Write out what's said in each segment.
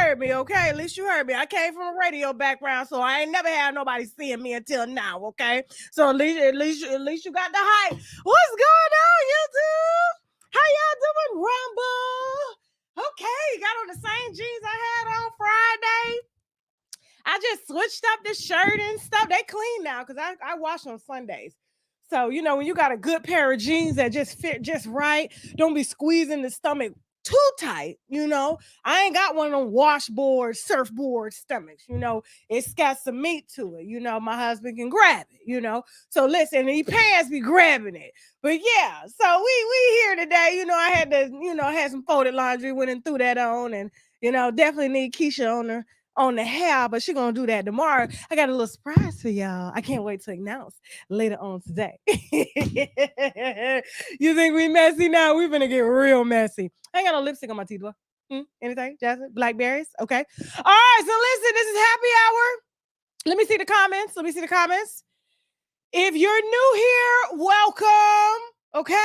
heard me, okay? At least you heard me. I came from a radio background, so I ain't never had nobody seeing me until now, okay? So at least you got the hype. What's going on, YouTube? How y'all doing, Rumble? Okay, got on the same jeans I had on Friday. I just switched up the shirt and stuff. They clean now because I wash on Sundays. So, you know, when you got a good pair of jeans that just fit just right, don't be squeezing the stomach too tight, you know. I ain't got one of them washboard, surfboard stomachs, you know. It's got some meat to it, you know. My husband can grab it, you know. So listen, these pants be grabbing it. But yeah, so we here today. You know, I had to, you know, had some folded laundry, went and threw that on, and you know, definitely need Keisha on the hair, but she's gonna do that tomorrow. I got a little surprise for y'all. I can't wait to announce later on today. You think we messy now? We're gonna get real messy. I ain't got no lipstick on my teeth. Anything, Jasmine? Blackberries? Okay. All right, so listen, this is happy hour. Let me see the comments. If you're new here, welcome. Okay.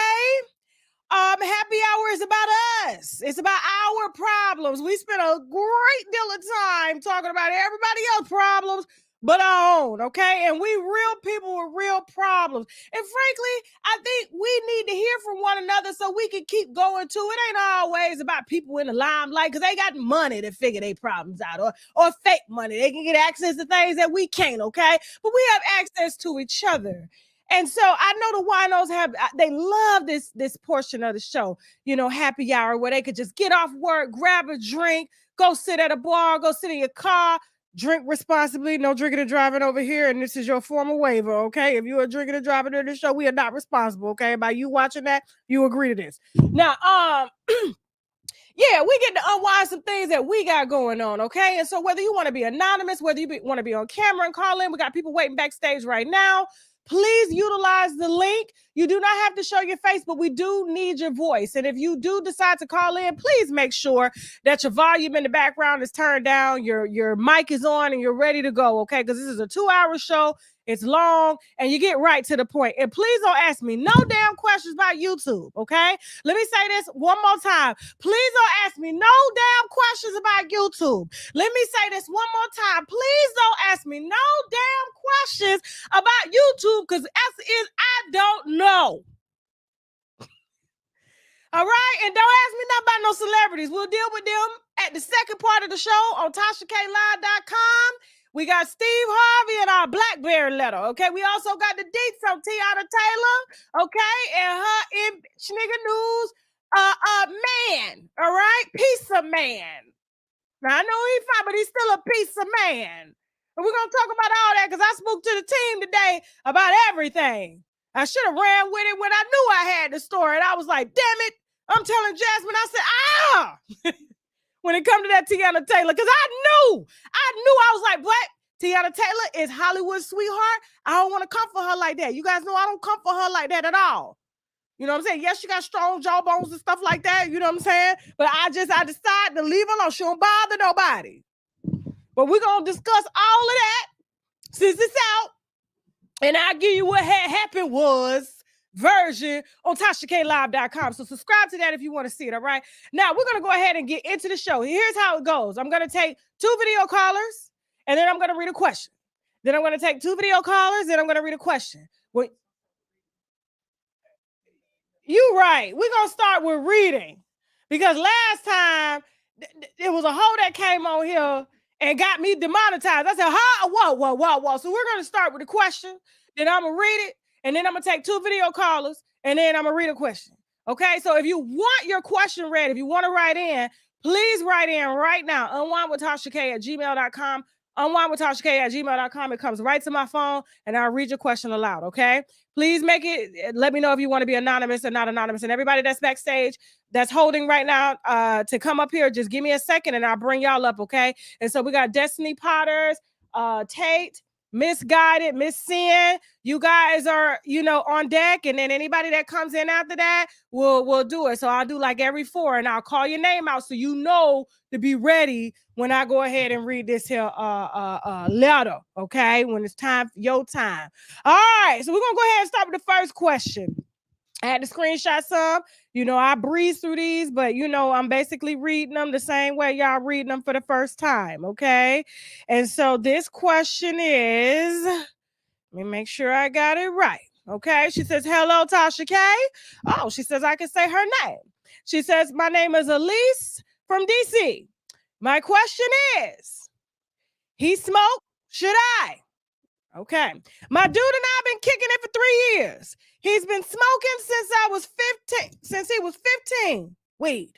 Happy hour is about us. It's about our problems. We spent a great deal of time talking about everybody else's problems but our own, okay? And we real people with real problems. And frankly, I think we need to hear from one another so we can keep going too. It ain't always about people in the limelight because they got money to figure their problems out or fake money. They can get access to things that we can't, okay? But we have access to each other. And so I know the winos they love this portion of the show, you know, happy hour, where they could just get off work, grab a drink, go sit at a bar, go sit in your car, drink responsibly, no drinking and driving over here. And this is your formal waiver, okay? If you are drinking and driving during the show, we are not responsible, okay? By you watching that, you agree to this. Now, yeah, we get to unwind some things that we got going on, okay? And so whether you want to be anonymous, whether you want to be on camera and call in, we got people waiting backstage right now. Please utilize the link. You do not have to show your face, but we do need your voice. And if you do decide to call in, please make sure that your volume in the background is turned down, your mic is on, and you're ready to go, okay? Because this is a 2-hour show. It's long, and you get right to the point. And please don't ask me no damn questions about YouTube, okay? Let me say this one more time. Please don't ask me no damn questions about YouTube. Let me say this one more time. Please don't ask me no damn questions about YouTube, because as is, I don't know. All right? And don't ask me nothing about no celebrities. We'll deal with them at the second part of the show on TashaKLive.com. We got Steve Harvey and our Blackberry letter, okay? We also got the deets from Tiana Taylor, okay? And her Schnigger News man, all right? Piece of man. Now, I know he's fine, but he's still a piece of man. And we're going to talk about all that because I spoke to the team today about everything. I should have ran with it when I knew I had the story. And I was like, damn it. I'm telling Jasmine, I said, when it comes to that Tiana Taylor, because I knew, I was like, what? Tiana Taylor is Hollywood's sweetheart. I don't want to comfort her like that. You guys know I don't comfort her like that at all. You know what I'm saying? Yes, she got strong jawbones and stuff like that. You know what I'm saying? But I decided to leave her alone. She don't bother nobody. But we're going to discuss all of that since it's out. And I'll give you what had happened was version on TashaKLive.com. So subscribe to that if you want to see it, all right? Now, we're going to go ahead and get into the show. Here's how it goes. I'm going to take 2 video callers, and then I'm going to read a question. Then I'm going to take 2 video callers, then I'm going to read a question. Well, you right. We're going to start with reading. Because last time, it was a hoe that came on here and got me demonetized. I said, whoa. So we're going to start with a question. Then I'm going to read it. And then I'm going to take 2 video callers, and then I'm going to read a question. Okay? So if you want your question read, if you want to write in, please write in right now. UNWINEWITHTASHAK@gmail.com. UNWINEWITHTASHAK@gmail.com. It comes right to my phone, and I'll read your question aloud, okay? Please let me know if you want to be anonymous or not anonymous. And everybody that's backstage that's holding right now to come up here, just give me a second, and I'll bring y'all up, okay? And so we got Destiny Potters, Tate, Misguided, Miss Sin. You guys are, on deck, and then anybody that comes in after that will do it. So I'll do like every 4, and I'll call your name out so you know to be ready when I go ahead and read this here letter, okay? When it's time, your time. All right, so we're gonna go ahead and start with the first question. I had to screenshot some. I breeze through these, but I'm basically reading them the same way y'all reading them for the first time. Okay. And so this question is, let me make sure I got it right. Okay. She says, hello, Tasha K. Oh, she says I can say her name. She says, my name is Elise from DC. My question is, he smoked, should I? Okay. My dude and I have been kicking it for 3 years. He's been smoking since he was 15. Weed.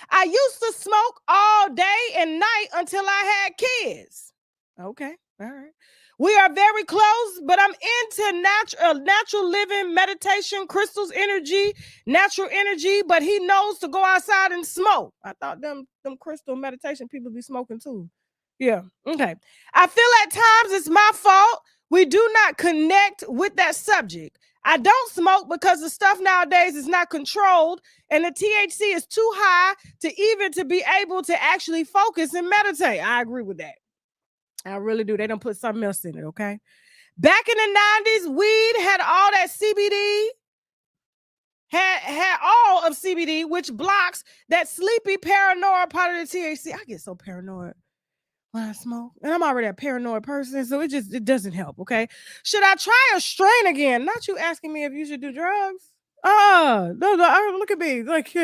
I used to smoke all day and night until I had kids. Okay. All right. We are very close, but I'm into natural living, meditation, crystals, energy, natural energy, but he knows to go outside and smoke. I thought them crystal meditation people be smoking too. Yeah. Okay. I feel at times it's my fault. We do not connect with that subject. I don't smoke because the stuff nowadays is not controlled and the THC is too high to be able to actually focus and meditate. I agree with that. I really do. They don't put something else in it, okay? Back in the 90s, weed had all that CBD, had all of CBD, which blocks that sleepy paranoid part of the THC. I get so paranoid when I smoke, and I'm already a paranoid person, so it doesn't help, okay? Should I try a strain again? Not you asking me if you should do drugs. No, look at me. Like,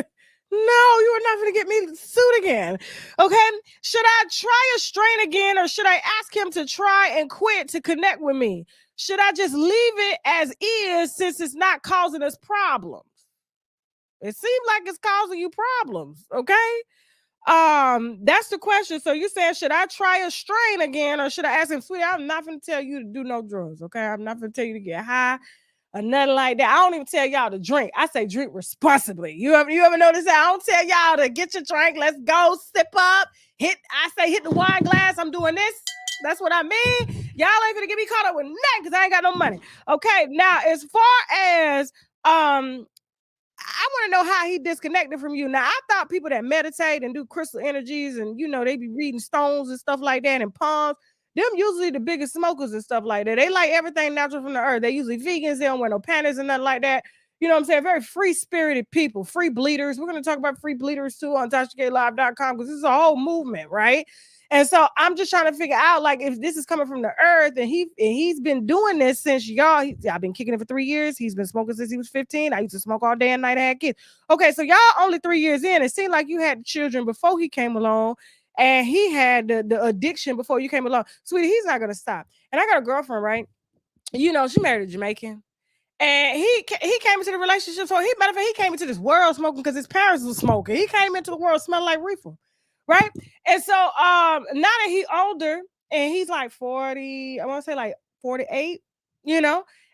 no, you are not going to get me sued again. Okay. Should I try a strain again, or should I ask him to try and quit to connect with me? Should I just leave it as is since it's not causing us problems? It seems like it's causing you problems. Okay. That's the question. So you said, should I try a strain again, or should I ask him, sweetie, I'm not going to tell you to do no drugs. Okay. I'm not going to tell you to get high or nothing like that. I don't even tell y'all to drink. I say drink responsibly. You ever notice that? I don't tell y'all to get your drink. Let's go, sip up, hit the wine glass. I'm doing this. That's what I mean. Y'all ain't gonna get me caught up with nothing because I ain't got no money. Okay, now as far as I want to know how he disconnected from you. Now, I thought people that meditate and do crystal energies and, they be reading stones and stuff like that and palms, them usually the biggest smokers and stuff like that. They like everything natural from the earth. They usually vegans. They don't wear no panties and nothing like that. You know what I'm saying? Very free-spirited people, free bleeders. We're going to talk about free bleeders too on TashaKLive.com because this is a whole movement, right? And so I'm just trying to figure out, like, if this is coming from the earth and he's been doing this since I've been kicking it for 3 years. He's been smoking since he was 15. I used to smoke all day and night. I had kids. Okay, so y'all only 3 years in. It seemed like you had children before he came along and he had the addiction before you came along. Sweetie, he's not going to stop. And I got a girlfriend, right? She married a Jamaican. And he came into the relationship. So matter of fact, he came into this world smoking because his parents were smoking. He came into the world smelling like reefer. Right. And so now that he's older and he's like 40, I want to say like 48,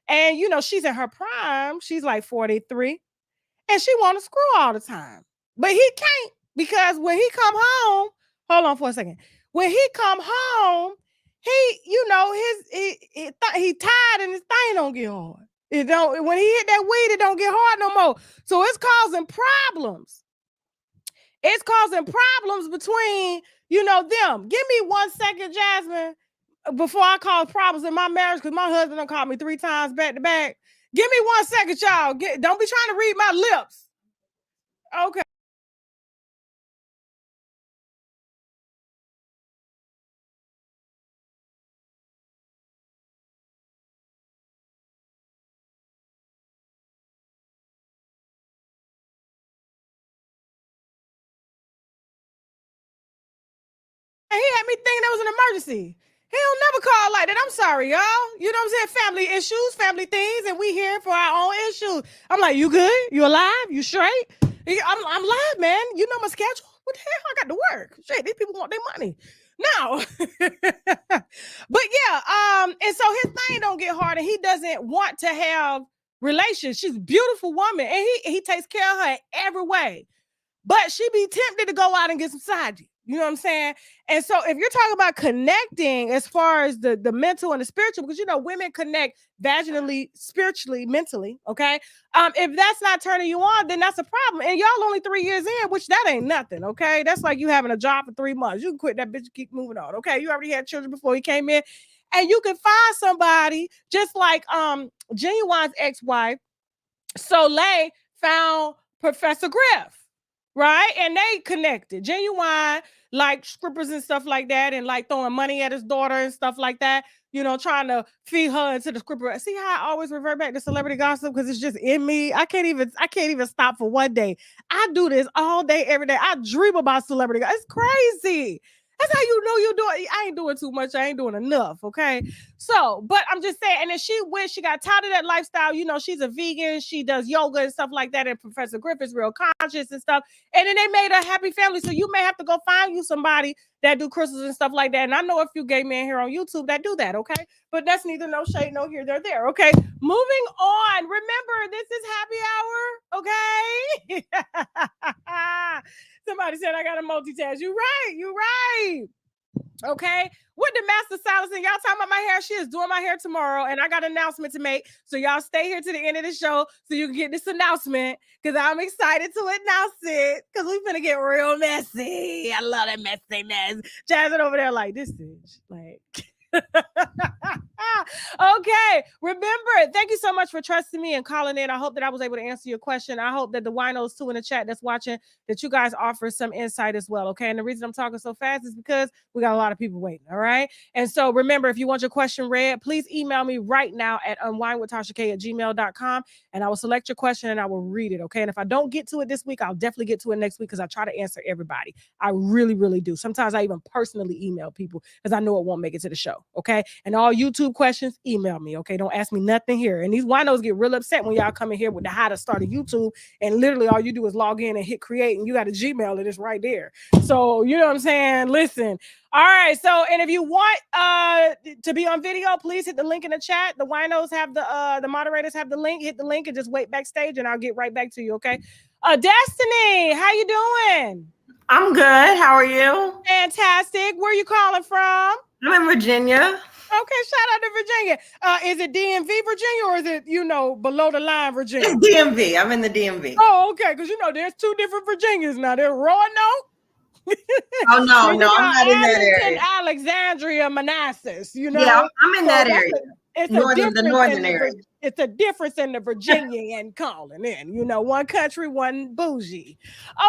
and she's in her prime, she's like 43, and she want to screw all the time. But he can't because when he come home, hold on for a second. When he come home, he tired and his thing don't get hard. It don't when he hit that weed, it don't get hard no more. So it's causing problems. It's causing problems between, them. Give me 1 second, Jasmine, before I cause problems in my marriage, because my husband done called me 3 times back to back. Give me 1 second, y'all. Don't be trying to read my lips. Okay. And he had me thinking that was an emergency. He don't never call like that. I'm sorry, y'all. You know what I'm saying? Family issues, family things, and we here for our own issues. I'm like, you good? You alive? You straight? I'm live, man. You know my schedule. What the hell? I got to work. Shit, these people want their money. No. But yeah, and so his thing don't get hard, and he doesn't want to have relations. She's a beautiful woman, and he takes care of her in every way. But she be tempted to go out and get some side. You know what I'm saying? And so if you're talking about connecting as far as the mental and the spiritual, because women connect vaginally, spiritually, mentally. Okay. If that's not turning you on, then that's a problem. And y'all only 3 years in, which that ain't nothing. Okay. That's like you having a job for 3 months. You can quit that bitch and keep moving on. Okay. You already had children before he came in. And you can find somebody just like Genuine's ex-wife. Soleil found Professor Griff, right? And they connected. Genuine, like scrippers and stuff like that, and like throwing money at his daughter and stuff like that, trying to feed her into the scripper. See how I always revert back to celebrity gossip because it's just in me. I can't even stop for one day. I do this all day, every day. I dream about celebrity gossip. It's crazy. That's how you know you're doing. I ain't doing too much. I ain't doing enough. Okay. So, but I'm just saying, and then she got tired of that lifestyle. She's a vegan. She does yoga and stuff like that. And Professor Griffith's real conscious and stuff. And then they made a happy family. So you may have to go find you somebody that do crystals and stuff like that. And I know a few gay men here on YouTube that do that. Okay. But that's neither no shade, no here, they're there. Okay. Moving on. Remember, this is happy hour. Okay. Somebody said I got a multitask. You right. Okay. With the master stylist, and y'all talking about my hair. She is doing my hair tomorrow, and I got an announcement to make. So y'all stay here to the end of the show so you can get this announcement because I'm excited to announce it because we're gonna get real messy. I love that messiness. Jazzing over there like this is like. Okay. Remember, thank you so much for trusting me and calling in. I hope that I was able to answer your question. I hope that the winos too in the chat that's watching, that you guys offer some insight as well. Okay. And the reason I'm talking so fast is because we got a lot of people waiting. All right. And so remember, if you want your question read, please email me right now at unwinewithtashak@gmail.com and I will select your question and I will read it. Okay. And if I don't get to it this week, I'll definitely get to it next week because I try to answer everybody. I really, really do. Sometimes I even personally email people because I know it won't make it to the show. Okay. And all YouTube questions, email me. Okay. Don't ask me nothing here. And these winos get real upset when y'all come in here with the how to start a YouTube. And literally all you do is log in and hit create and you got a Gmail and it's right there. So, you know what I'm saying? Listen. All right. So, and if you want to be on video, please hit the link in the chat. The winos have the moderators have the link. Hit the link and just wait backstage and I'll get right back to you. Okay. Destiny, how you doing? I'm good. How are you? Fantastic. Where are you calling from? I'm in Virginia. Okay, shout out to Virginia. Is it DMV Virginia or is it, below the line Virginia? It's DMV. I'm in the DMV. Oh, okay, because there's two different Virginias now. There's Roanoke. Oh no, I'm not in that area. Alexandria, Manassas. Yeah, I'm in that area. It's the northern area. It's a difference in the Virginia and calling in. One country, one bougie.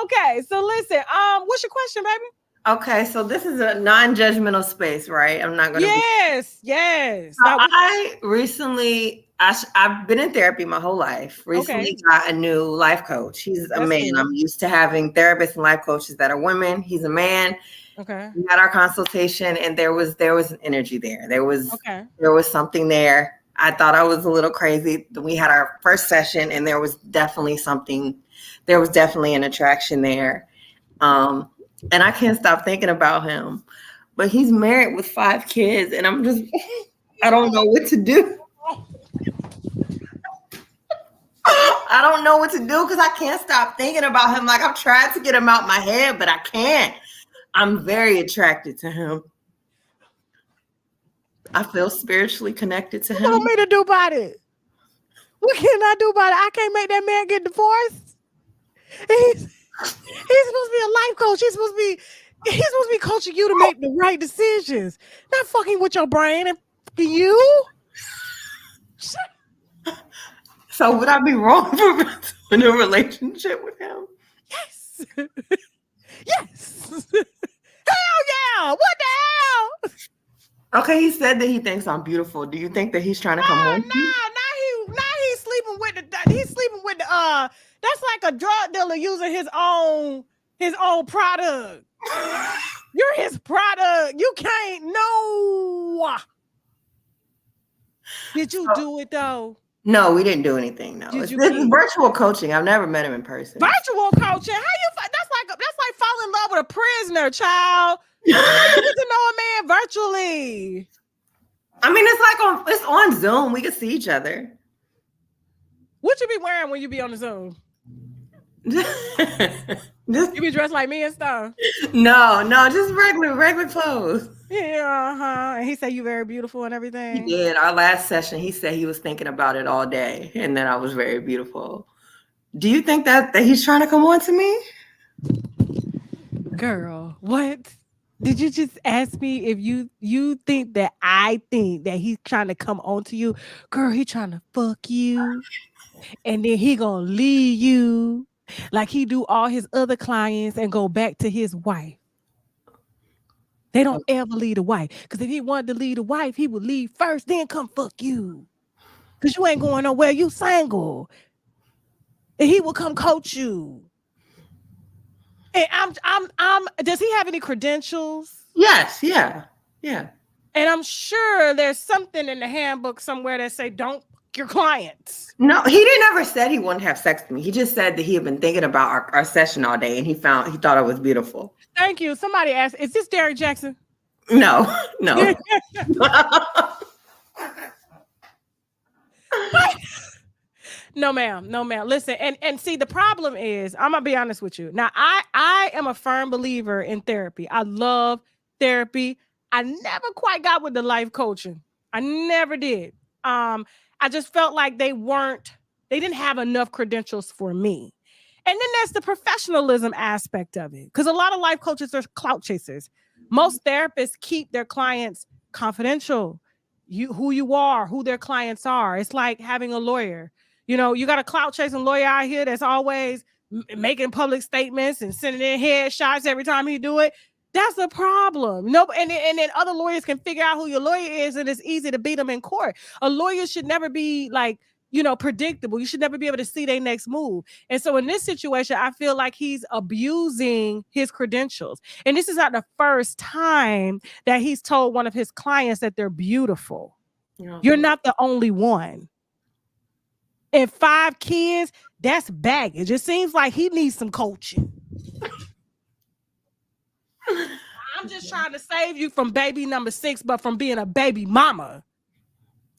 Okay, so listen. What's your question, baby? Okay, so this is a non-judgmental space, right? I'm not going to. Yes. So I recently, I've been in therapy my whole life. Recently got a new life coach. He's a man. Cool. I'm used to having therapists and life coaches that are women. He's a man. Okay. We had our consultation, and there was an energy there. There was something there. I thought I was a little crazy. We had our first session, and there was definitely something. There was definitely an attraction there. And I can't stop thinking about him. But he's married with 5 kids, and I'm just, I don't know what to do. I don't know what to do because I can't stop thinking about him. Like, I've tried to get him out my head, but I can't. I'm very attracted to him. I feel spiritually connected to him. What do you want me to do about it? What can I do about it? I can't make that man get divorced. He's supposed to be a life coach. He's supposed to be coaching you to make the right decisions, not fucking with your brain and fucking you. So would I be wrong for in a relationship with him? Yes. Yes. Hell yeah. What the hell? Okay, he said that he thinks I'm beautiful. Do you think that he's trying to come on? He's sleeping with the that's like a drug dealer using his own product. You're his product. You can't know. Did you do it though? No, we didn't do anything. No, this is virtual coaching. I've never met him in person. Virtual coaching? How you? That's like falling in love with a prisoner, child. You get to know a man virtually. I mean, it's on Zoom. We can see each other. What you be wearing when you be on the Zoom? You be dressed like me and stuff? No, just regular clothes. Yeah, And he said you very beautiful and everything. He did. Our last session, he said he was thinking about it all day and that I was very beautiful. Do you think that he's trying to come on to me? Girl, what? Did you just ask me if you think that I think that he's trying to come on to you? Girl, he trying to fuck you. And then he gonna leave you like he do all his other clients and go back to his wife. They don't ever leave the wife. Because if he wanted to leave the wife, he would leave first, then come fuck you. Because you ain't going nowhere. You single. And he will come coach you. And I'm does he have any credentials? Yes, yeah. And I'm sure there's something in the handbook somewhere that say don't fuck your clients. No, he didn't ever said he wouldn't have sex with me. He just said that he had been thinking about our session all day and he thought it was beautiful. Thank you. Somebody asked, is this Derek Jackson? No. No, ma'am. Listen, and see, the problem is, I'm gonna be honest with you. Now, I am a firm believer in therapy. I love therapy. I never quite got with the life coaching. I never did. I just felt like they didn't have enough credentials for me. And then there's the professionalism aspect of it. Because a lot of life coaches are clout chasers. Most therapists keep their clients confidential. Who you are, who their clients are. It's like having a lawyer. You know, you got a clout chasing lawyer out here that's always making public statements and sending in headshots every time he do it. That's a problem. No, and then other lawyers can figure out who your lawyer is, and it's easy to beat them in court. A lawyer should never be like, predictable. You should never be able to see their next move. And so in this situation, I feel like he's abusing his credentials. And this is not the first time that he's told one of his clients that they're beautiful. You're not the only one. And 5 kids, that's baggage. It seems like he needs some coaching. I'm just trying to save you from baby number 6, but from being a baby mama.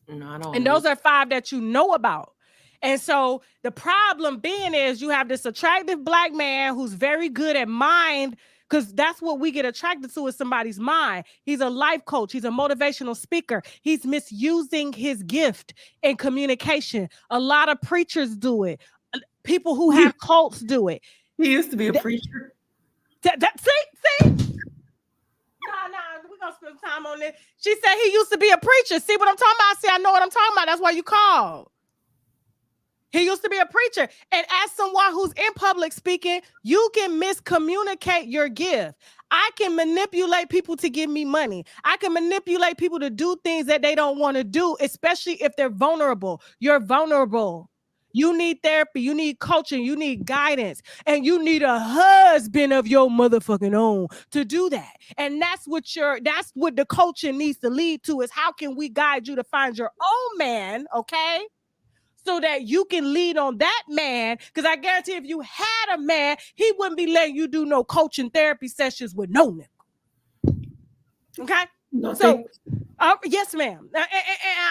No, I don't. And those are 5 that you know about. And so the problem being is you have this attractive black man who's very good at mind, because that's what we get attracted to, is somebody's mind. He's a life coach. He's a motivational speaker. He's misusing his gift in communication. A lot of preachers do it. People who have cults do it. He used to be a preacher. See? We're going to spend time on this. She said he used to be a preacher. See what I'm talking about? See, I know what I'm talking about. That's why you called. He used to be a preacher. And as someone who's in public speaking, you can miscommunicate your gift. I can manipulate people to give me money. I can manipulate people to do things that they don't want to do, especially if they're vulnerable. You're vulnerable. You need therapy. You need coaching. You need guidance. And you need a husband of your motherfucking own to do that. And that's what the coaching needs to lead to, is how can we guide you to find your own man, okay? So that you can lead on that man. Because I guarantee if you had a man, he wouldn't be letting you do no coaching therapy sessions with no nigga. Okay? No, so, yes, ma'am. And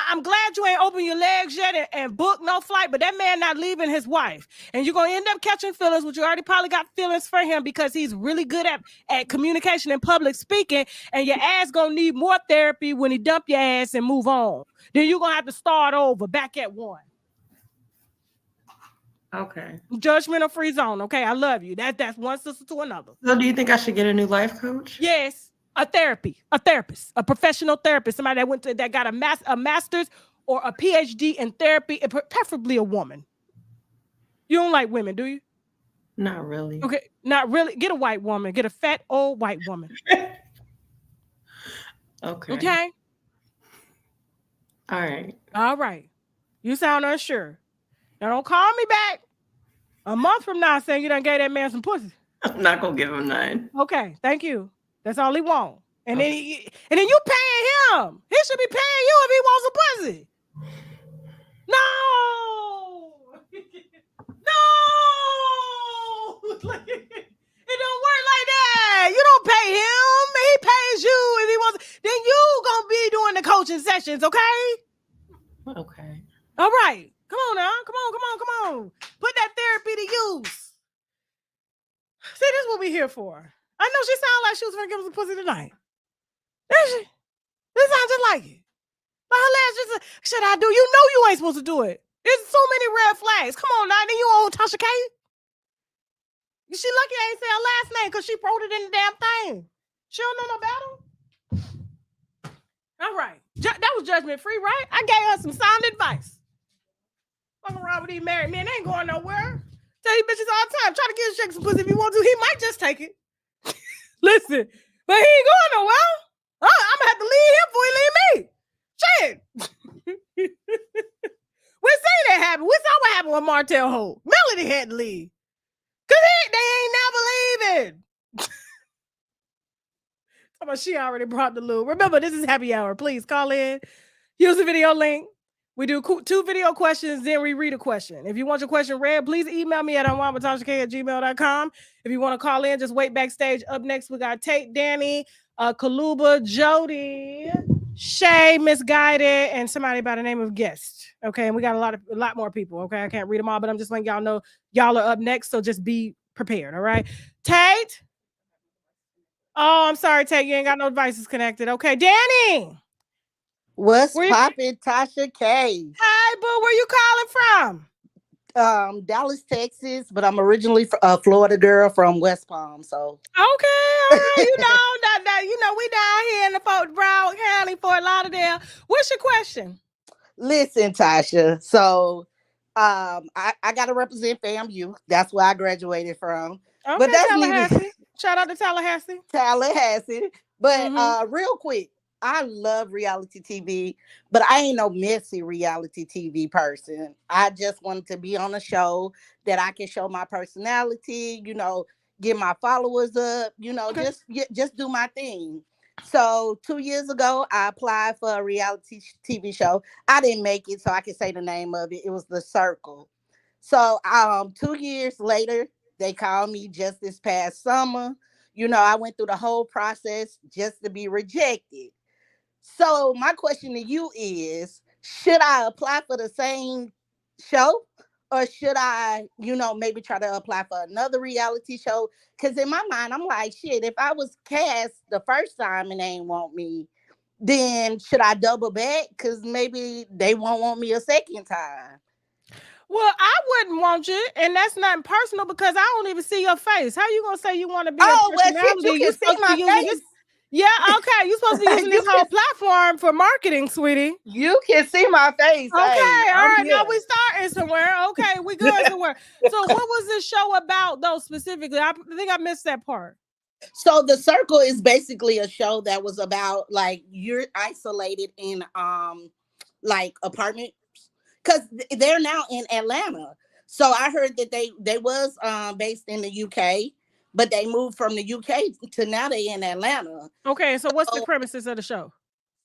I'm glad you ain't opened your legs yet and booked no flight, but that man not leaving his wife. And you're going to end up catching feelings, which you already probably got feelings for him because he's really good at communication and public speaking, and your ass going to need more therapy when he dump your ass and move on. Then you're going to have to start over, back at 1. Okay. Judgment or free zone. Okay, I love you. That's one sister to another. So do you think I should get a new life coach? Yes. A therapist, a professional therapist, somebody that got a master's or a PhD in therapy, preferably a woman. You don't like women, do you? Not really. Okay, not really. Get a white woman. Get a fat old white woman. Okay. All right. You sound unsure. Now don't call me back a month from now saying you done gave that man some pussy. I'm not gonna give him 9. Okay, thank you. That's all he want. And then you paying him. He should be paying you if he wants a pussy. No. It don't work like that. You don't pay him. He pays you if he wants. Then you gonna be doing the coaching sessions, okay? Okay. All right. Come on now. Come on. Put that therapy to use. See, this is what we here for. I know she sounded like she was gonna give us some pussy tonight. This sounds just like it. But her last just should I do? You know you ain't supposed to do it. There's so many red flags. Come on now, then you old Tasha K. She lucky I ain't say her last name because she wrote it in the damn thing. She don't know no battle. All right. That was judgment free, right? I gave her some sound advice. Fucking around with these married men, they ain't going nowhere. Tell you bitches all the time, try to get Shake some pussy if you want to. He might just take it. Listen, but he ain't going nowhere. I'm gonna have to leave him before he leave me. Shit. We seen that happen. We saw what happened with Martell Holt. Melody had to leave. Cause they ain't never leaving. She already brought the lube. Remember, this is happy hour. Please call in. Use the video link. We do 2 video questions, then we read a question. If you want your question read, please email me at unwinewithtashak@gmail.com. If you want to call in, just wait backstage. Up next, we got Tate, Danny, Kaluba, Jody, Shay, Misguided, and somebody by the name of Guest. Okay, and we got a lot more people. Okay, I can't read them all, but I'm just letting y'all know y'all are up next, so just be prepared. All right, Tate. Oh, I'm sorry, Tate. You ain't got no devices connected. Okay, Danny. What's poppin', Tasha K? Hi, boo. Where you calling from? Dallas, Texas, but I'm originally a Florida girl from West Palm. So okay, all right. You know, we down here in the Broward County, Fort Lauderdale. What's your question? Listen, Tasha. So I got to represent FAMU. That's where I graduated from. Okay, but that's Tallahassee. Shout out to Tallahassee. But real quick, I love reality TV, but I ain't no messy reality TV person. I just wanted to be on a show that I can show my personality, get my followers up, just do my thing. So 2 years ago, I applied for a reality TV show. I didn't make it, so I can say the name of it. It was The Circle. So 2 years later, they called me just this past summer. I went through the whole process just to be rejected. So my question to you is, should I apply for the same show, or should I, maybe try to apply for another reality show? Because in my mind, I'm like, shit, if I was cast the first time and they ain't want me, then should I double back? Because maybe they won't want me a second time. Well, I wouldn't want you, and that's not personal because I don't even see your face. How you gonna say you want to be a personality? Well, you can see my face. Yeah, okay. You're supposed to be using this whole platform for marketing, sweetie. You can see my face. Okay, hey, all right. Now we starting somewhere. Okay, we good somewhere. So what was this show about, though, specifically? I think I missed that part. So The Circle is basically a show that was about, like, you're isolated in like apartments, because they're now in Atlanta. So I heard that they was based in the UK, but they moved from the UK to now they in Atlanta. Okay, so what's the premises of the show?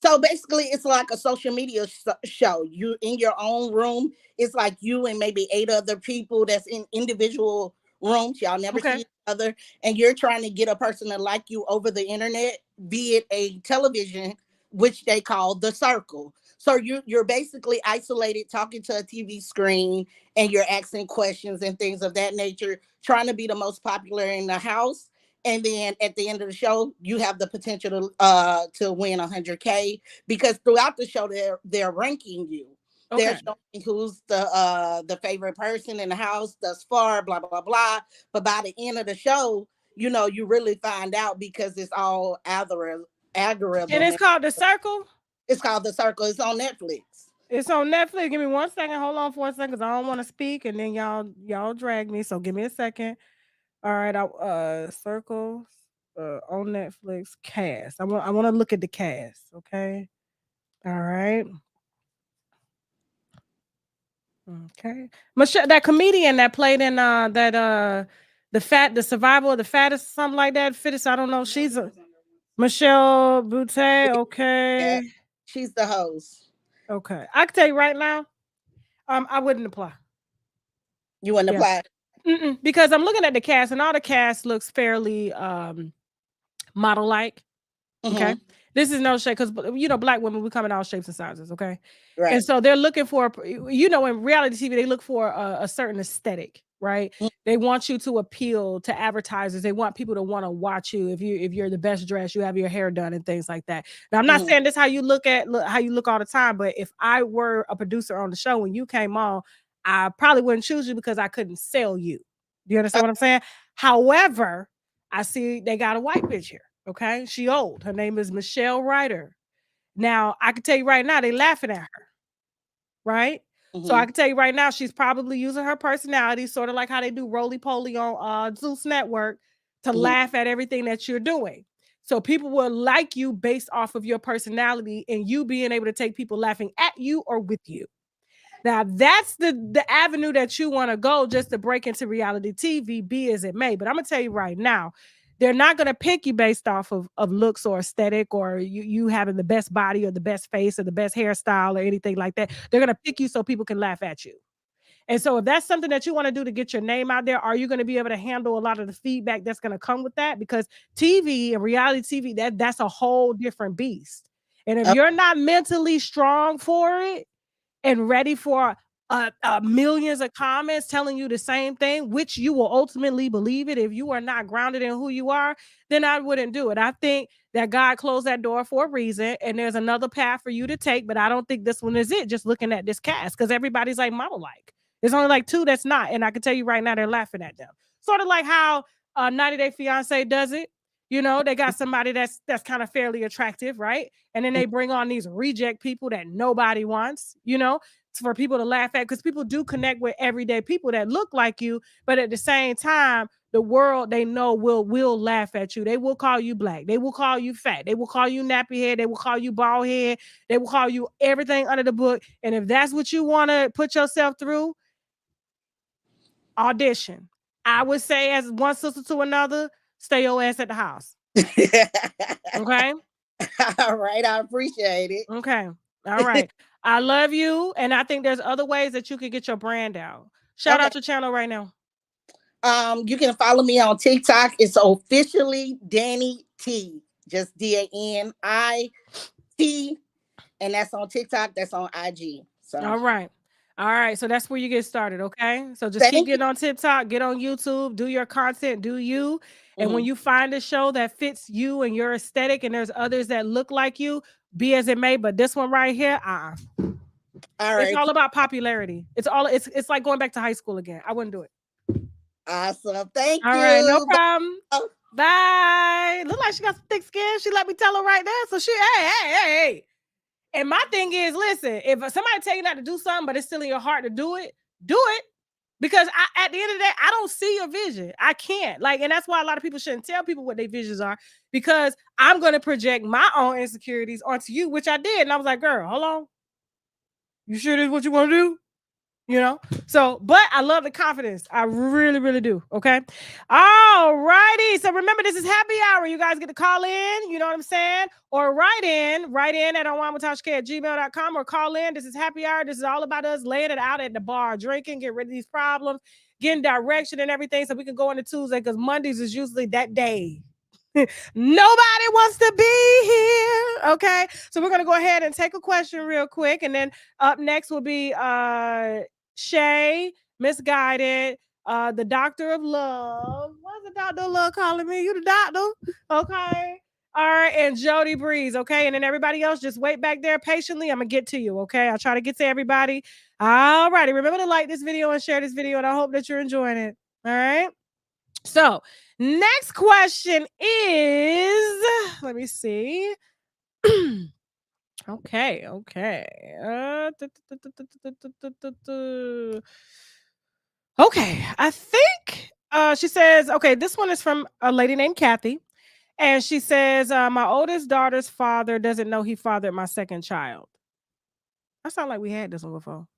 So basically, it's like a social media show. You in your own room. It's like you and maybe 8 other people that's in individual rooms. Y'all never see each other, and you're trying to get a person to like you over the internet, be it a television, which they call The Circle. So you're basically isolated, talking to a TV screen, and you're asking questions and things of that nature, trying to be the most popular in the house. And then at the end of the show, you have the potential to win 100K, because throughout the show they're ranking you. Okay. They're showing who's the favorite person in the house thus far, blah blah blah. But by the end of the show, you really find out, because it's all algorithm. And it's called The Circle. It's called The Circle. It's on Netflix. It's on Netflix. Give me 1 second. Hold on for a second, because I don't want to speak, and then y'all drag me. So give me a second. All right, Circles on Netflix cast. I want to look at the cast. Okay. All right. Okay. Michelle, that comedian that played in the survival of the fattest, something like that. Fittest. I don't know. She's a Michelle Butte. Okay. Yeah, she's the host. Okay. I can tell you right now, I wouldn't apply. You wouldn't apply? Because I'm looking at the cast, and all the cast looks fairly model-like. Okay. This is no shade, because Black women, we come in all shapes and sizes. Okay. Right. And so they're looking for, in reality TV, they look for a certain aesthetic, right? They want you to appeal to advertisers. They want people to want to watch you. If you're the best dressed, you have your hair done and things like that. Now, I'm not saying this how you look all the time, but if I were a producer on the show when you came on, I probably wouldn't choose you because I couldn't sell you. Do you understand what I'm saying? However, I see they got a white bitch here. Okay, she old. Her name is Michelle Ryder. Now, I can tell you right now, they laughing at her, right? So I can tell you right now, she's probably using her personality, sort of like how they do roly-poly on Zeus Network, to laugh at everything that you're doing. So people will like you based off of your personality and you being able to take people laughing at you or with you. Now, that's the avenue that you want to go just to break into reality TV, be as it may. But I'm going to tell you right now, they're not going to pick you based off of looks or aesthetic or you having the best body or the best face or the best hairstyle or anything like that. They're going to pick you so people can laugh at you. And so if that's something that you want to do to get your name out there, are you going to be able to handle a lot of the feedback that's going to come with that? Because TV and reality TV, that's a whole different beast. And if you're not mentally strong for it, and ready for millions of comments telling you the same thing, which you will ultimately believe it. If you are not grounded in who you are, then I wouldn't do it. I think that God closed that door for a reason, and there's another path for you to take, but I don't think this one is it, just looking at this cast, because everybody's like model-like. There's only like 2 that's not, and I can tell you right now, they're laughing at them. Sort of like how 90 Day Fiance does it. You know, they got somebody that's kind of fairly attractive, right? And then they bring on these reject people that nobody wants, you know, for people to laugh at, because people do connect with everyday people that look like you, but at the same time, the world they know will laugh at you. They will call you black. They will call you fat. They will call you nappy head. They will call you bald head. They will call you everything under the book. And if that's what you want to put yourself through, audition. I would say, as one sister to another, stay your ass at the house. Okay? All right. I appreciate it. Okay. All right. I love you. And I think there's other ways that you could get your brand out. Shout out your channel right now. You can follow me on TikTok. It's officially Danny T. Just DANIT. And that's on TikTok. That's on IG. So all right. All right. So that's where you get started. Okay. So just keep getting on TikTok, get on YouTube, do your content, do you. And when you find a show that fits you and your aesthetic, and there's others that look like you, be as it may, but this one right here, all right. It's all about popularity. It's like going back to high school again. I wouldn't do it. Awesome. Thank you. All right, no problem. Oh. Bye. Look like she got some thick skin. She let me tell her right there. So she, hey. And my thing is, listen, if somebody tell you not to do something, but it's still in your heart to do it, do it. Because at the end of the day, I don't see your vision. I can't. And that's why a lot of people shouldn't tell people what their visions are, because I'm going to project my own insecurities onto you, which I did. And I was like, girl, hold on. You sure this is what you want to do? You know? So, but I love the confidence. I really, really do. Okay. All righty. So remember, this is happy hour. You guys get to call in. You know what I'm saying? Or write in at UNWINEWITHTASHAK@gmail.com, or call in. This is happy hour. This is all about us laying it out at the bar, drinking, get rid of these problems, getting direction and everything, so we can go into Tuesday, because Mondays is usually that day. Nobody wants to be here. Okay. So we're going to go ahead and take a question real quick. And then up next will be Shay, Misguided, the Doctor of Love. What's the Doctor of Love calling me? You the doctor? Okay. All right. And Jody Breeze. Okay. And then everybody else, just wait back there patiently. I'm going to get to you. Okay. I'll try to get to everybody. All righty. Remember to like this video and share this video. And I hope that you're enjoying it. All right. So next question is, let me see. Okay. Okay. I think she says, okay, this one is from a lady named Kathy. And she says, my oldest daughter's father doesn't know he fathered my second child. I sound like we had this one before.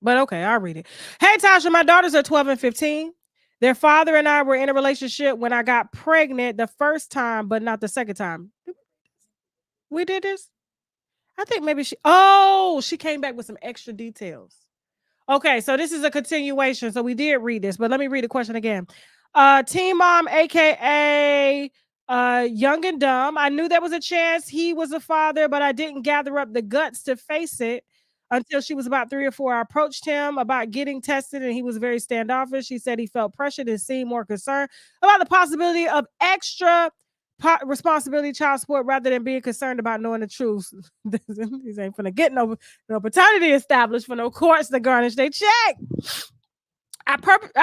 But okay, I'll read it. Hey, Tasha, my daughters are 12 and 15. Their father and I were in a relationship when I got pregnant the first time, but not the second time. We did this? I think maybe she came back with some extra details. Okay, so this is a continuation. So we did read this, but let me read the question again. Teen Mom, aka Young and Dumb. I knew there was a chance he was a father, but I didn't gather up the guts to face it until she was about 3 or 4. I approached him about getting tested, and he was very standoffish. He said he felt pressured and seemed more concerned about the possibility of extra responsibility, child support, rather than being concerned about knowing the truth. These ain't finna get no paternity established for no courts to garnish they check. I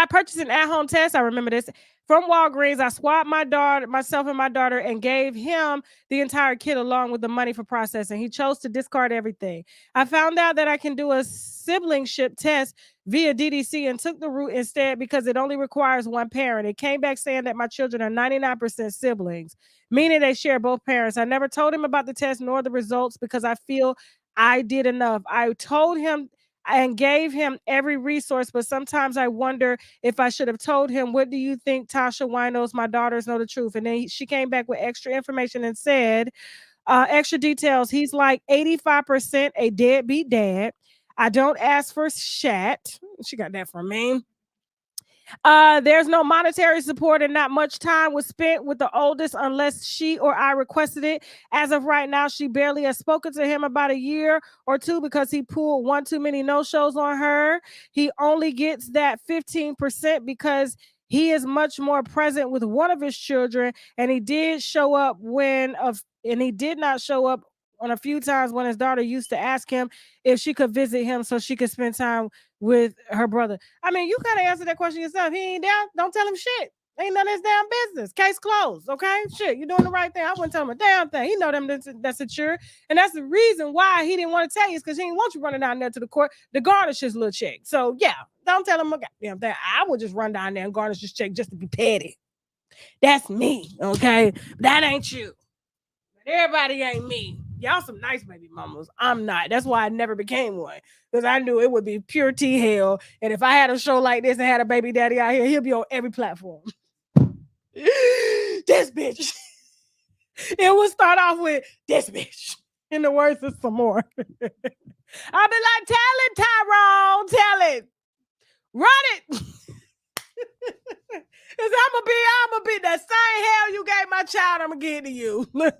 purchased an at-home test. I remember this. From Walgreens, I swapped myself and my daughter, and gave him the entire kit along with the money for processing. He chose to discard everything. I found out that I can do a siblingship test via DDC and took the route instead because it only requires one parent. It came back saying that my children are 99% siblings, meaning they share both parents. I never told him about the test nor the results because I feel I did enough. I told him and gave him every resource, but sometimes I wonder if I should have told him. What do you think, Tasha? Why knows my daughters know the truth? And then she came back with extra information and said, extra details. He's like 85% a deadbeat dad. I don't ask for shat. She got that from me. There's no monetary support and not much time was spent with the oldest unless she or I requested it. As of right now, she barely has spoken to him about a year or two because he pulled one too many no-shows on her. He only gets that 15% because he is much more present with one of his children, and he did not show up on a few times when his daughter used to ask him if she could visit him so she could spend time with her brother. I mean, you gotta answer that question yourself. He ain't down. Don't tell him shit. Ain't none of his damn business. Case closed. Okay, shit, you doing the right thing. I wouldn't tell him a damn thing. He know them that's secure, and that's the reason why he didn't want to tell you, is because he didn't want you running down there to the court to garnish his little check. So yeah, don't tell him a goddamn thing. I would just run down there and garnish his check just to be petty. That's me. Okay, that ain't you. Everybody ain't me. Y'all some nice baby mamas. I'm not. That's why I never became one, because I knew it would be pure T hell. And if I had a show like this and had a baby daddy out here, he'll be on every platform. This bitch. It will start off with this bitch. In the words of some more. I'll be like, tell it, Tyrone. Tell it. Run it. Cause I'm gonna be that same hell you gave my child, I'm gonna give to you. Moving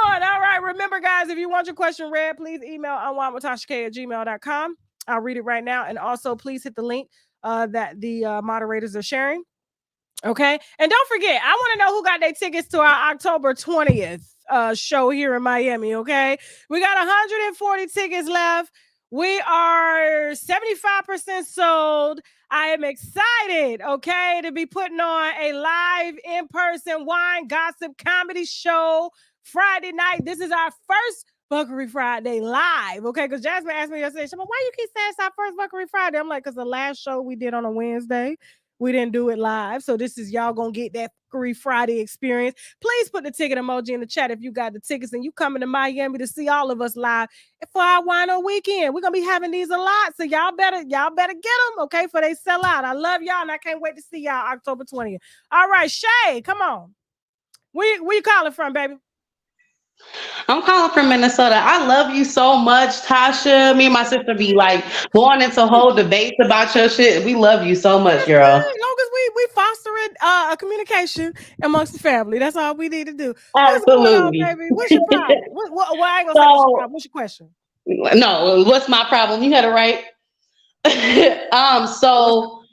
on. All right. Remember, guys, if you want your question read, please email unwinewithtashak@gmail.com. I'll read it right now. And also, please hit the link that the moderators are sharing. Okay. And don't forget, I want to know who got their tickets to our October 20th show here in Miami. Okay. We got 140 tickets left. We are 75% sold. I am excited, okay, to be putting on a live in-person wine gossip comedy show Friday night. This is our first Buckery Friday live, okay? Because Jasmine asked me yesterday, why you keep saying it's our first Buckery Friday? I'm like, because the last show we did on a Wednesday, we didn't do it live. So this is y'all going to get that Buckery Friday experience. Please put the ticket emoji in the chat if you got the tickets and you coming to Miami to see all of us live for our wino weekend. We're going to be having these a lot. So y'all better get them, okay, for they sell out. I love y'all, and I can't wait to see y'all October 20th. All right, Shay, come on. Where you calling from, baby? I'm calling from Minnesota. I love you so much, Tasha. Me and my sister be like going into whole debates about your shit. We love you so much, girl. As long as we fostering a communication amongst the family, that's all we need to do. What's going on, baby? What's your problem? Well, I ain't gonna say what's your problem. What's your question? No, what's my problem? You had it right. So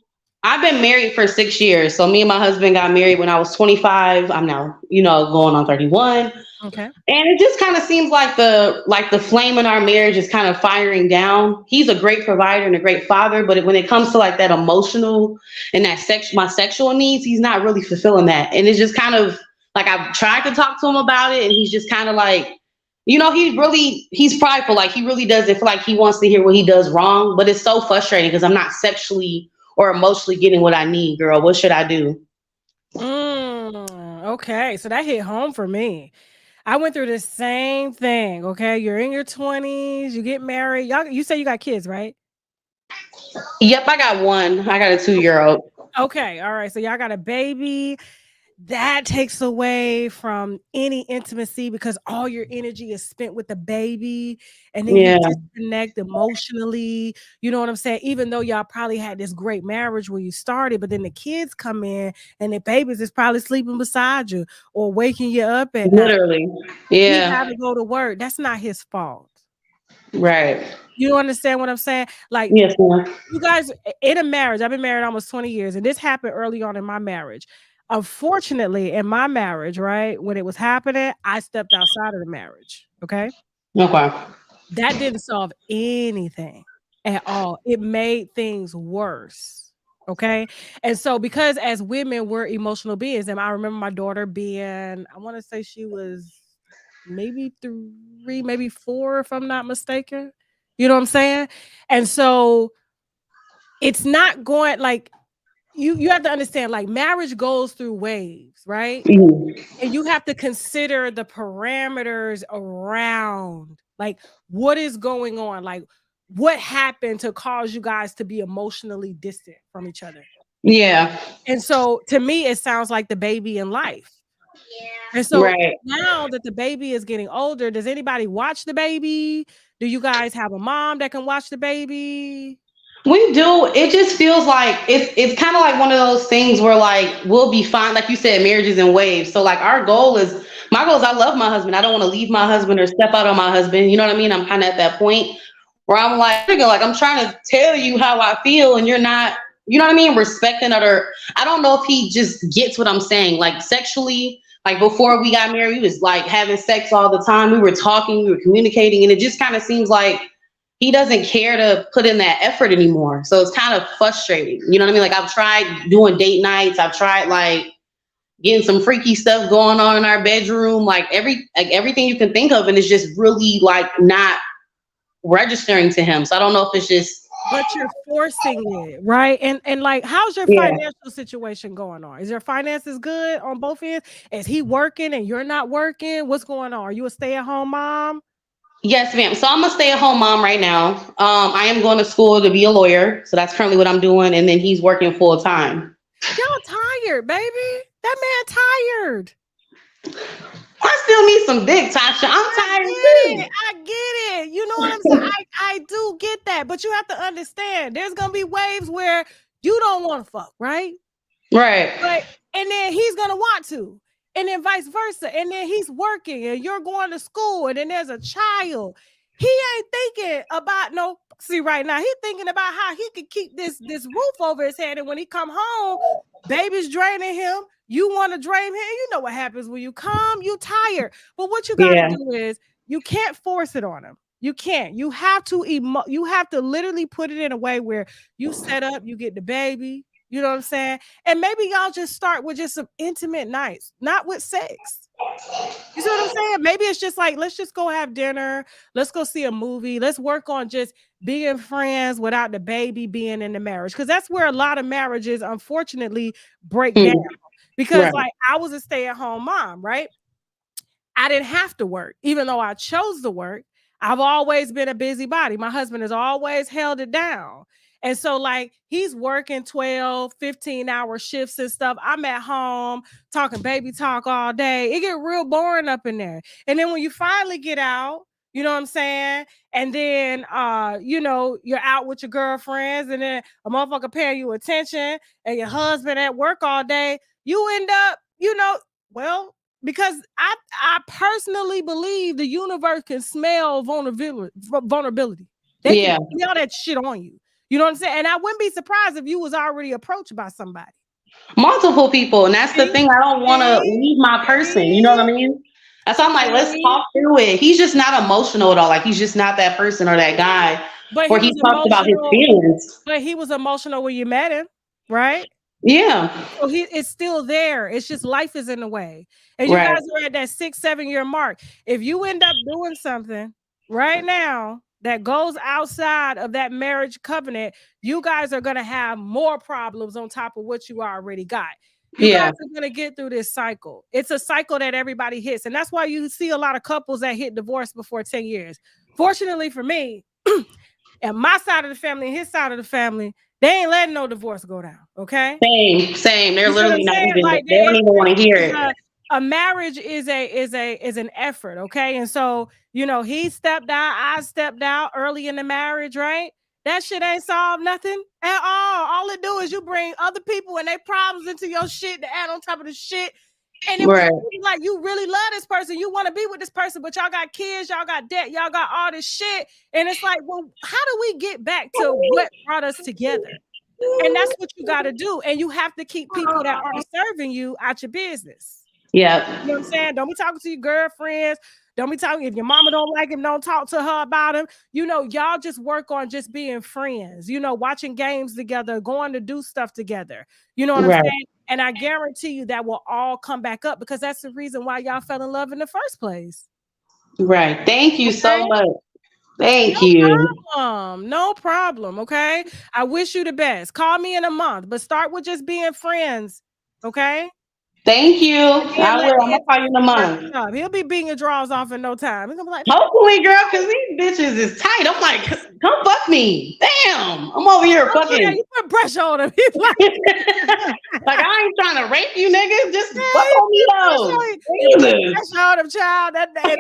I've been married for 6 years. So me and my husband got married when I was 25. I'm now, going on 31. Okay. And it just kind of seems like the flame in our marriage is kind of firing down. He's a great provider and a great father, but when it comes to like that emotional and my sexual needs, he's not really fulfilling that. And it's just kind of like, I've tried to talk to him about it, and he's just kind of like, he's prideful. Like, he really doesn't feel like he wants to hear what he does wrong, but it's so frustrating because I'm not sexually or emotionally getting what I need, girl. What should I do? Okay. So that hit home for me. I went through the same thing. Okay. You're in your 20s, you get married. You say you got kids, right? Yep. I got one. I got a 2-year-old. Okay. All right. So y'all got a baby. That takes away from any intimacy because all your energy is spent with the baby, and then you disconnect emotionally. You know what I'm saying? Even though y'all probably had this great marriage where you started, but then the kids come in and the babies is probably sleeping beside you or waking you up at literally night. He got to go to work. That's not his fault. Right. You understand what I'm saying? Like, yes, you guys in a marriage, I've been married almost 20 years, and this happened early on in my marriage. Unfortunately, in my marriage, right, when it was happening, I stepped outside of the marriage. Okay. That didn't solve anything at all. It made things worse. Okay. And so because as women, we're emotional beings. And I remember my daughter being, I want to say she was maybe 3, maybe 4, if I'm not mistaken. You know what I'm saying? And so it's not going like you have to understand, like, marriage goes through waves, right? Mm-hmm. And you have to consider the parameters around, like, what is going on, like, what happened to cause you guys to be emotionally distant from each other. Yeah. And so to me, it sounds like the baby in life. And so Right. now that the baby is getting older, does anybody watch the baby? Do you guys have a mom that can watch the baby? We do. It just feels like it's kind of like one of those things where like we'll be fine. Like you said, marriages in waves. So like my goal is I love my husband. I don't want to leave my husband or step out on my husband. You know what I mean? I'm kind of at that point where I'm like I'm trying to tell you how I feel and you're not, you know what I mean, respecting it. Or I don't know if he just gets what I'm saying. Like sexually, like before we got married, we was like having sex all the time. We were talking, we were communicating, and it just kind of seems like he doesn't care to put in that effort anymore. So it's kind of frustrating. You know what I mean? Like I've tried doing date nights. I've tried like getting some freaky stuff going on in our bedroom, like everything you can think of. And it's just really like not registering to him. So I don't know if it's just. But you're forcing it, right? And like, how's your financial situation going on? Is your finances good on both ends? Is he working and you're not working? What's going on? Are you a stay-at-home mom? Yes, ma'am. So I'm a stay-at-home mom right now. I am going to school to be a lawyer. So that's currently what I'm doing. And then he's working full time. Y'all tired, baby. That man tired. I still need some dick, Tasha. I'm tired too. I get it. You know what I'm saying? I do get that. But you have to understand, there's going to be waves where you don't want to fuck, right? Right. But, and then he's going to want to. And then vice versa. And then he's working and you're going to school and then there's a child. He ain't thinking about right now. He's thinking about how he could keep this roof over his head. And when he come home, baby's draining him. You want to drain him. You know what happens when you come, you tired. But what you got to do is you can't force it on him. You can't. You have to you have to literally put it in a way where you set up, you get the baby. You know what I'm saying? And maybe y'all just start with just some intimate nights, not with sex. You see what I'm saying? Maybe it's just like, let's just go have dinner. Let's go see a movie. Let's work on just being friends without the baby being in the marriage. Because that's where a lot of marriages, unfortunately, break down. Because like I was a stay-at-home mom, right? I didn't have to work, even though I chose to work. I've always been a busybody. My husband has always held it down. And so like he's working 12, 15-hour shifts and stuff. I'm at home talking baby talk all day. It get real boring up in there. And then when you finally get out, you know what I'm saying? And then, you're out with your girlfriends and then a motherfucker paying you attention and your husband at work all day. You end up, because I personally believe the universe can smell vulnerability. They can smell that shit on you. You know what I'm saying? And I wouldn't be surprised if you was already approached by somebody. Multiple people. And that's the thing. I don't want to leave my person. You know what I mean? That's why I'm like, let's talk through it. He's just not emotional at all. Like he's just not that person or that guy where he talks about his feelings. But he was emotional when you met him, right? Yeah. So it's still there. It's just life is in the way. And you guys are at that 6-7 year mark. If you end up doing something right now that goes outside of that marriage covenant, you guys are going to have more problems on top of what you already got. You guys are going to get through this cycle. It's a cycle that everybody hits. And that's why you see a lot of couples that hit divorce before 10 years. Fortunately for me, and my side of the family and his side of the family, they ain't letting no divorce go down. Okay. Same. They're literally not even, like, they don't even want to hear it. A marriage is an effort. Okay. And so, he stepped out, I stepped out early in the marriage, right? That shit ain't solved nothing at all. All it do is you bring other people and their problems into your shit to add on top of the shit. And it was like, you really love this person. You want to be with this person, but y'all got kids, y'all got debt, y'all got all this shit. And it's like, well, how do we get back to what brought us together? And that's what you got to do. And you have to keep people that aren't serving you out your business. Yeah. You know what I'm saying? Don't be talking to your girlfriends. Don't be talking. If your mama don't like him, don't talk to her about him. You know, y'all just work on just being friends, you know, watching games together, going to do stuff together. You know what I'm saying? And I guarantee you that will all come back up because that's the reason why y'all fell in love in the first place. Right. Thank you so much. Thank you. No problem. Okay. I wish you the best. Call me in a month, but start with just being friends. Okay. Thank you. I will. I'm gonna call you in a month. He'll be beating your drawers off in no time. He's gonna be like, hopefully, girl, because these bitches is tight. I'm like, come fuck me. Damn. I'm over here fucking. You put pressure on him. He's like, like, I ain't trying to rape you, niggas. Just fuck on me, though. Pressure on him, child. They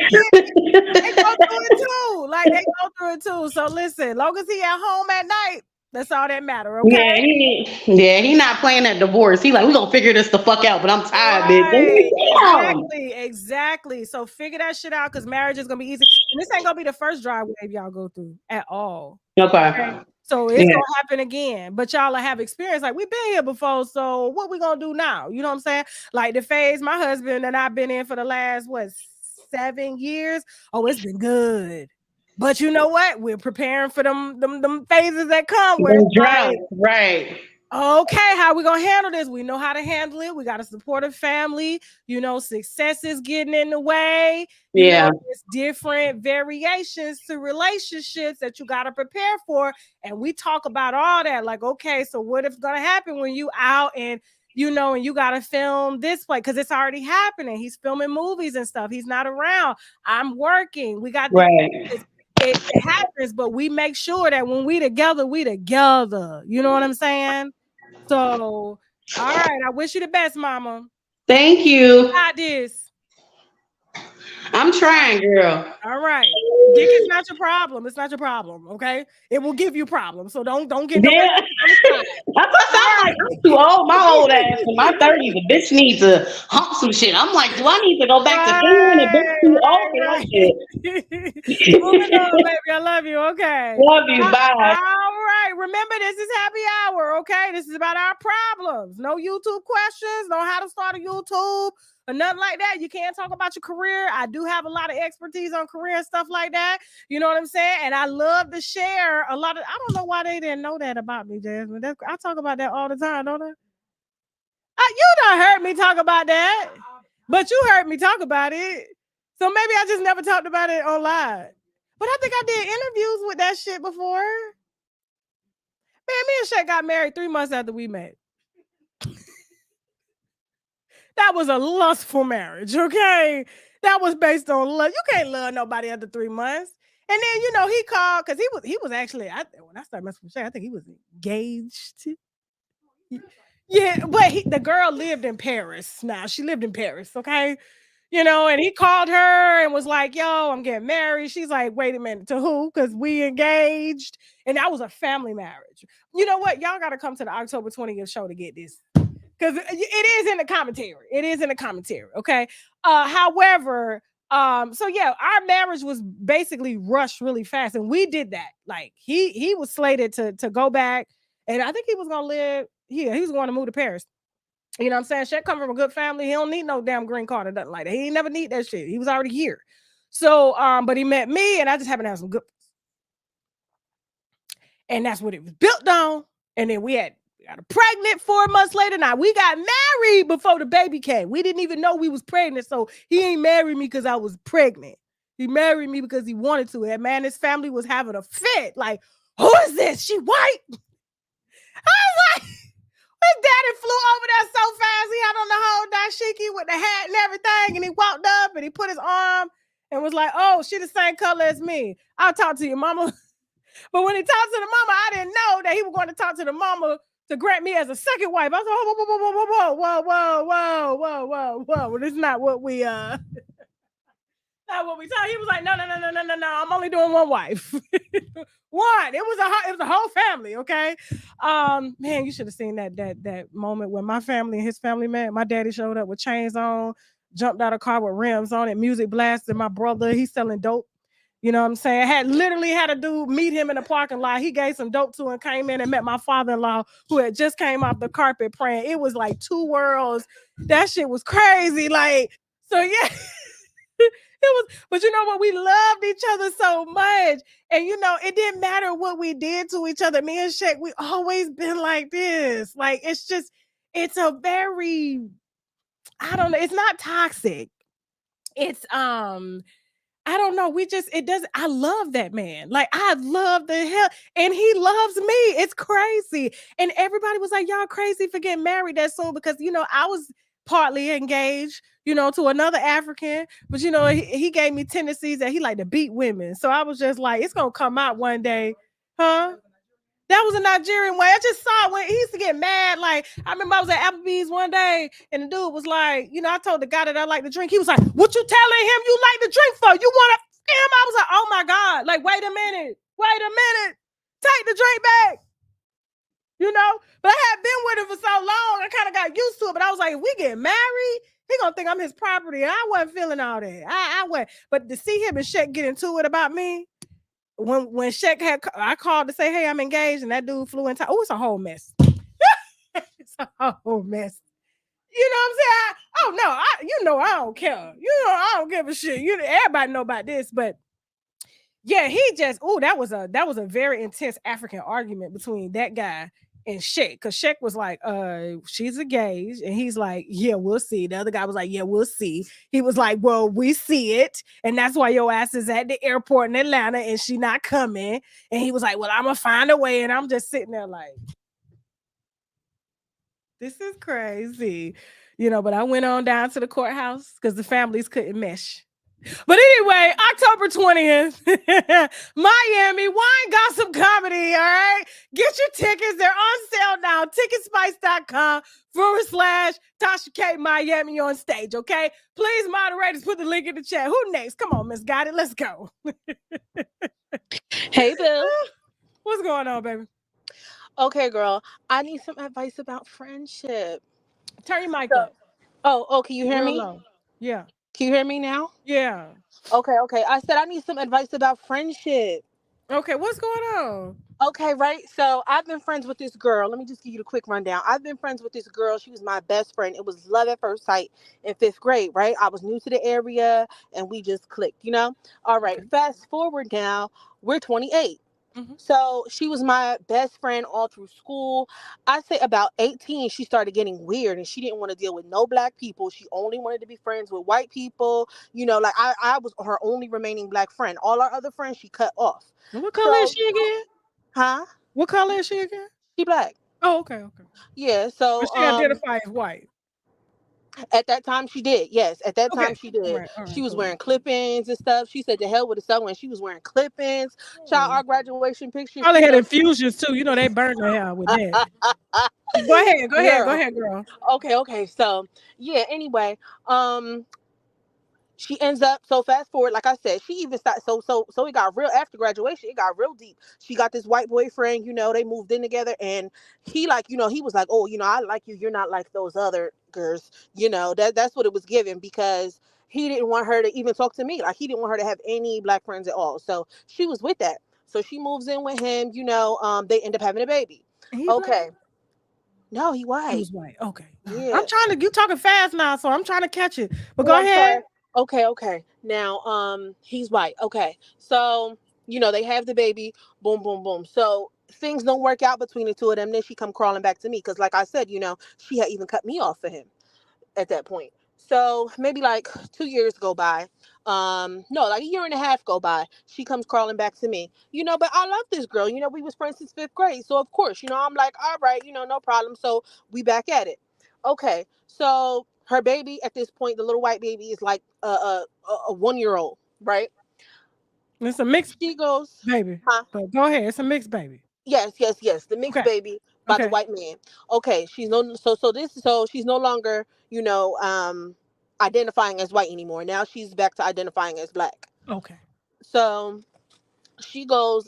go through it too. Like, they go through it too. So listen, long as he at home at night, that's all that matter, okay? He not playing that divorce. He like, we gonna figure this the fuck out, but I'm tired, bitch. Exactly. So figure that shit out because marriage is gonna be easy. And this ain't gonna be the first dry wave y'all go through at all. Okay. So it's gonna happen again. But y'all will have experience. Like, we've been here before, so what we gonna do now? You know what I'm saying? Like the phase my husband and I've been in for the last 7 years. Oh, it's been good. But you know what? We're preparing for them phases that come. Right. Okay, how we gonna handle this? We know how to handle it. We got a supportive family. You know, success is getting in the way. You know, there's different variations to relationships that you got to prepare for. And we talk about all that. Like, okay, so what is gonna happen when you out and you know, and you got to film this way because it's already happening. He's filming movies and stuff. He's not around. I'm working. We got it happens, but we make sure that when we together, we together. You know what I'm saying? So, all right. I wish you the best, mama. Thank you. Got this. I'm trying, girl. All right. Dick is not your problem. It's not your problem. Okay. It will give you problems. So don't get no. I'm too old. My old ass in my 30s. The bitch needs to hump some shit. I'm like, do I need to go back to doing a bitch too old for that shit? Moving on, baby. I love you. Okay. Love you. Bye. All right. Remember, this is happy hour. Okay. This is about our problems. No YouTube questions. No how to start a YouTube. Or nothing like that. You can't talk about your career. I do have a lot of expertise on career and stuff like that. You know what I'm saying? And I love to share a lot of. I don't know why they didn't know that about me, Jasmine. I talk about that all the time, don't I? You done heard me talk about that, but you heard me talk about it. So maybe I just never talked about it online. But I think I did interviews with that shit before. Man, me and Shaq got married 3 months after we met. That was a lustful marriage, okay? That was based on love. You can't love nobody after 3 months. And then, you know, he called because he was actually, when I started messing with Shay, I think he was engaged. Yeah, but the girl lived in Paris. Now, she lived in Paris, okay? You know, and he called her and was like, yo, I'm getting married. She's like, wait a minute, to who? Because we engaged. And that was a family marriage. You know what? Y'all got to come to the October 20th show to get this. Because it is in the commentary. It is in the commentary, okay? However, so yeah, our marriage was basically rushed really fast. And we did that. Like, he was slated to go back. And I think he was going to live here. He was going to move to Paris. You know what I'm saying? Shaq come from a good family. He don't need no damn green card or nothing like that. He ain't never need that shit. He was already here. So, but he met me, and I just happened to have some good. And that's what it was built on. And then we got pregnant 4 months later. Now, we got married before the baby came. We didn't even know we was pregnant. So he ain't married me because I was pregnant. He married me because he wanted to. And man, his family was having a fit. Like, who is this? She white? I was like, his daddy flew over there so fast. He had on the whole dashiki with the hat and everything. And he walked up and he put his arm and was like, oh, she the same color as me. I'll talk to your mama. But when he talked to the mama, I didn't know that he was going to talk to the mama to grant me as a second wife. I was like, whoa. Well, this is not what we not what we thought. He was like, no. I'm only doing one wife. One. It was a whole family, okay? Man, you should have seen that moment when my family and his family met. My daddy showed up with chains on, jumped out of car with rims on it, music blasted. My brother, he's selling dope. You know what I'm saying? Had a dude meet him in the parking lot. He gave some dope to him, came in and met my father-in-law who had just came off the carpet praying. It was like two worlds. That shit was crazy. Like, so yeah. But you know what? We loved each other so much. And you know, it didn't matter what we did to each other. Me and Shaq, we always been like this. Like it's just, it's a very, I don't know, it's not toxic. It's I don't know. We just, it doesn't, I love that man. Like, I love the hell, and he loves me. It's crazy. And everybody was like, y'all crazy for getting married that soon because, you know, I was partly engaged, you know, to another African, but, you know, he gave me tendencies that he like to beat women. So I was just like, it's going to come out one day. Huh? That was a Nigerian way. I just saw it when he used to get mad. Like, I remember I was at Applebee's one day and the dude was like, you know, I told the guy that I like to drink. He was like, what you telling him you like to drink for? You want to him? I was like, oh my God. Like, wait a minute. Take the drink back. You know? But I had been with him for so long. I kind of got used to it. But I was like, if we get married, he gonna think I'm his property. I wasn't feeling all that. I wasn't. But to see him and Shaq get into it about me, when Shaq had, I called to say, hey, I'm engaged, and that dude flew into, oh, it's a whole mess. It's a whole mess. You know what I'm saying? Oh no, I don't care. You know, I don't give a shit. You know, everybody know about this, but yeah, he just, that was a very intense African argument between that guy and Shaq, because Shaq was like, she's engaged, and he's like, yeah, we'll see. The other guy was like, yeah, we'll see. He was like, well, we see it, and that's why your ass is at the airport in Atlanta and she not coming. And he was like, well, I'm gonna find a way. And I'm just sitting there like, this is crazy, you know. But I went on down to the courthouse because the families couldn't mesh. But anyway, October 20th, Miami, Wine Gossip Comedy, all right? Get your tickets. They're on sale now. Ticketspice.com/Tasha K Miami on stage, okay? Please, moderators, put the link in the chat. Who next? Come on, Miss Got It. Let's go. Hey, Bill. What's going on, baby? Okay, girl. I need some advice about friendship. Turn your mic up. Oh, can you hear me? Low. Yeah. Can you hear me now? Yeah. Okay. I said I need some advice about friendship. Okay, what's going on? Okay, right. So I've been friends with this girl. Let me just give you the quick rundown. I've been friends with this girl. She was my best friend. It was love at first sight in 5th grade, right? I was new to the area and we just clicked, you know? All right. Okay. Fast forward now, we're 28. Mm-hmm. So she was my best friend all through school. I say about 18, she started getting weird and she didn't want to deal with no black people. She only wanted to be friends with white people. You know, like I was her only remaining black friend. All our other friends she cut off. What color is she again? Huh? What color is she again? She black. Oh, okay. Yeah, so but she identifies as white. At that time she did. Yes, at that time she did. All right, she was wearing clip-ins and stuff. She said to hell with the sun when she was wearing clip-ins. Child, our graduation picture. Probably had infusions too. You know they burned her hair with that. Go ahead, girl. Okay. So yeah, anyway, she ends up, so fast forward, like I said, she even started, so it got real after graduation. It got real deep. She got this white boyfriend, you know, they moved in together, and he, like, you know, he was like, oh, you know, I like you. You're not like those other girls, you know. That's what it was given, because he didn't want her to even talk to me. Like, he didn't want her to have any black friends at all. So she was with that. So she moves in with him, you know. They end up having a baby. Okay. Black? No, he white. He was white. Okay. Yeah. You talking fast now, so I'm trying to catch it. But go ahead. Okay. Now, he's white. Okay. So, you know, they have the baby. Boom, boom, boom. So things don't work out between the two of them. Then she come crawling back to me. Because like I said, you know, she had even cut me off for him at that point. So maybe like 2 years go by. No, like a year and a half go by. She comes crawling back to me. You know, but I love this girl. You know, we was friends since 5th grade. So of course, you know, I'm like, all right, you know, no problem. So we back at it. Okay. So her baby at this point, the little white baby, is like a 1-year-old, right? It's a mixed baby. Huh? But go ahead. It's a mixed baby. Yes. The mixed baby by the white man. Okay. She's she's no longer, you know, identifying as white anymore. Now she's back to identifying as black. Okay. So she goes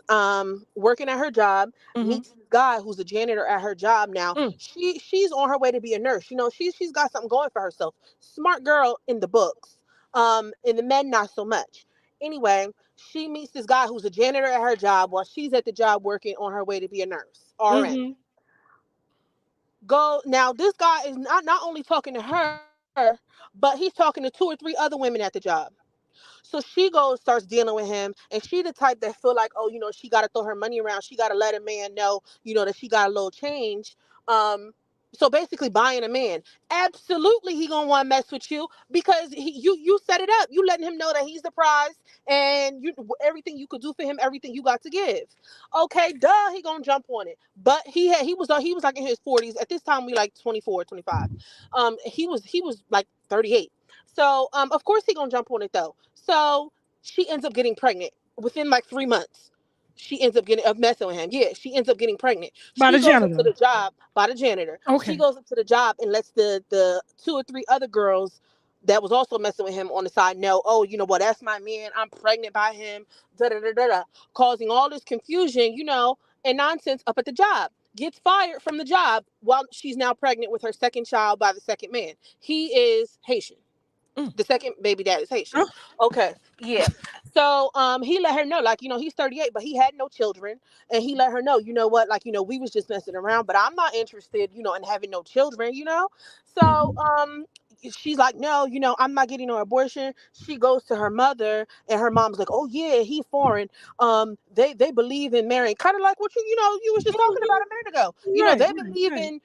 working at her job, meets this guy who's a janitor at her job now. She's on her way to be a nurse. You know, she's got something going for herself. Smart girl in the books. In the men, not so much. Anyway, she meets this guy who's a janitor at her job while she's at the job working on her way to be a nurse. RN. Now this guy is not only talking to her, but he's talking to 2 or 3 other women at the job. So she starts dealing with him, and she the type that feel like, oh, she got to throw her money around. She got to let a man know, that she got a little change. So basically buying a man. Absolutely, he gonna want to mess with you because you set it up. You letting him know that he's the prize, and everything you could do for him, everything you got to give. Okay, duh, he gonna jump on it. But he was like in his 40s at this time. We like 24, 25. He was like 38. So of course he gonna jump on it though. So she ends up getting pregnant within like 3 months. She ends up getting messing with him. Yeah, she ends up getting pregnant. By the She goes up to janitor. the job by the janitor. Okay. She goes up to the job and lets the 2 or 3 other girls that was also messing with him on the side know, oh, that's my man. I'm pregnant by him. Da da da da da, causing all this confusion, and nonsense up at the job. Gets fired from the job while she's now pregnant with her second child by the second man. He is Haitian. The second baby dad is Haitian. Okay. Yeah. So he let her know, like, he's 38, but he had no children. And he let her know, you know what, like, we was just messing around, but I'm not interested, in having no children, So she's like, no, I'm not getting no abortion. She goes to her mother, and her mom's like, oh yeah, he foreign. They believe in marrying, kind of like what you was just talking about a minute ago. They believe in,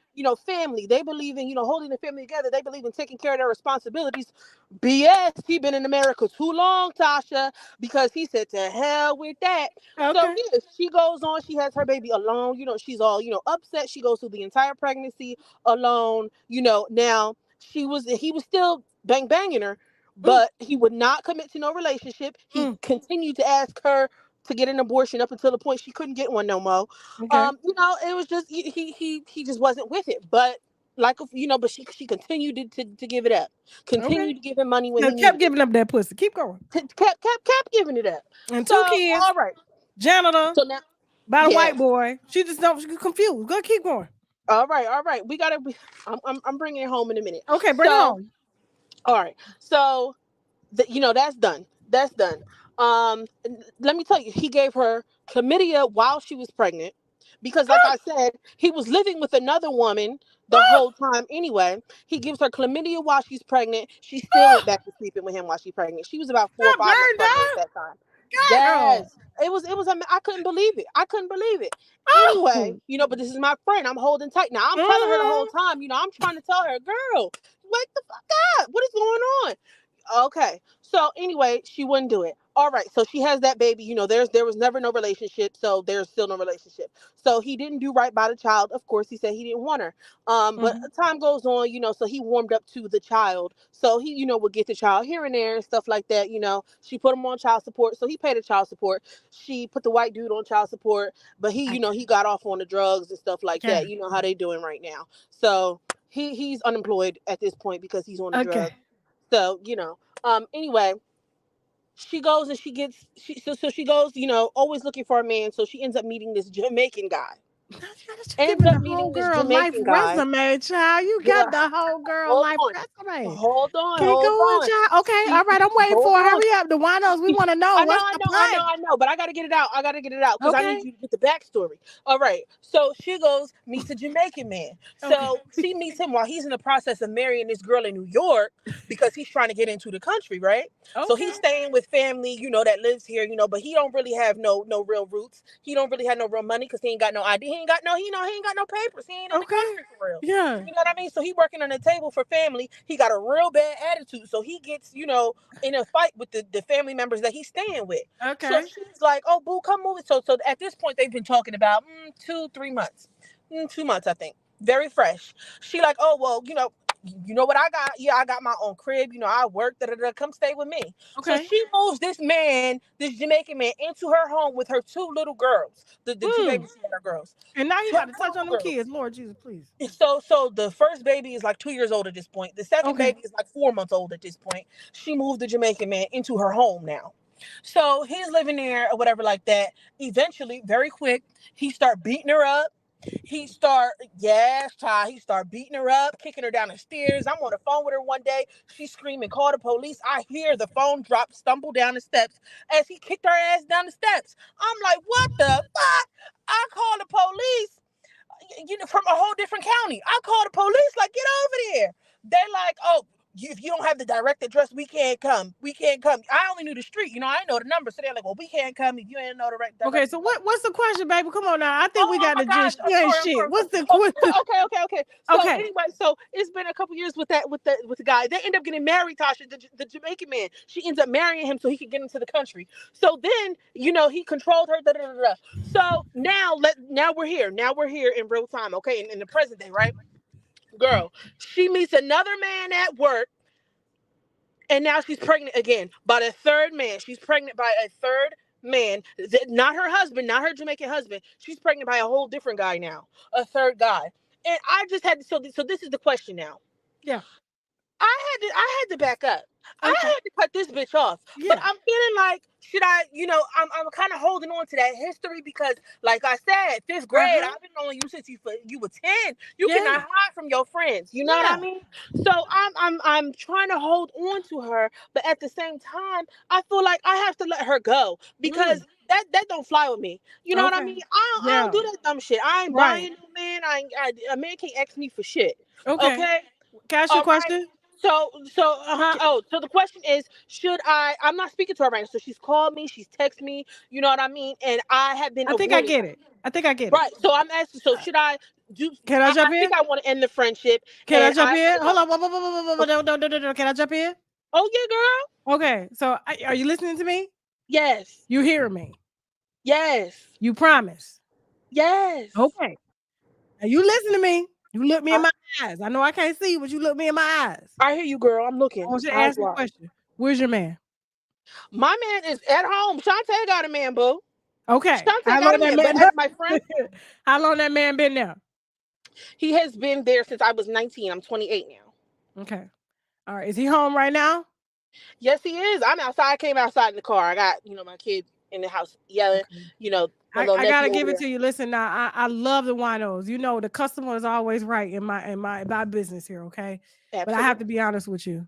family. They believe in, holding the family together. They believe in taking care of their responsibilities. BS. He been in America too long, Tasha, because he said to hell with that. Okay. So yeah, she goes on. She has her baby alone. She's all upset. She goes through the entire pregnancy alone. Now he was still banging her, but he would not commit to no relationship. He continued to ask her to get an abortion up until the point she couldn't get one no more. Okay. It was just he just wasn't with it. But like but she continued to give it up. Continued to give him money when he kept needed giving up that pussy. Keep going. kept giving it up. And So 2 kids. all right. Janitor. So now By the yes. white boy. She's confused. Go keep going. All right. We gotta. I'm bringing it home in a minute. Okay, bring it home. All right. So that's done. That's done. Let me tell you, he gave her chlamydia while she was pregnant, because, like I said, he was living with another woman the whole time anyway. He gives her chlamydia while she's pregnant. She still went back to sleeping with him while she's pregnant. She was about 4 or 5 months pregnant at that time. Yes, it was. I couldn't believe it. Anyway, but this is my friend. I'm holding tight. Now I'm telling her the whole time. I'm trying to tell her, girl, wake the fuck up. What is going on? Okay. So anyway, she wouldn't do it. All right. So she has that baby. There was never no relationship. So there's still no relationship. So he didn't do right by the child. Of course, he said he didn't want her. But time goes on, so he warmed up to the child. So he, would get the child here and there and stuff like that. She put him on child support. So he paid the child support. She put the white dude on child support. But he, he got off on the drugs and stuff like that. You know how they doing right now. So he's unemployed at this point because he's on the drugs. So, anyway, she goes and she goes, always looking for a man. So she ends up meeting this Jamaican guy. Ends up meeting this Jamaican guy. Resume, child. You got the whole girl life resume. Hold on. Child. Okay, all right. I'm waiting for her. Hurry up. The winos, we want to know. I know, but I gotta get it out. Because I need you to get the backstory. All right. So she goes, meets a Jamaican man. So she meets him while he's in the process of marrying this girl in New York because he's trying to get into the country, right? So he's staying with family, that lives here, but he don't really have no real roots. He don't really have no real money because he ain't got no ID. He ain't got no papers. He ain't in the country for real. Yeah. You know what I mean? So he working on the table for family. He got a real bad attitude. So he gets, in a fight with the family members that he's staying with. Okay. So she's like, oh, boo, come move it. So at this point, they've been talking about 2-3 months. 2 months, I think. Very fresh. She like, oh, well, you know what I got? Yeah, I got my own crib. I work. Come stay with me. Okay. So she moves this Jamaican man, into her home with her 2 little girls. The 2 babies she had are girls. And now you got to touch on them kids. Lord Jesus, please. So the first baby is like 2 years old at this point. The second baby is like 4 months old at this point. She moved the Jamaican man into her home now. So he's living there or whatever like that. Eventually, very quick, he start beating her up. He start beating her up, kicking her down the stairs. I'm on the phone with her one day. She's screaming, call the police. I hear the phone drop, stumble down the steps as he kicked her ass down the steps. I'm like, what the fuck? I call the police, from a whole different county. I call the police, like, get over there. They like, oh, if you don't have the direct address, we can't come. We can't come. I only knew the street. You know, I know the number. So they're like, well, we can't come if you ain't know the direct Okay, so what's the question, baby? Come on now. I think we got the gist. You ain't shit. What's the question? Okay. So anyway, so it's been a couple years with the guy. They end up getting married, Tasha, the Jamaican man. She ends up marrying him so he could get into the country. So then, you know, he controlled her. So now we're here. Now we're here in real time, okay, in the present day, right? Girl, she meets another man at work, and now she's pregnant again by the third man. She's pregnant by a third man, not her husband, not her Jamaican husband. She's pregnant by a whole different guy now, a third guy. And I just had to, so this is the question now. Yeah. I had to back up. Okay. I had to cut this bitch off. Yeah. But I'm feeling like, should I, you know, I'm kind of holding on to that history because, like I said, 5th grade, I've been knowing you since you were 10. You cannot hide from your friends. You know what I mean? So I'm trying to hold on to her, but at the same time, I feel like I have to let her go because that don't fly with me. You know what I mean? I don't do that dumb shit. I ain't buying no man. A man can't ask me for shit. Okay? Can I ask you a question? So the question is, should I'm not speaking to her right now. So she's called me, she's texted me, you know what I mean? And I have been I think I get it. Right. So I'm asking, so should I do Can I jump in? I think I want to end the friendship. Can I jump in? Hold on. No. Can I jump in? Oh yeah, girl. Okay. So are you listening to me? Yes. You hearing me? Yes. You promise? Yes. Okay. Now you listen to me. You look me in my eyes. I know I can't see you, but you look me in my eyes. I hear you, girl. I'm looking. I want you to ask me a question. Where's your man? My man is at home. Shantae got a man, boo. Okay. Shantae got a man, but as my friend. How long that man been there? He has been there since I was 19. I'm 28 now. Okay. All right. Is he home right now? Yes, he is. I'm outside. I came outside in the car. I got, you know, my kid in the house yelling, you know. I gotta give it to you. Listen, now I love the winos. You know, the customer is always right in my business here, okay? Absolutely. But I have to be honest with you.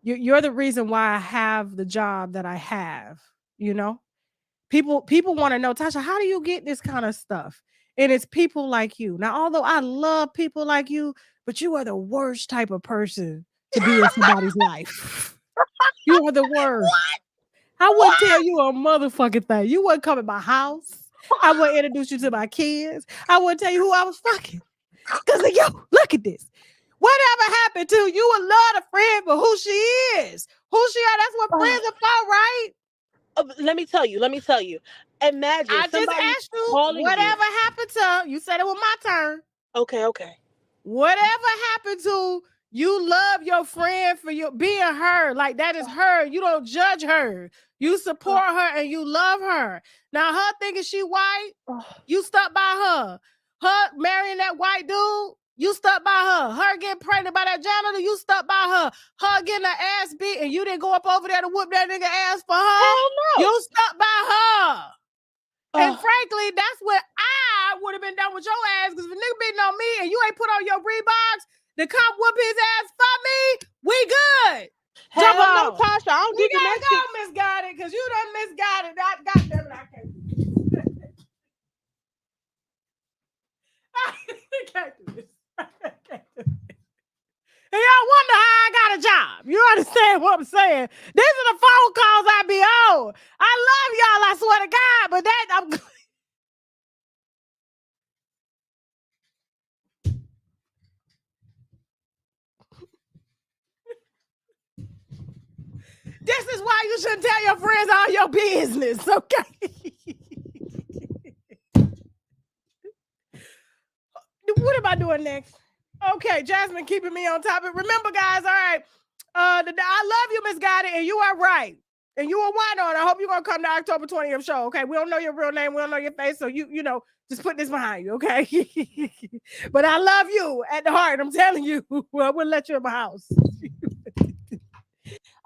You're the reason why I have the job that I have. You know, people want to know, Tasha, how do you get this kind of stuff? And it's people like you. Now, although I love people like you, but you are the worst type of person to be in somebody's life. You are the worst. What? I wouldn't tell you a motherfucking thing. You wouldn't come in my house. I wouldn't introduce you to my kids. I wouldn't tell you who I was fucking. Because of you. Look at this. Whatever happened to you would love a friend for who she is. Who she are, that's what friends are for, right? Let me tell you. Imagine I just asked you, whatever happened to, you said it was my turn. Okay. Whatever happened to, you love your friend for being her. Like, that is her. You don't judge her. You support her and you love her. Now, her thinking she white, you stuck by her. Her marrying that white dude, you stuck by her. Her getting pregnant by that janitor, you stuck by her. Her getting her ass beat and you didn't go up over there to whoop that nigga ass for her. Hell no. You stuck by her. And frankly, that's what I would have been done with your ass, because if a nigga beating on me and you ain't put on your Reeboks to come whoop his ass for me, we good. Hell no, Tasha. I don't do you gotta go misguided, because you done misguided. God damn it, I can't do this. I can't do this. And y'all wonder how I got a job. You understand what I'm saying? These are the phone calls I be on. I love y'all, I swear to God, but that I'm This is why you shouldn't tell your friends all your business, okay? What am I doing next? Okay, Jasmine keeping me on topic. Remember, guys, all right. I love you, Miss Gotti, and you are right. And you are wino, and I hope you're going to come to October 20th show, okay? We don't know your real name. We don't know your face, so you know, just put this behind you, okay? But I love you at the heart. I'm telling you. I wouldn't let you in my house.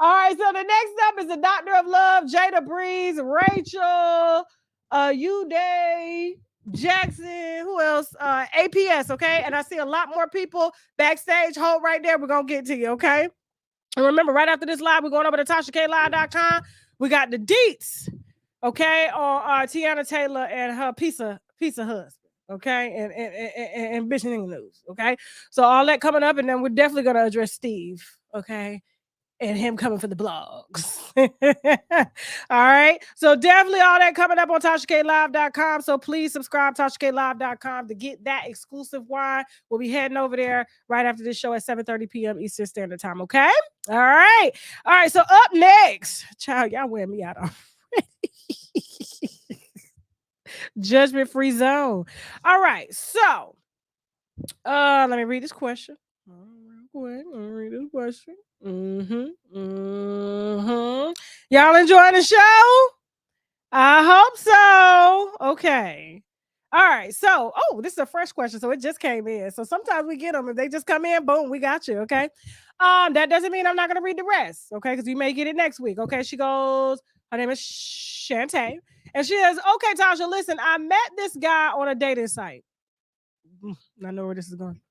All right, so the next up is the Doctor of Love, Jada Breeze, Rachel, Uday, Jackson, who else? APS, okay? And I see a lot more people backstage. Hold right there. We're going to get to you, okay? And remember, right after this live, we're going over to TashaKLive.com. We got the deets, okay, on Tiana Taylor and her pizza husband, okay, and bitching news, okay? So all that coming up, and then we're definitely going to address Steve, okay? And him coming for the blogs. All right. So definitely all that coming up on TashaKLive.com. So please subscribe to TashaKLive.com to get that exclusive wine. We'll be heading over there right after this show at 7:30 p.m. Eastern Standard Time. Okay. All right. All right. So up next, child, y'all wear me out already. Judgment free zone. All right. So let me read this question. Let me read this question. Y'all enjoying the show? I hope so. Okay. All right. So, this is a fresh question. So it just came in. So sometimes we get them. If they just come in, boom, we got you. Okay. That doesn't mean I'm not gonna read the rest. Okay, because we may get it next week. Okay. She goes, her name is Shantae. And she says, okay, Tasha, listen, I met this guy on a dating site. I know where this is going.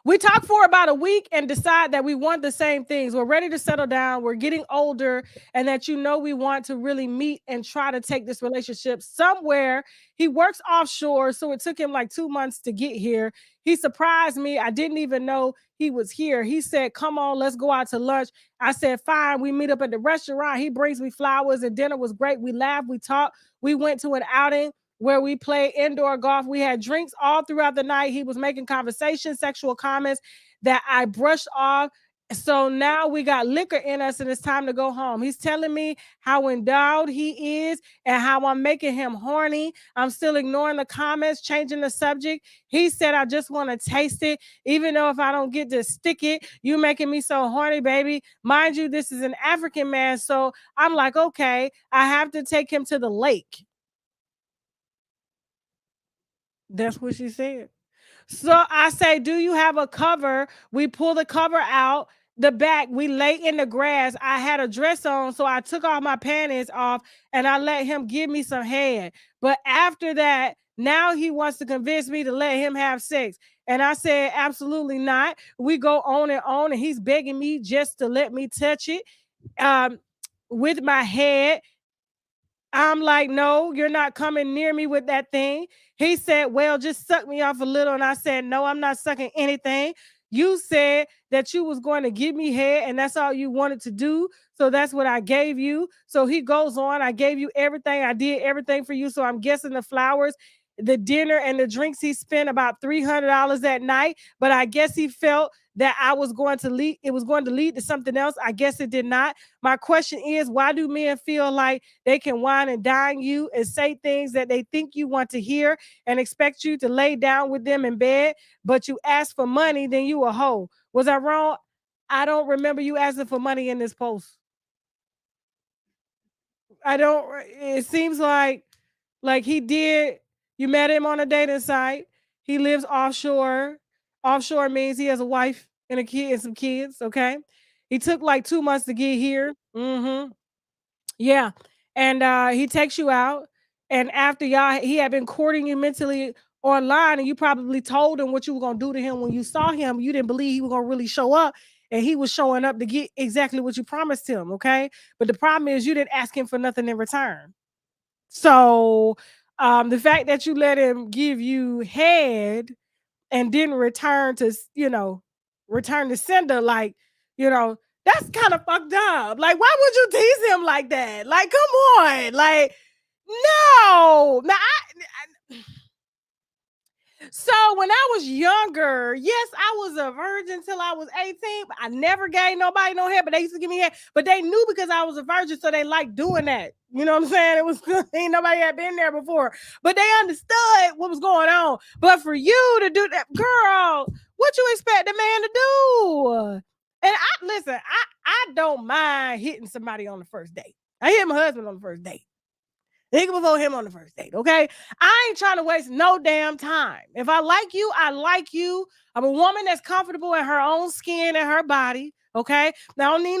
We talked for about a week and decide that we want the same things. We're ready to settle down. We're getting older, and that we want to really meet and try to take this relationship somewhere. He works offshore, so it took him like 2 months to get here. He surprised me. I didn't even know he was here. He said, come on, let's go out to lunch. I said, fine. We meet up at the restaurant. He brings me flowers, and dinner was great. We laughed, we talked. We went to an outing where we played indoor golf. We had drinks all throughout the night. He was making conversation, sexual comments that I brushed off. So now we got liquor in us and it's time to go home. He's telling me how endowed he is and how I'm making him horny. I'm still ignoring the comments, changing the subject. He said, I just want to taste it. Even though if I don't get to stick it, you making me so horny, baby. Mind you, this is an African man. So I'm like, okay, I have to take him to the lake. That's what she said. So I say, do you have a cover? We pull the cover out the back. We lay in the grass. I had a dress on, so I took all my panties off and I let him give me some head. But after that, now he wants to convince me to let him have sex. And I said, absolutely not. We go on, and he's begging me just to let me touch it with my head. I'm like, no, you're not coming near me with that thing. He said, well, just suck me off a little. And I said, no, I'm not sucking anything. You said that you was going to give me head and that's all you wanted to do. So that's what I gave you. So he goes on, I gave you everything. I did everything for you. So I'm guessing the flowers, the dinner, and the drinks, he spent about $300 that night. But I guess he felt that it was going to lead to something else. I guess it did not. My question is, why do men feel like they can wine and dine you and say things that they think you want to hear and expect you to lay down with them in bed, but you ask for money, then you a hoe? Was I wrong? I don't remember you asking for money in this post. It seems like he did. You met him on a dating site. He lives offshore. Offshore means he has a wife and a kid and some kids. Okay. He took like 2 months to get here. Yeah. And he takes you out. And after he had been courting you mentally online, and you probably told him what you were going to do to him when you saw him. You didn't believe he was going to really show up. And he was showing up to get exactly what you promised him. Okay. But the problem is you didn't ask him for nothing in return. So the fact that you let him give you head and didn't return to sender, that's kind of fucked up. Like, why would you tease him like that? Like, come on. Like, no. Now, so when I was younger, yes, I was a virgin till I was 18. But I never gave nobody no head, but they used to give me head. But they knew because I was a virgin, so they liked doing that. You know what I'm saying? It was ain't nobody had been there before, but they understood what was going on. But for you to do that, girl, what you expect a man to do? And I don't mind hitting somebody on the first date. I hit my husband on the first date. Think before him on the first date, okay? I ain't trying to waste no damn time. If I like you, I like you. I'm a woman that's comfortable in her own skin and her body, okay? Now, I don't need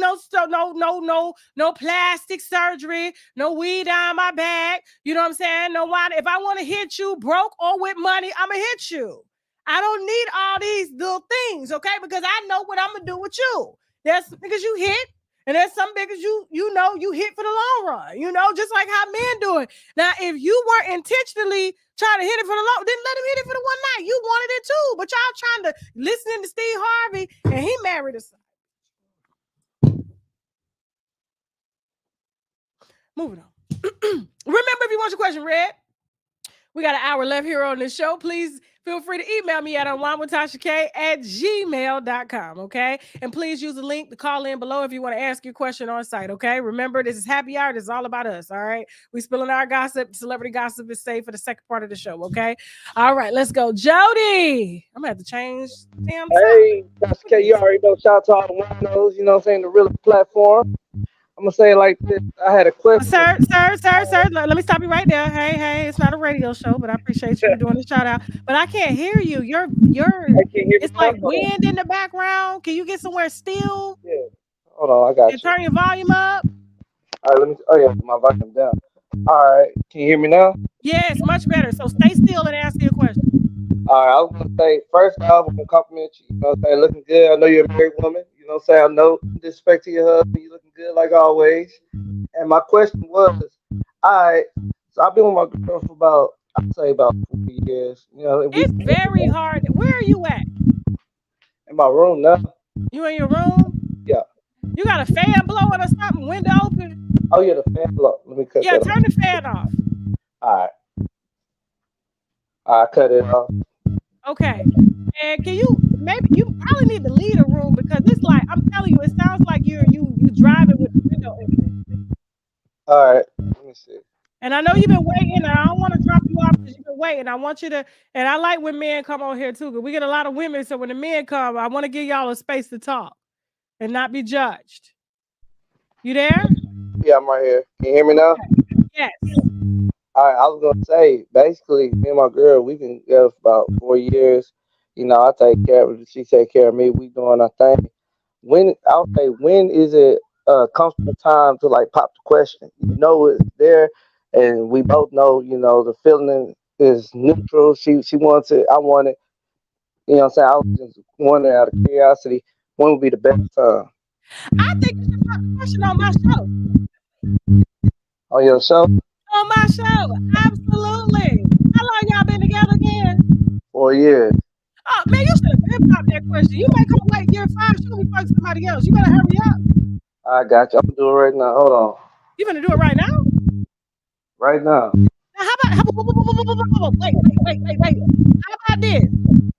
no plastic surgery, no weed down my back. You know what I'm saying? No why. If I want to hit you broke or with money, I'ma hit you. I don't need all these little things, okay? Because I know what I'm gonna do with you. That's because you hit. And there's some because you hit for the long run, just like how men do it. Now, if you weren't intentionally trying to hit it for the long, then let him hit it for the one night. You wanted it too, but y'all trying to listening to Steve Harvey, and he married a son. Moving on. Remember, if you want your question read, we got an hour left here on this show. Please feel free to email me at unwinewithtashak@gmail.com, okay? And please use the link to call in below if you want to ask your question on site, okay? Remember, this is happy hour. This is all about us, all right? We spilling our gossip. Celebrity gossip is saved for the second part of the show, okay? All right, let's go. Jody. I'm going to have to change damn time. Hey, Tasha K, you already know. Shout out to all the winos, you know what I'm saying, the real platform. I'm going to say it like this. I had a question. Sir. Let me stop you right there. Hey, it's not a radio show, but I appreciate you doing the shout out. But I can't hear you. It's like wind in the background. Can you get somewhere still? Yeah. Hold on, I got you. Turn your volume up. All right, my volume down. All right, can you hear me now? Yes, much better. So stay still and ask your question. All right, I was going to say, first off, I'm going to compliment you. You know what I'm saying? Looking good. I know you're a married woman. You know what I'm saying? I know disrespect to your husband. You're looking good like always. And my question was, all right, so I've been with my girl for about 4 years. You know, it's very hard. Where are you at? In my room now. You in your room? Yeah. You got a fan blowing or something? Window open? Oh, yeah, the fan blow. Let me cut that off. Turn the fan off. All right. I cut it off. Okay. And you probably need to leave the room because it's like, I'm telling you, it sounds like you driving with the window open. All right. Let me see. And I know you've been waiting, and I don't want to drop you off because you've been waiting. I want you to, and I like when men come on here too, because we get a lot of women. So when the men come, I want to give y'all a space to talk and not be judged. You there? Yeah, I'm right here. Can you hear me now? Okay. Yes. All right, I was gonna say, basically, me and my girl, we've been together for about 4 years. You know, I take care of her, she take care of me. We doing our thing. When is it a comfortable time to like pop the question? You know, it's there, and we both know. You know, the feeling is neutral. She wants it. I want it. You know what I'm saying? I was just wondering out of curiosity, when would be the best time? I think you should pop the question on my show. On your show? On my show, absolutely. How long y'all been together again? 4 years. Oh man, you should have been popped that question. You may come wait year 5, she'll be fucking somebody else. You better hurry up. I got you. I'm gonna do it right now. Hold on. You gonna do it right now? Right now. Now how about wait. How about this?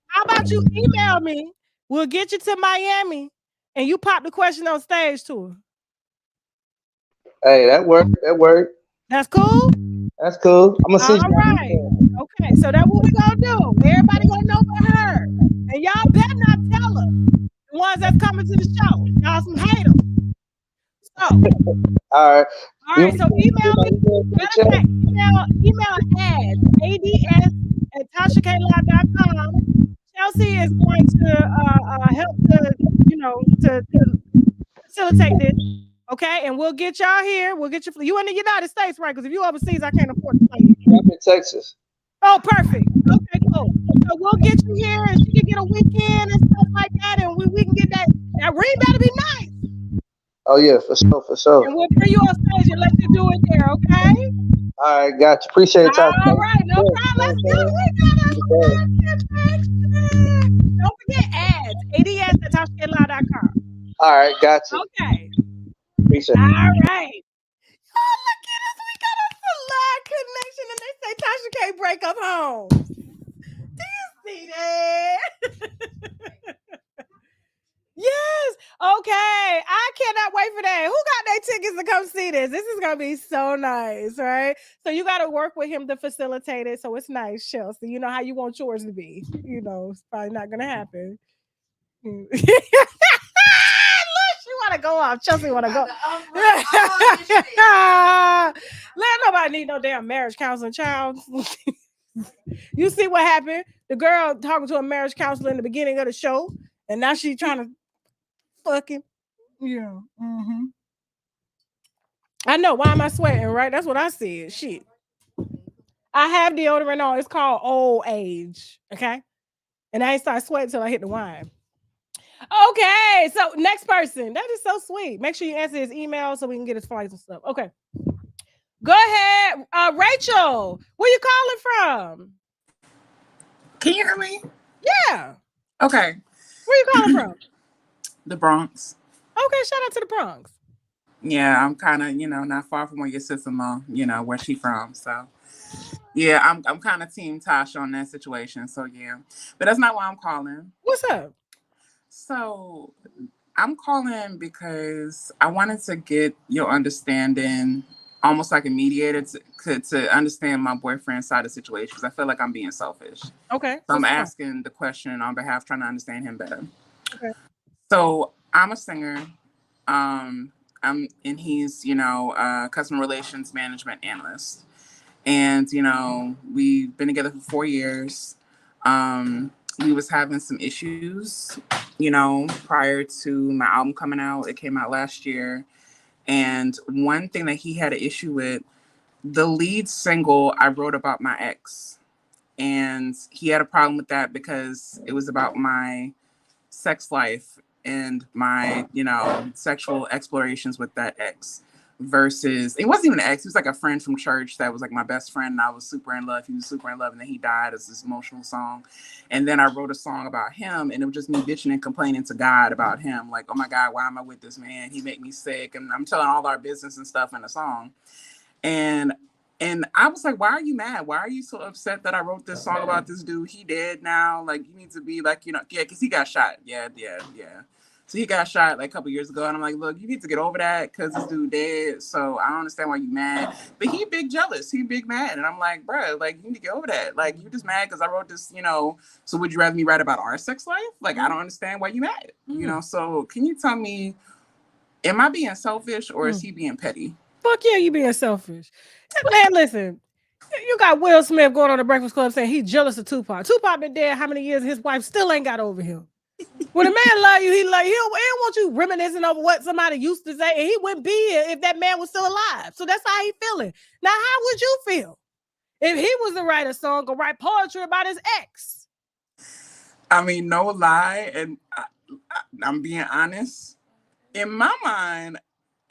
How about you email me? We'll get you to Miami and you pop the question on stage to her. Hey, that worked. That's cool? That's cool. I'm gonna see. All right. Okay, so that's what we're gonna do. Everybody gonna know about her. And y'all better not tell her. The ones that's coming to the show. Y'all some haters. So all right, so email me. Email ads@TashaKLive.com. Chelsea is going to help to facilitate this. Okay, and we'll get y'all here. We'll get you in the United States, right? Because if you overseas, I can't afford to fly you. I'm in Texas. Oh, perfect. Okay, cool. So we'll get you here, and she can get a weekend and stuff like that, and we can get that ring better be nice. Oh yeah, for sure. And we'll bring you on stage and let you do it there, okay? All right, got you. Appreciate it. All right, no problem. Let's do it. Don't forget ads. ads@TashaKLive.com. All right, got you. Okay. Appreciate it. All right. Oh, look at us. We got a live connection, and they say Tasha K break up home. Do you see that? Yes. Okay. I cannot wait for that. Who got their tickets to come see this? This is going to be so nice, right? So you got to work with him to facilitate it. So it's nice, Chelsea. You know how you want yours to be. You know, it's probably not going to happen. Look, she want to go off. Chelsea want to go. Let nobody need no damn marriage counseling, child. You see what happened? The girl talking to a marriage counselor in the beginning of the show, and now she's trying to fucking, yeah. Mm-hmm. I know. Why am I sweating, right? That's what I said. Shit. I have deodorant on. It's called old age. Okay. And I ain't start sweating until I hit the wine. Okay. So next person. That is so sweet. Make sure you answer his email so we can get his flights and stuff. Okay. Go ahead. Rachel, where you calling from? Can you hear me? Yeah. Okay. Where you calling from? The Bronx. Okay, shout out to the Bronx. Yeah, I'm kind of, not far from where your sister-in-law, where she from. So, yeah, I'm kind of team Tasha on that situation. So, yeah. But that's not why I'm calling. What's up? So, I'm calling because I wanted to get your understanding, almost like a mediator, to understand my boyfriend's side of the situation, because I feel like I'm being selfish. Okay. So I'm asking the question on behalf, trying to understand him better. Okay. So I'm a singer. And he's, a customer relations management analyst. And, we've been together for 4 years. We was having some issues, prior to my album coming out. It came out last year. And one thing that he had an issue with, the lead single I wrote about my ex. And he had a problem with that because it was about my sex life and my, sexual explorations with that ex. Versus, it wasn't even an ex, he was like a friend from church that was like my best friend, and I was super in love. He was super in love, and then he died as this emotional song. And then I wrote a song about him, and it was just me bitching and complaining to God about him. Like, oh my God, why am I with this man? He made me sick. And I'm telling all our business and stuff in the song. And I was like, why are you mad? Why are you so upset that I wrote this song about this dude? He dead now. Like, you need to be like, yeah, because he got shot. Yeah. So he got shot like a couple years ago. And I'm like, look, you need to get over that because this dude dead. So I don't understand why you mad. But he big jealous. He big mad. And I'm like, bro, like, you need to get over that. Like, you just mad because I wrote this, so would you rather me write about our sex life? Like, I don't understand why you mad. So can you tell me, am I being selfish or is he being petty? Fuck yeah, you being selfish. Man, listen. You got Will Smith going on the Breakfast Club saying he's jealous of Tupac. Tupac been dead how many years? His wife still ain't got over him. When a man love you, he don't want you reminiscing over what somebody used to say, and he wouldn't be here if that man was still alive. So that's how he feeling. Now, how would you feel if he was to write a song or write poetry about his ex? I mean, no lie, and I'm being honest. In my mind,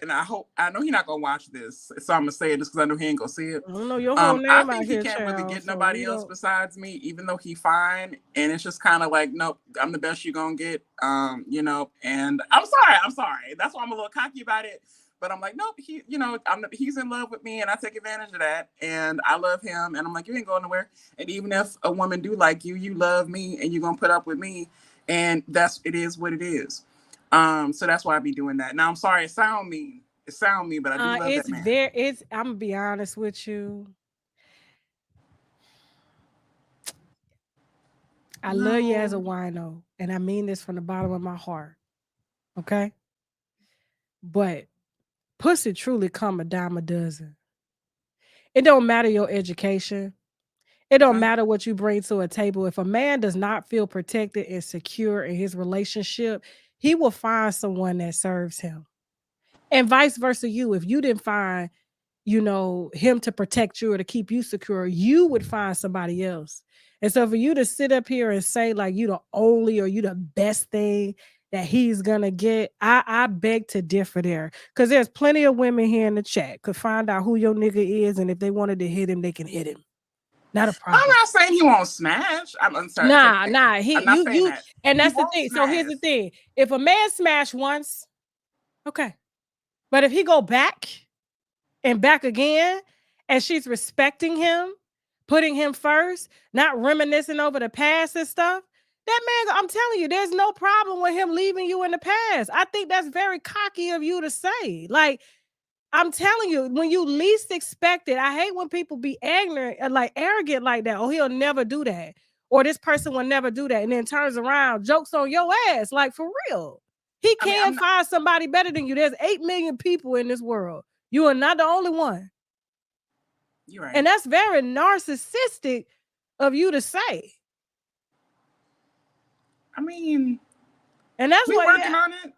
and I know he's not gonna watch this, so I'm gonna say it just because I know he ain't gonna see it. I don't know your whole name. I think he can't really get nobody else besides me, even though he fine. And it's just kind of like, nope, I'm the best you're gonna get. And I'm sorry. That's why I'm a little cocky about it. But I'm like, nope, he's in love with me, and I take advantage of that, and I love him, and I'm like, you ain't going nowhere. And even if a woman do like you, you love me, and you're gonna put up with me, and it is what it is. So that's why I be doing that. Now I'm sorry, it sound mean, but I do love that man. I'm gonna be honest with you. I love you as a wino, and I mean this from the bottom of my heart. Okay? But pussy truly come a dime a dozen. It don't matter your education. It don't matter what you bring to a table. If a man does not feel protected and secure in his relationship, he will find someone that serves him. And vice versa, if you didn't find, him to protect you or to keep you secure, you would find somebody else. And so for you to sit up here and say like you the only or you the best thing that he's gonna get, I beg to differ there. Because there's plenty of women here in the chat could find out who your nigga is, and if they wanted to hit him, they can hit him. Not a problem. I'm not saying he won't smash. I'm sorry. Nah. I'm not saying that. And that's the thing. Smash. So here's the thing: if a man smash once, okay, but if he go back and back again, and she's respecting him, putting him first, not reminiscing over the past and stuff, that man, I'm telling you, there's no problem with him leaving you in the past. I think that's very cocky of you to say. Like, I'm telling you, when you least expect it, I hate when people be ignorant and like arrogant like that. Oh, he'll never do that. Or this person will never do that. And then turns around, jokes on your ass. Like, for real. He can find somebody better than you. There's 8 million people in this world. You are not the only one. You're right. And that's very narcissistic of you to say. I mean, and that's what working on it.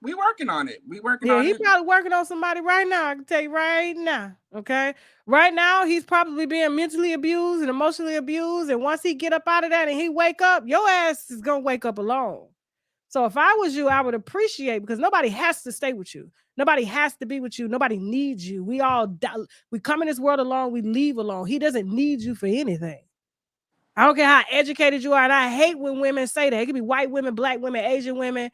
We working on it. Yeah, he's probably working on somebody right now. I can tell you right now. Okay. Right now, he's probably being mentally abused and emotionally abused. And once he get up out of that and he wake up, your ass is gonna wake up alone. So if I was you, I would appreciate, because nobody has to stay with you. Nobody has to be with you. Nobody needs you. We come in this world alone. We leave alone. He doesn't need you for anything. I don't care how educated you are. And I hate when women say that. It could be white women, black women, Asian women.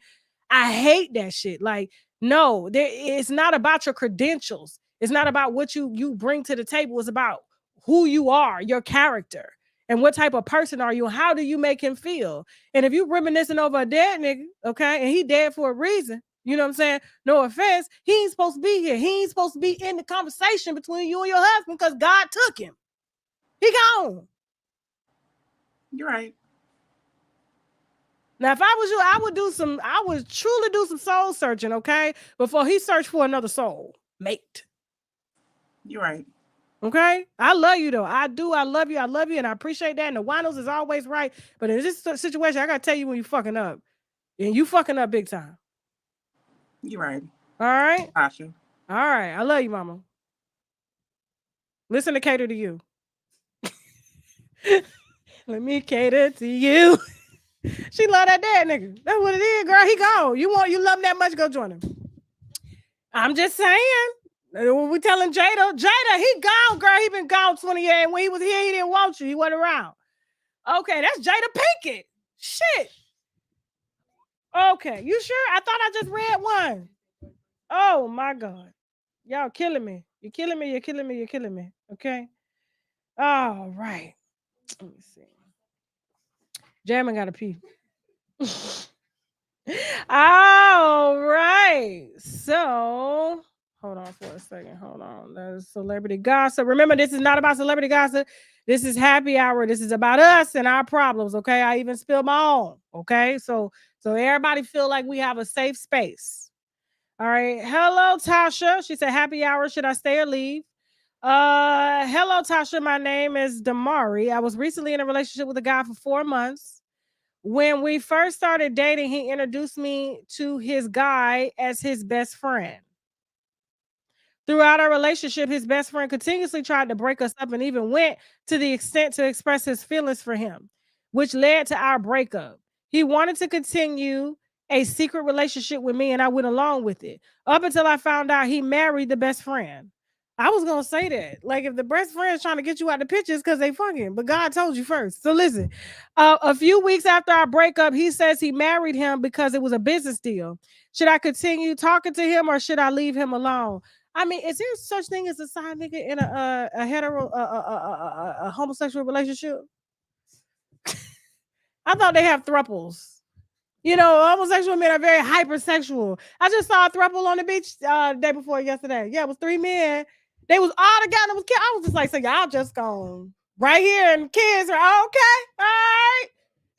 I hate that shit. Like, No, it's not about your credentials. It's not about what you bring to the table. It's about who you are, your character, and what type of person are you. How do you make him feel? And if you reminiscing over a dead nigga, okay, and he dead for a reason, you know what I'm saying? No offense, he ain't supposed to be here. He ain't supposed to be in the conversation between you and your husband because God took him. He gone. You're right. Now, if I was you, I would truly do some soul searching, okay? Before he searched for another soul mate. You're right. Okay? I love you, though. I do. I love you. And I appreciate that. And the winos is always right. But in this situation, I got to tell you when you fucking up. And you fucking up big time. You're right. All right? Tasha. All right. I love you, mama. Listen to cater to you. Let me cater to you. She love that dad nigga. That's what it is, girl. He gone. You love him that much, go join him. I'm just saying. We telling Jada, he gone, girl. He been gone 20 years. And when he was here, he didn't want you. He wasn't around. Okay, that's Jada Pinkett. Shit. Okay, you sure? I thought I just read one. Oh my God. Y'all killing me. You're killing me. Okay. All right. Let me see. Jammin' got to pee. All right. So hold on for a second. Hold on. There's celebrity gossip. Remember, this is not about celebrity gossip. This is happy hour. This is about us and our problems. Okay. I even spilled my own. Okay. So everybody feel like we have a safe space. All right. Hello, Tasha. She said, happy hour. Should I stay or leave? Hello, Tasha. My name is Damari. I was recently in a relationship with a guy for 4 months. When we first started dating, he introduced me to his guy as his best friend. Throughout our relationship, his best friend continuously tried to break us up and even went to the extent to express his feelings for him, which led to our breakup. He wanted to continue a secret relationship with me, and I went along with it up until I found out he married the best friend. I was going to say that. Like, if the best friend's trying to get you out the pictures because they fucking, but God told you first. So listen, a few weeks after our breakup, he says he married him because it was a business deal. Should I continue talking to him or should I leave him alone? I mean, is there such thing as a side nigga in a hetero, a homosexual relationship? I thought they have thruples. You know, homosexual men are very hypersexual. I just saw a throuple on the beach the day before yesterday. Yeah, it was 3 men. They was all together. I was just like, so y'all just gone right here and kids are okay. All right.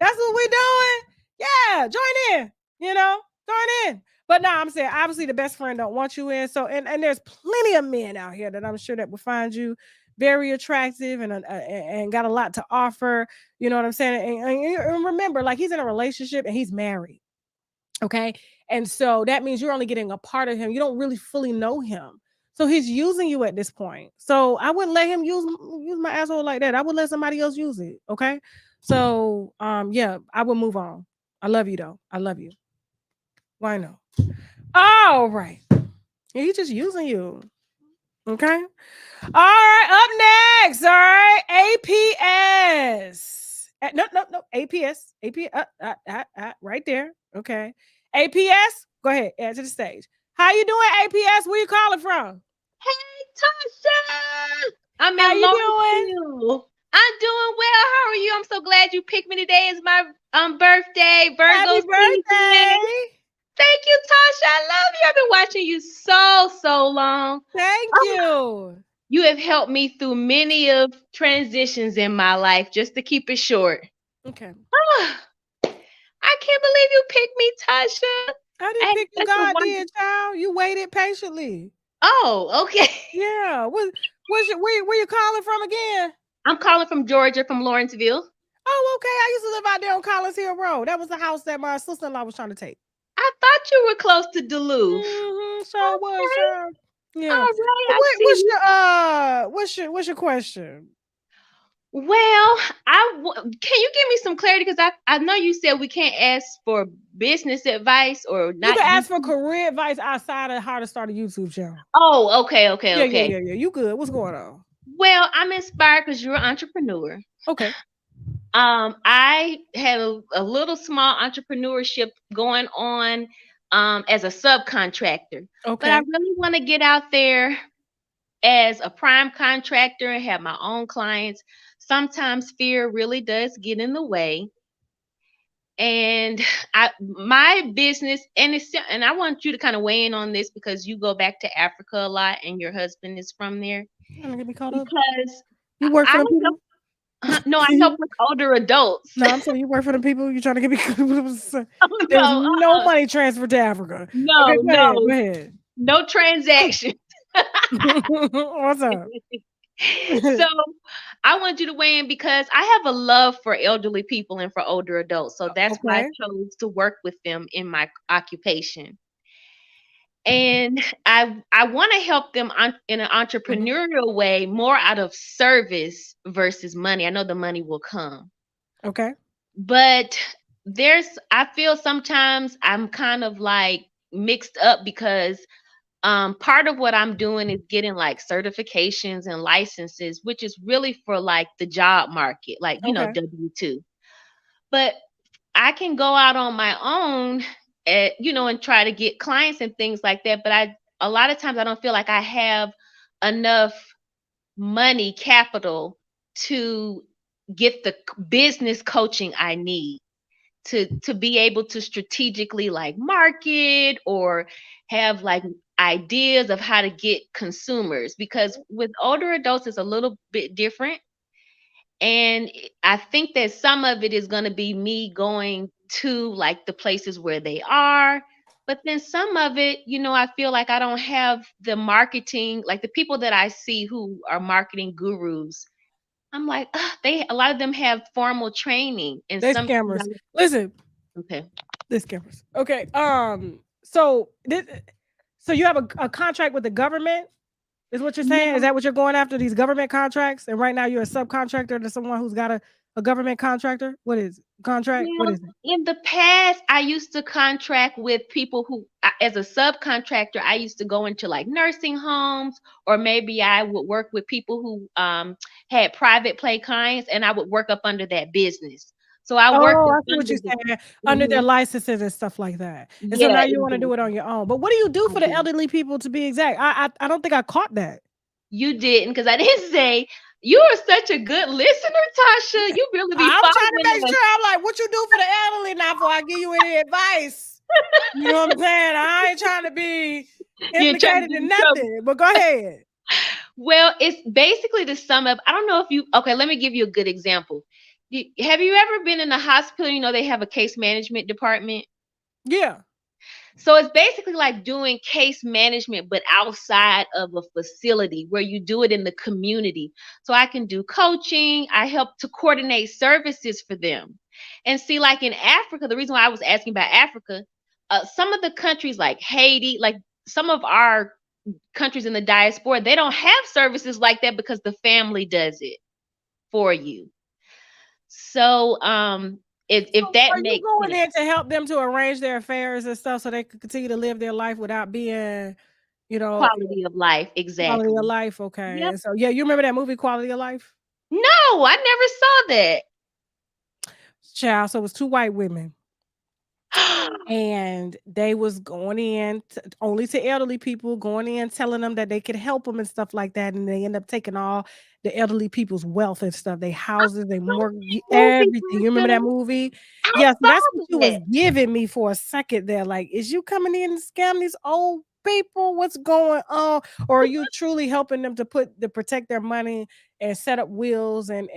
That's what we doing. Yeah, join in. You know, join in. But no, I'm saying obviously the best friend don't want you in. So and there's plenty of men out here that I'm sure that will find you very attractive and got a lot to offer. You know what I'm saying? And remember, like, he's in a relationship and he's married. Okay. And so that means you're only getting a part of him. You don't really fully know him. So he's using you at this point. So I wouldn't let him use my asshole like that. I would let somebody else use it. Okay. So yeah, I will move on. I love you though. I love you. Why no? All right. Yeah, he's just using you. Okay. All right. Up next. All right. APS. No. APS. Right there. Okay. APS. Go ahead. Add to the stage. How you doing, APS? Where you calling from? Hey, Tasha. I'm How you doing? I'm doing well. How are you? I'm so glad you picked me today. It's my birthday. Virgo Happy birthday. Thank you, Tasha. I love you. I've been watching you so long. Thank you. You have helped me through many of transitions in my life, just to keep it short. Okay. I can't believe you picked me, Tasha. I didn't pick you. God did, child. You waited patiently. Oh, okay. Yeah. Where you calling from again? I'm calling from Georgia, from Lawrenceville. Oh, okay. I used to live out there on Collins Hill Road. That was the house that my sister-in-law was trying to take. I thought you were close to Duluth. So okay. Was, child. Yeah. All right. What's your question? Well, can you give me some clarity? Because I know you said we can't ask for business advice or not. You can ask for career advice outside of how to start a YouTube channel. Oh, okay. Yeah. You good? What's going on? Well, I'm inspired because you're an entrepreneur. Okay. I have a little small entrepreneurship going on. as a subcontractor. But I Okay. really want to get out there as a prime contractor and have my own clients. Sometimes fear really does get in the way. And my business, and I want you to kind of weigh in on this because you go back to Africa a lot and your husband is from there. You gonna get me caught up? Because You work for I them people? help, no, I help with older adults. No, I'm saying you work for them people. You trying to get me? Oh, There's no, no money transferred to Africa. Okay, no, go ahead. Go no, ahead. no transaction. What's up? So I want you to weigh in because I have a love for elderly people and for older adults. So that's why I Okay. chose to work with them in my occupation. And I want to help them in an Mhm. entrepreneurial way, more out of service versus money. I know the money will come, Okay. but I feel sometimes I'm kind of like mixed up because part of what I'm doing is getting like certifications and licenses, which is really for like the job market, like, Okay. W-2. But I can go out on my own, and try to get clients and things like that. But a lot of times I don't feel like I have enough money capital to get the business coaching I need to be able to strategically like market or have like ideas of how to get consumers, because with older adults it's a little bit different. And I think that some of it is going to be me going to like the places where they are. But then some of it, I feel like I don't have the marketing, like the people that I see who are marketing gurus. I'm like, a lot of them have formal training and They some. scammers. Listen, Okay. they scammers. Okay. So you have a contract with the government, is what you're saying? Is Yeah. that what you're going after? These government contracts? And right now you're a subcontractor to someone who's got a government contractor? What is it? Contract? What Well, is it? in the past, I used to contract with people as a subcontractor, I used to go into like nursing homes, or maybe I would work with people who had private play clients, and I would work up under that business. So I worked Oh, up I see what under you're the. saying, under their Mhm. licenses and stuff like that. And so Yeah, now you wanna do it exactly. on your own. But what do you do I for the do. elderly people, to be exact? I don't think I caught that. You didn't, because I didn't say you are such a good listener, Tasha. You really be I'm trying to following make us. sure. I'm like, what you do for the elderly now before I give you any advice? You know what I'm saying? I ain't trying to be You're trying to implicated get in in trouble. nothing, but go ahead. Well, it's basically to sum up. I don't know if okay, let me give you a good example. Have you ever been in a hospital? They have a case management department. Yeah. So it's basically like doing case management, but outside of a facility where you do it in the community. So I can do coaching. I help to coordinate services for them. And see, like in Africa, the reason why I was asking about Africa, some of the countries like Haiti, like some of our countries in the diaspora, they don't have services like that because the family does it for you. So if So that are you makes going sense. in to help them to arrange their affairs and stuff so they can continue to live their life without being, you know, Quality of life, quality of exactly. life? Okay. Yep. And so yeah, you remember that movie Quality of Life? No, I never saw Child. So it was two white women. that. And they was going in only to elderly people, going in telling them that they could help them and stuff like that, and they end up taking all the elderly people's wealth and stuff, they houses, they mortgage, Movie, everything. You remember that Tasha. movie? I Yeah, so that's what saw you was that. giving me for a second there. Like, is you coming in to scam these old people? What's going on? Or are you truly helping them to protect their money and set up wills and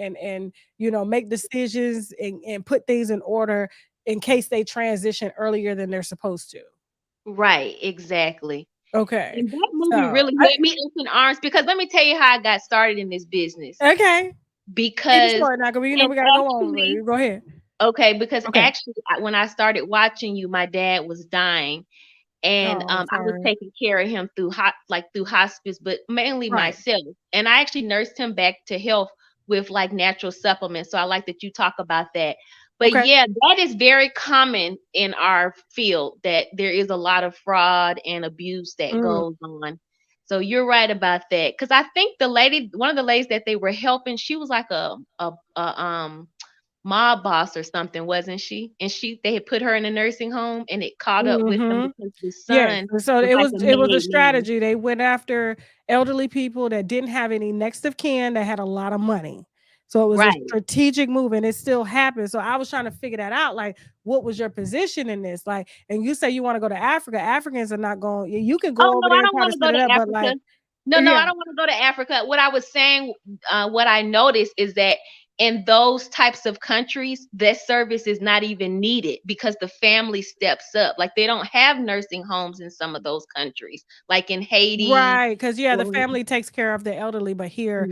make decisions and put things in order in case they transition earlier than they're supposed to? Right, exactly. Okay. And that movie So, really had me open arms because let me tell you how I got started in this business. okay. Keep it Because short now, 'cause we and we gotta go on. actually, Go ahead. okay, because Okay. actually when I started watching you, my dad was dying. And Oh, I was sorry. taking care of him through through hospice, but mainly Right. myself. And I actually nursed him back to health with like natural supplements. So I like that you talk about that. But Okay. yeah, that is very common in our field, that there is a lot of fraud and abuse that Mm. goes on. So you're right about that. Because I think one of the ladies that they were helping, she was like a mob boss or something, wasn't she? And they had put her in a nursing home, and it caught up with them because the son so was it like was a it was a made man. strategy. They went after elderly people that didn't have any next of kin that had a lot of money. So it was a Right. strategic move, and it still happened. So I was trying to figure that out. Like, what was your position in this? Like, and you say you want to go to Africa. Africans are not going. You can Oh go over no, I there and don't try want to to go set it up, to but like, Africa. No, yeah, I don't want to go to Africa. What I was saying, what I noticed is that in those types of countries, that service is not even needed because the family steps up. Like they don't have nursing homes in some of those countries, like in Haiti. right. Because the family takes care of the elderly, but here,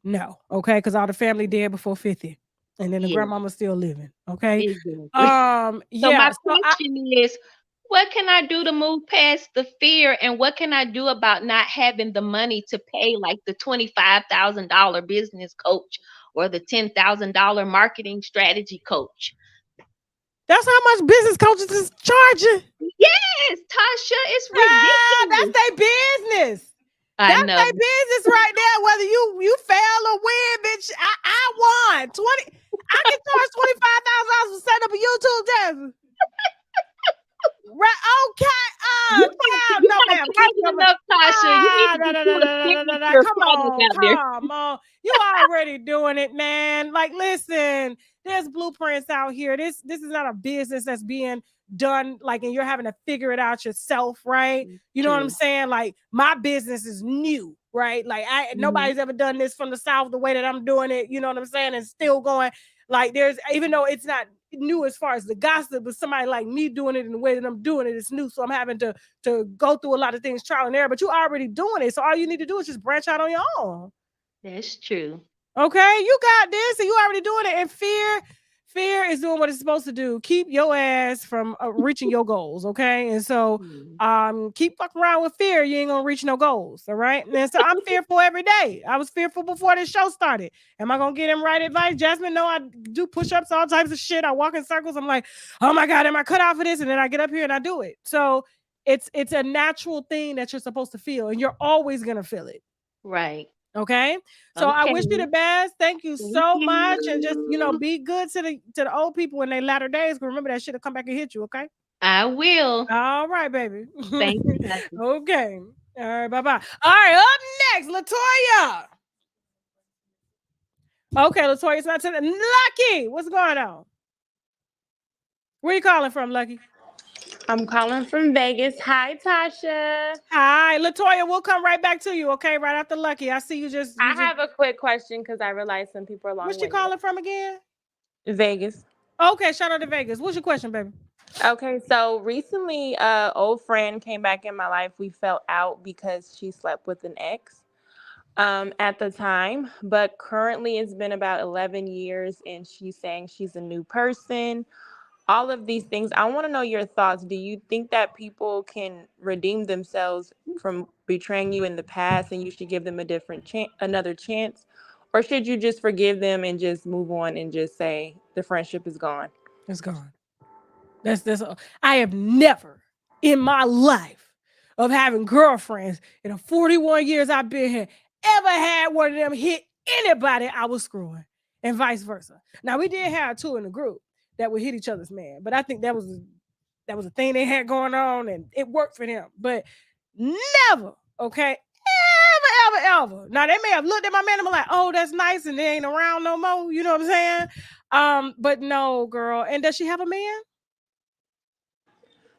no, okay, because all the family dead before 50, and then the grandmama's still living. Okay, Exactly. So yeah. my question is, what can I do to move past the fear, and what can I do about not having the money to pay like the $25,000 business coach or the $10,000 marketing strategy coach? That's how much business coaches is charging. Yes, Tasha, it's That's ridiculous. their business. I That's know. their business right there. Whether you fail or win, bitch, I won 20. I can charge $25,000 for setting up a YouTube channel. Right? Okay. You're No, not ma'am. Keep charging your enough, Tasha. You need to just do a signature Come product out there. on. You already doing it, man. Like, listen, there's blueprints out here. This is not a business that's being done like, and you're having to figure it out yourself, right? You know what I'm saying? Like, my business is new, right? Like, nobody's ever done this from the South the way that I'm doing it. You know what I'm saying? And still going. Like, even though it's not new as far as the gossip, but somebody like me doing it in the way that I'm doing it is new. So I'm having to go through a lot of things, trial and error, but you already doing it. So all you need to do is just branch out on your own. That's true. Okay, you got this, and you already doing it. And fear is doing what it's supposed to do. Keep your ass from reaching your goals. Okay, and so keep fucking around with fear. You ain't gonna reach no goals. All right, and so I'm fearful every day. I was fearful before this show started. Am I gonna get him right advice, Jasmine? No, I do push-ups, all types of shit. I walk in circles. I'm like, oh my god, am I cut out for this? And then I get up here and I do it. So it's a natural thing that you're supposed to feel, and you're always gonna feel it. Right. Okay. So I wish you the best. Thank you so much. And just, be good to the old people in their latter days. Remember that shit will come back and hit you, okay? I will. All right, baby. Thank you. Okay. All right, bye-bye. All right, up next, Latoya. Okay, Latoya, it's not today. Lucky, what's going on? Where you calling from, Lucky? I'm calling from Vegas. Hi, Tasha. Hi, Latoya. We'll come right back to you, okay? Right after Lucky. I see you just. I have a quick question because I realize some people are long-winded. What's you calling from again? Vegas. Okay, shout out to Vegas. What's your question, baby? Okay, so recently, old friend came back in my life. We fell out because she slept with an ex at the time, but currently it's been about 11 years, and she's saying she's a new person. All of these things. I want to know your thoughts. Do you think that people can redeem themselves from betraying you in the past and you should give them another chance? Or should you just forgive them and just move on and just say the friendship is gone? It's gone. That's I have never in my life of having girlfriends in the 41 years I've been here ever had one of them hit anybody I was screwing, and vice versa. Now, we did have two in the group that would hit each other's man, but I think that was a thing they had going on, and it worked for them. But never, okay, ever. Now, they may have looked at my man and been like, "Oh, that's nice," and they ain't around no more. You know what I'm saying? But no, girl. And does she have a man?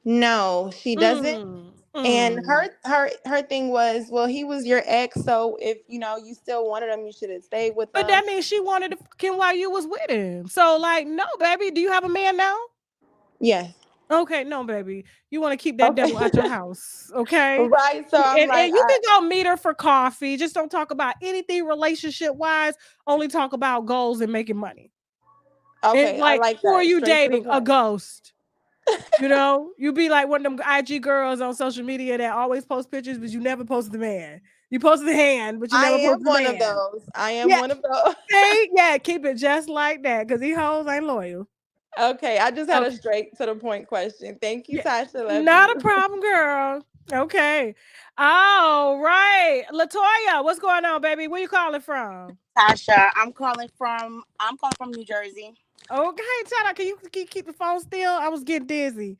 No, she doesn't. And her thing was, well, he was your ex, so if you still wanted him, you should have stayed with him. But that means she wanted to fuck him while you was with him. So, like, no, baby. Do you have a man now? Yes. Okay, no, baby. You want to keep that devil out your house, okay? Right. So and you can go meet her for coffee. Just don't talk about anything relationship wise. Only talk about goals and making money. Okay, and, like, I like that. Who are you Straight dating? A ghost. You be like one of them IG girls on social media that always post pictures, but you never post the man. You post the hand, but you never post the man. I am one of those. See? Yeah, keep it just like that, because these hoes ain't loyal. Okay, I just had a straight to the point question. Thank you, Tasha. Not a problem, girl. Okay. All right. Latoya, what's going on, baby? Where you calling from? Tasha, I'm calling from New Jersey. Okay, Tana, can you keep the phone still? I was getting dizzy.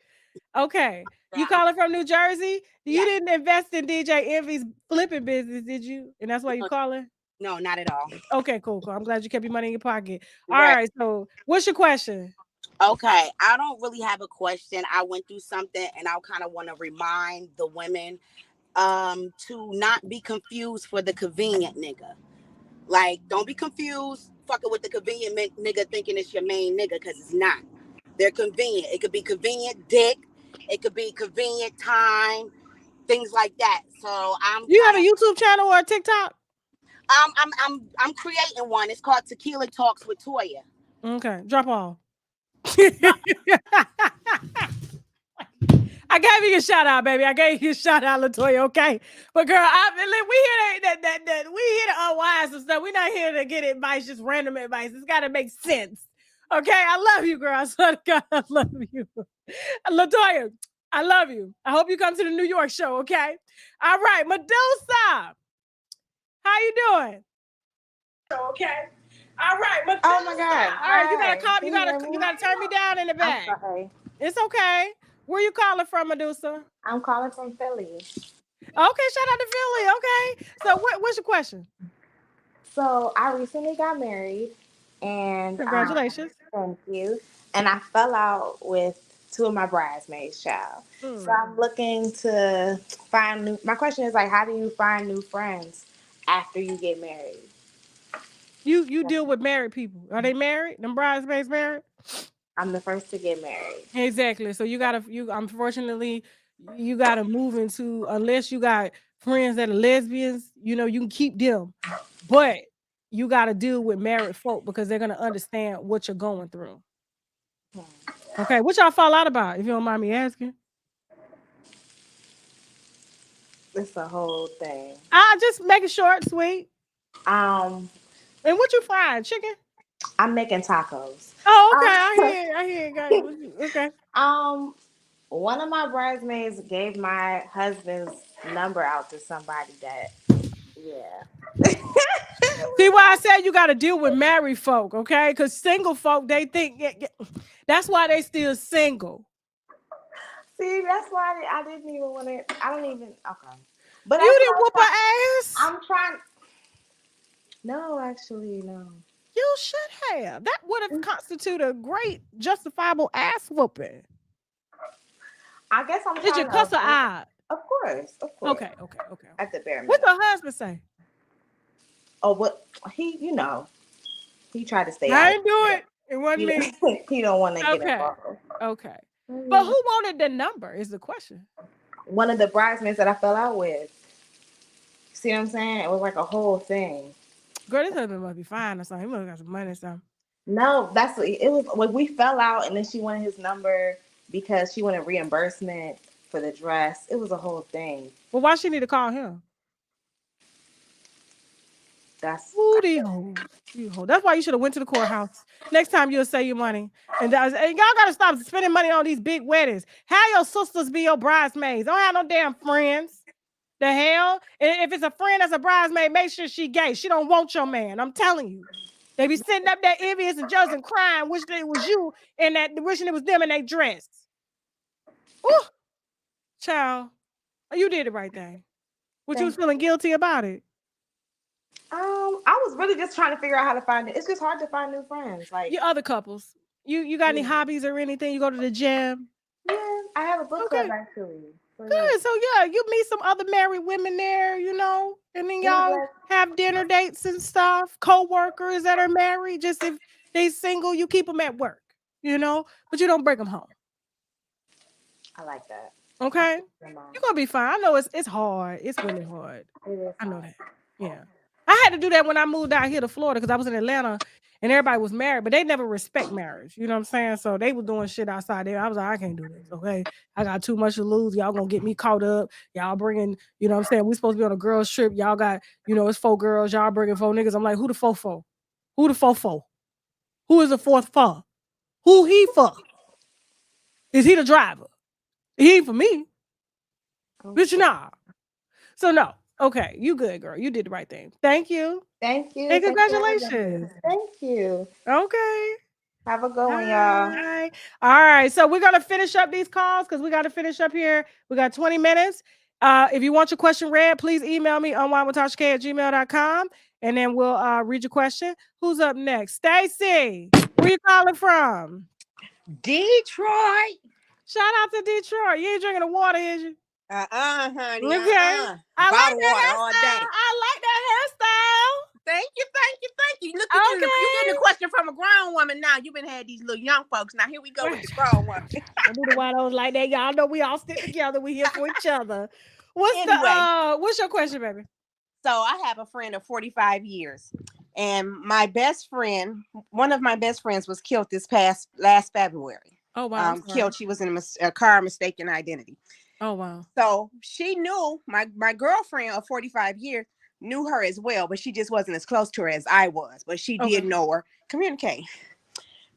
Okay. You calling from New Jersey? You didn't invest in DJ Envy's flipping business, did you? And that's why you calling? No, not at all. Okay, cool. I'm glad you kept your money in your pocket. All right. So what's your question? Okay. I don't really have a question. I went through something and I kind of want to remind the women to not be confused for the convenient nigga. Like, don't be confused fucking with the convenient nigga thinking it's your main nigga, because it's not. They're convenient. It could be convenient dick. It could be convenient time. Things like that. So You have a YouTube channel or a TikTok? I'm creating one. It's called Tequila Talks with Toya. Okay, drop off. I gave you a shout out, baby. I gave you a shout out, LaToya. Okay, but girl, we here to unwind some stuff. We're not here to get advice, just random advice. It's got to make sense. Okay, I love you, girl. I swear to God, I love you, LaToya. I love you. I hope you come to the New York show. Okay. All right, Medusa. How you doing? Okay. All right, Medusa. Oh my God. All right, you gotta call. You gotta turn me down in the back. I'm sorry. It's okay. Where you calling from, Medusa? I'm calling from Philly. Okay, shout out to Philly. Okay. So what's your question? So I recently got married, and congratulations. Thank you. And I fell out with 2 of my bridesmaids, child. So I'm looking to find new. My question is, like, how do you find new friends after you get married? You deal with married people. Are they married? Them bridesmaids married? I'm the first to get married. Exactly. So unfortunately you gotta move into, unless you got friends that are lesbians, you can keep them. But you gotta deal with married folk because they're gonna understand what you're going through. Okay, what y'all fall out about, if you don't mind me asking? It's the whole thing. Just make it short, sweet. And what you frying? Chicken? I'm making tacos. Oh, okay. I hear. Okay. One of my bridesmaids gave my husband's number out to somebody that, See why I said you got to deal with married folk, okay? Because single folk, they think that's why they still single. See, that's why I didn't even want to. I don't even. Okay, but you didn't whoop her ass. I'm trying. No, actually, no. You should have. That would have constituted a great justifiable ass whooping. I guess I'm. Did you cuss her out? Of course. Okay. At the bare minimum. What's her husband say? Oh, what he tried to stay out. I didn't do it. It wasn't me. He don't want to get involved. Okay. But who wanted the number is the question. One of the bridesmaids that I fell out with. See what I'm saying? It was like a whole thing. Girl, this husband must be fine or something. He must have got some money or something. No, it was like we fell out, and then she wanted his number because she wanted reimbursement for the dress. It was a whole thing. Well, why she need to call him? That's That's why you should have went to the courthouse. Next time you'll save your money. And y'all gotta stop spending money on these big weddings. Have your sisters be your bridesmaids. Don't have no damn friends. The hell? And if it's a friend that's a bridesmaid, make sure she gay. She don't want your man. I'm telling you. They be sitting up there envious and jealous and crying, wishing it was you and wishing it was them in their dress. Ooh, child, you did the right thing. You was feeling guilty about it? I was really just trying to figure out how to find it. It's just hard to find new friends. Like your other couples. You got any hobbies or anything? You go to the gym? Yeah, I have a book club actually. Good. So you meet some other married women there, and then y'all have dinner dates and stuff. Co-workers that are married, just if they single, you keep them at work, but you don't break them home. I like that. Okay, you're gonna be fine. I know it's hard. It's really hard. I know that. Yeah, I had to do that when I moved out here to Florida because I was in Atlanta and everybody was married, but they never respect marriage. You know what I'm saying? So they were doing shit outside there. I was like, I can't do this. Okay, I got too much to lose. Y'all gonna get me caught up. Y'all bringing, you know what I'm saying? We supposed to be on a girls trip. Y'all got, it's 4 girls. Y'all bringing 4 niggas. I'm like, who the 4 for? Who the 4 for? Who is the 4th for? Who he for? Is he the driver? He ain't for me. Bitch, nah. So no. Okay, you good, girl. You did the right thing. Thank you. Thank you. And congratulations. Thank you. Okay. Have a good one, y'all. All right. So we're going to finish up these calls because we got to finish up here. We got 20 minutes. If you want your question read, please email me unwinewithtashak@gmail.com and then we'll read your question. Who's up next? Stacy, where you calling from? Detroit. Shout out to Detroit. You ain't drinking the water, is you? Honey. Okay. I like that hairstyle. I like that hairstyle. Thank you. Look at you. You getting a question from a grown woman now. You've been had these little young folks. Now here we go with the grown woman. I do the white ones like that. Y'all know we all stick together. We here for each other. What's your question, baby? So I have a friend of 45 years. And my best friend, one of my best friends was killed last February. Oh, wow. Killed. She was in a car mistaken identity. Oh, wow. So she knew my girlfriend of 45 years knew her as well, but she just wasn't as close to her as I was. But she did know her, communicate.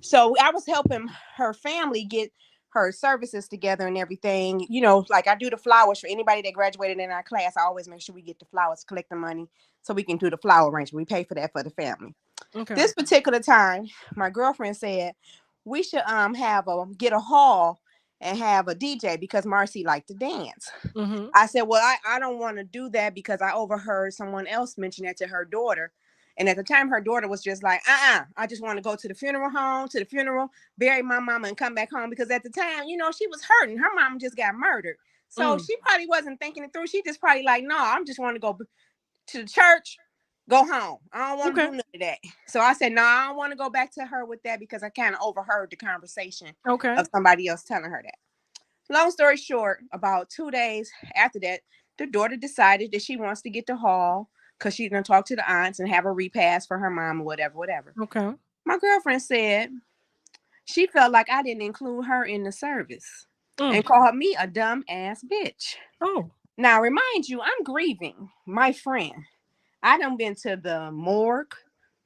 So I was helping her family get her services together and everything. You know, like I do the flowers for anybody that graduated in our class. I always make sure we get the flowers, collect the money so we can do the flower arrangement. We pay for that for the family. Okay. This particular time, my girlfriend said we should get a hall and have a DJ because Marcy liked to dance. Mm-hmm. I said, well, I don't want to do that because I overheard someone else mention that to her daughter. And at the time, her daughter was just like, I just want to go to the funeral, bury my mama and come back home. Because at the time, you know, she was hurting. Her mom just got murdered. So she probably wasn't thinking it through. She just probably like, no, I just want to go to the church, go home. I don't want to do none of that. So I said, no, I don't want to go back to her with that because I kind of overheard the conversation of somebody else telling her that. Long story short, about 2 days after that, the daughter decided that she wants to get the hall because she's going to talk to the aunts and have a repast for her mom or whatever. Okay. My girlfriend said she felt like I didn't include her in the service and called me a dumb ass bitch. Oh. Now, remind you, I'm grieving my friend. I done been to the morgue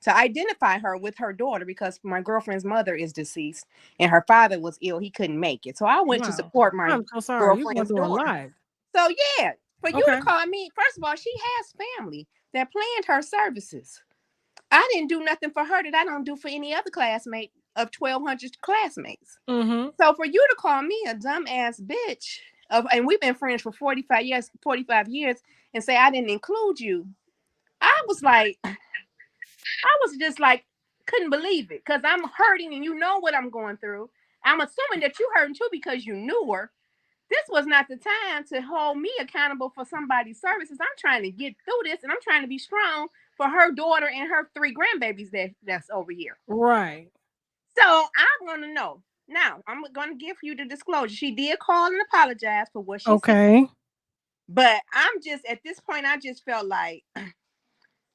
to identify her with her daughter because my girlfriend's mother is deceased and her father was ill. He couldn't make it. So I went to support my girlfriend's daughter. So yeah, for you to call me, first of all, she has family that planned her services. I didn't do nothing for her that I don't do for any other classmate of 1,200 classmates. Mm-hmm. So for you to call me a dumbass bitch, and we've been friends for 45 years, and say I didn't include you, I was just like, couldn't believe it because I'm hurting and you know what I'm going through. I'm assuming that you hurting too because you knew her. This was not the time to hold me accountable for somebody's services. I'm trying to get through this and I'm trying to be strong for her daughter and her 3 grandbabies that's over here. Right. So I'm going to know. Now, I'm going to give you the disclosure. She did call and apologize for what she said. But I'm just, at this point, I just felt like,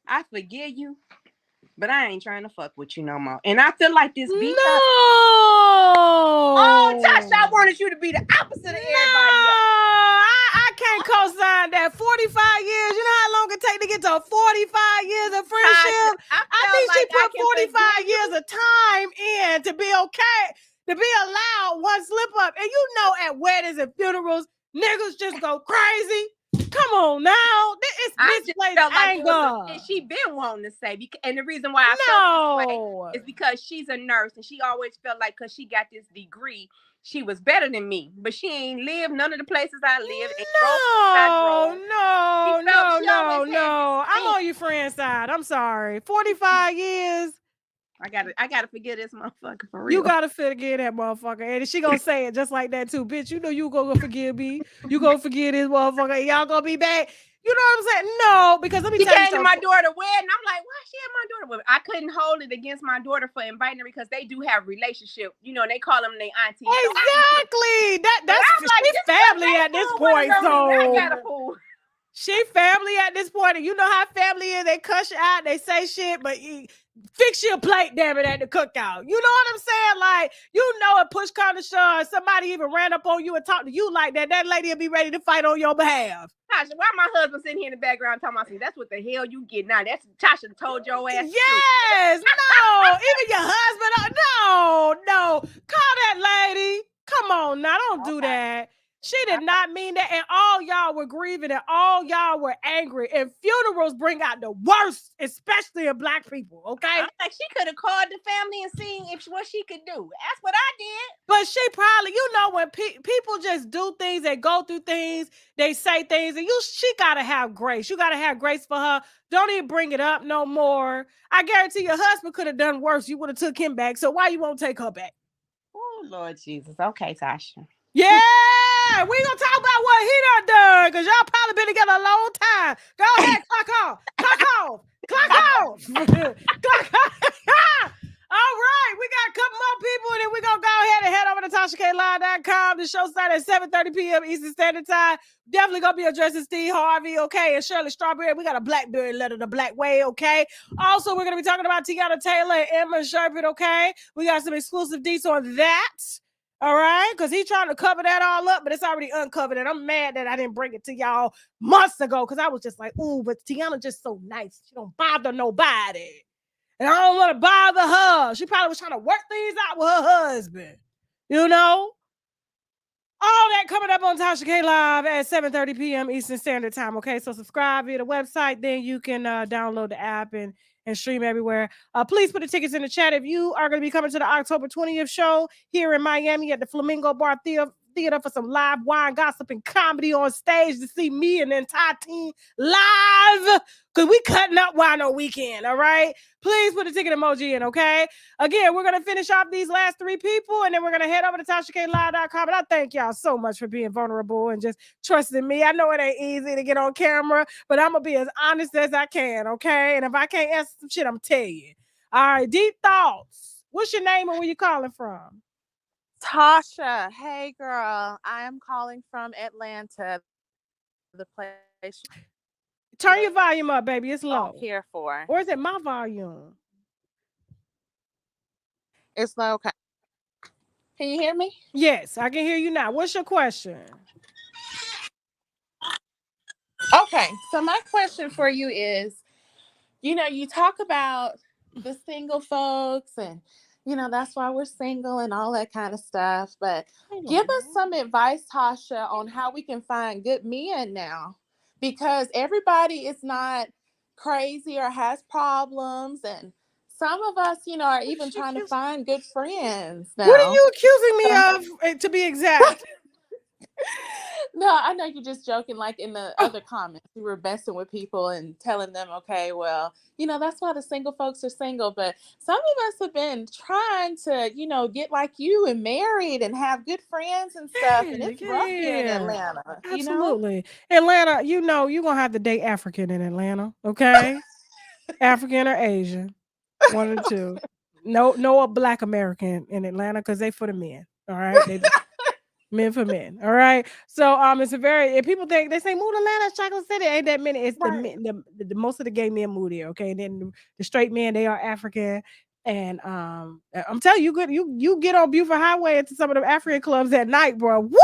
I forgive you, but I ain't trying to fuck with you no more. And I feel like this beat. No! Oh, Tasha, I wanted you to be the opposite of everybody else. I can't co-sign that. 45 years. You know how long it take to get to 45 years of friendship? I think she put 45 years of time in to be okay, to be allowed one slip up. And you know at weddings and funerals, niggas just go crazy. Come on now. It's misplaced anger. She been wanting to say, and the reason why I felt this way is because she's a nurse and she always felt like because she got this degree, she was better than me. But she ain't lived none of the places I lived. No. I'm on your friend's side. I'm sorry. 45 years. I gotta forgive this motherfucker for real. You gotta forgive that motherfucker. And she gonna say it just like that too. Bitch, you know you gonna forgive me. You gonna forgive this motherfucker. And y'all gonna be back. You know what I'm saying? No, because let me tell you something. She came to my daughter's wedding. I'm like, why she at my daughter's wedding? I couldn't hold it against my daughter for inviting her because they do have relationship. You know, they call them their auntie. Exactly. That's she's family at this point. So she family at this point. And you know how family is. They cuss you out. They say shit, but fix your plate, damn it, at the cookout. You know what I'm saying? Like, you know, a push come to shove, somebody even ran up on you and talked to you like that, that lady will be ready to fight on your behalf. Tasha, why my husband sitting here in the background talking about, that's what the hell you get now. That's Tasha told your ass. Yes, no, even your husband. No, call that lady. Come on now, don't do that. She did not mean that. And all y'all were grieving and all y'all were angry. And funerals bring out the worst, especially in Black people. Okay. I'm like, she could have called the family and seen what she could do. That's what I did. But she probably, when people just do things, they go through things, they say things, and she gotta have grace. You gotta have grace for her. Don't even bring it up no more. I guarantee your husband could have done worse. You would have took him back. So why you won't take her back? Oh, Lord Jesus. Okay, Tasha. Yeah, we gonna talk about what he done because y'all probably been together a long time. Go ahead, clock off. All right, we got a couple more people, and then we're gonna go ahead and head over to TashaKLive.com. The show starts at 7:30 p.m. Eastern Standard Time. Definitely gonna be addressing Steve Harvey, okay, and Shirley Strawberry. We got a Blackberry letter the Black way, okay. Also, we're gonna be talking about Tiana Taylor and Emma Sherpitt, okay. We got some exclusive deets on that. All right, because he's trying to cover that all up, but it's already uncovered, and I'm mad that I didn't bring it to y'all months ago because I was just like, ooh, but Tiana just so nice. She don't bother nobody, and I don't want to bother her. She probably was trying to work things out with her husband, All that coming up on Tasha K Live at 7:30 p.m. Eastern Standard Time, okay? So subscribe via the website, then you can download the app and stream everywhere. Please put the tickets in the chat if you are going to be coming to the October 20th show here in Miami at the Flamingo Bar Theater for some live wine, gossip, and comedy on stage to see me and the entire team live because we cutting up Wino weekend, all right? Please put a ticket emoji in, okay? Again, we're going to finish off these last three people, and then we're going to head over to TashaKLive.com, and I thank y'all so much for being vulnerable and just trusting me. I know it ain't easy to get on camera, but I'm going to be as honest as I can, okay? And if I can't answer some shit, I'm tell you. All right, deep thoughts. What's your name and where you calling from? Tasha, hey girl, I am calling from Atlanta, the place. Turn your volume up, baby. It's low. Here for. Or is it my volume? It's low. Okay. Can you hear me? Yes, I can hear you now. What's your question? Okay, so my question for you is, you talk about the single folks and that's why we're single and all that kind of stuff. But give us some advice, Tasha, on how we can find good men now, because everybody is not crazy or has problems, and some of us, are even trying to find good friends now. What are you accusing me of, to be exact? No, I know you're just joking. Like in the other comments, you were messing with people and telling them, okay, well, that's why the single folks are single. But some of us have been trying to, get like you and married and have good friends and stuff. And it's rough here in Atlanta. Absolutely. Atlanta, you're going to have to date African in Atlanta, okay? African or Asian. One or two. No a Black American in Atlanta because they for the men. All right. Men for men. All right. So it's if people think they say move to Atlanta, Chocolate City, ain't that many. It's right. the most of the gay men move there. Okay. And then the straight men, they are African. And I'm telling you, you get on Buford Highway into some of the African clubs at night, bro. Woo!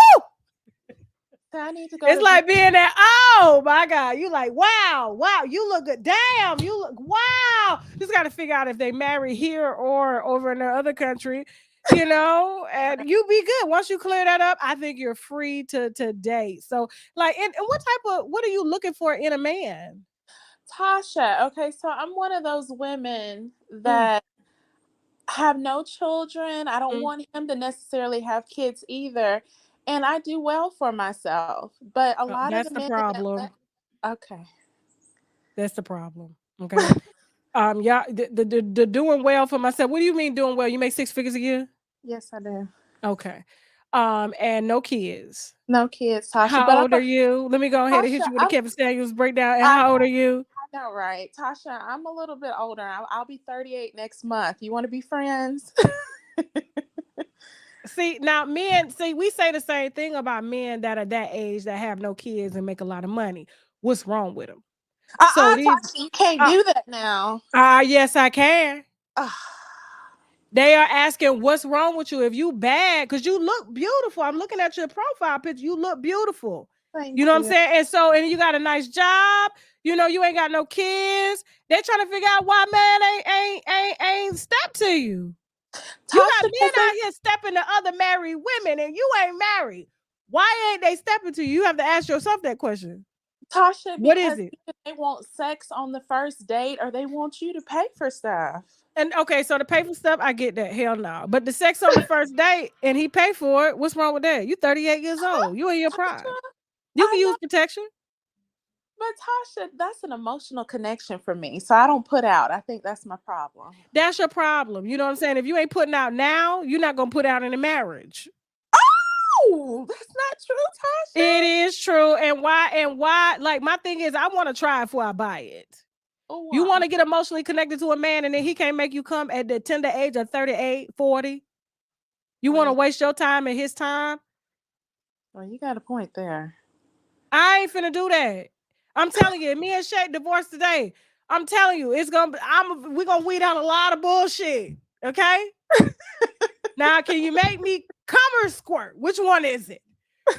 I need to go. It's like being there. Oh my God. You like, wow, you look good. Damn, you look wow. Just got to figure out if they marry here or over in the other country, and you be good. Once you clear that up, I think you're free to date. So like, and what are you looking for in a man? Tasha, okay, so I'm one of those women that have no children. I don't want him to necessarily have kids either. And I do well for myself. But a lot of the problem. Okay. That's the problem. Okay. Yeah, the doing well for myself. What do you mean doing well? You make 6 figures a year? Yes, I do. Okay. And no kids. No kids, Tasha. How old are you? Let me go ahead and hit you with the Kevin Samuels breakdown. And how old are you? I know, right? Tasha, I'm a little bit older. I'll be 38 next month. You want to be friends? See, now men, we say the same thing about men that are that age that have no kids and make a lot of money. What's wrong with them? Tasha, you can't do that now. Yes, I can. They are asking what's wrong with you if you bad, because you look beautiful. I'm looking at your profile picture. You look beautiful. Thank you know what I'm saying? And you got a nice job. You ain't got no kids. They're trying to figure out why man ain't step to you. You got men out here stepping to other married women and you ain't married. Why ain't they stepping to you? You have to ask yourself that question. Tasha, What is because it? they want sex on the first date or they want you to pay for stuff. And okay, so the pay for stuff, I get that. Hell no. But the sex on the first date and he pay for it, what's wrong with that? You 38 years old. You in your prime. You can use protection. But Tasha, that's an emotional connection for me. So I don't put out. I think that's my problem. That's your problem. You know what I'm saying? If you ain't putting out now, you're not gonna put out in a marriage. Oh, that's not true, Tasha. It is true. And why? Like, my thing is, I want to try it before I buy it. Oh, You want to get emotionally connected to a man and then he can't make you come at the tender age of 38, 40? You want to waste your time and his time? Well, you got a point there. I ain't finna do that. I'm telling you, me and Shay divorced today. I'm telling you, we're gonna weed out a lot of bullshit. Okay? Now, can you make me come or squirt? Which one is it?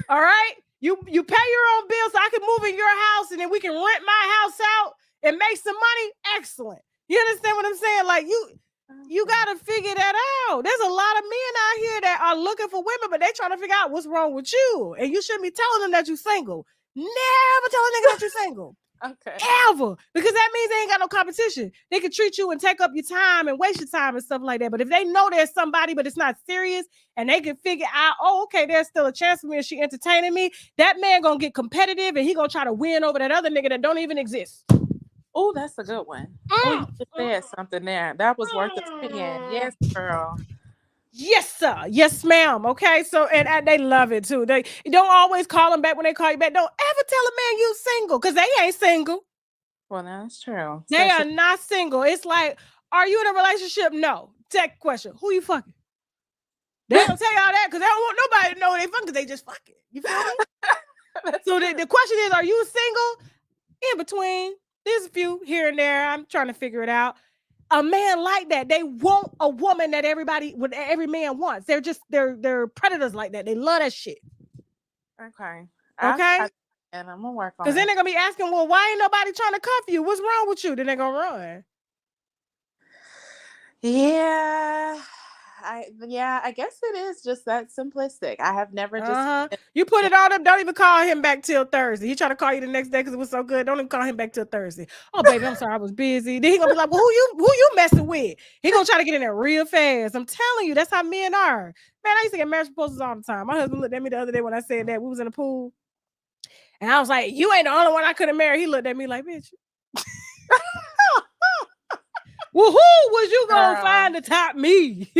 All right? You pay your own bills so I can move in your house and then we can rent my house out and make some money. Excellent. You understand what I'm saying? Like, you gotta figure that out. There's a lot of men out here that are looking for women, but they trying to figure out what's wrong with you. And you shouldn't be telling them that you're single. Never tell a nigga that you're single. Okay. Ever. Because that means they ain't got no competition. They can treat you and take up your time and waste your time and stuff like that. But if they know there's somebody, but it's not serious, and they can figure out, oh, okay, there's still a chance for me and she entertaining me, that man gonna get competitive and he gonna try to win over that other nigga that don't even exist. Oh, that's a good one. Oh, you just said something there. That was worth a spin. Yes, girl. Yes, sir. Yes, ma'am. Okay, so and they love it too. They don't always call them back when they call you back. Don't ever tell a man you single because they ain't single. Well, that's true. They are not single. It's like, are you in a relationship? No. Second question: who you fucking? They don't tell y'all that because they don't want nobody to know they fucking because they just fucking. You feel me? So the question is, are you single? In between, there's a few here and there. I'm trying to figure it out. A man like that, they want a woman that every man wants. They're predators like that. They love that shit. Okay. And I'm gonna work on it. Because then they're gonna be asking, well, why ain't nobody trying to cuff you? What's wrong with you? Then they're gonna run. Yeah. I guess it is just that simplistic. I have never just you put it on him. Don't even call him back till Thursday. He try to call you the next day because it was so good. Don't even call him back till Thursday. Oh, baby, I'm sorry, I was busy. Then he gonna be like, well, who you messing with? He gonna try to get in there real fast. I'm telling you, that's how men are. Man, I used to get marriage proposals all the time. My husband looked at me the other day when I said that. We was in the pool. And I was like, you ain't the only one I could have married. He looked at me like, bitch. Well, who was you going to find to top me?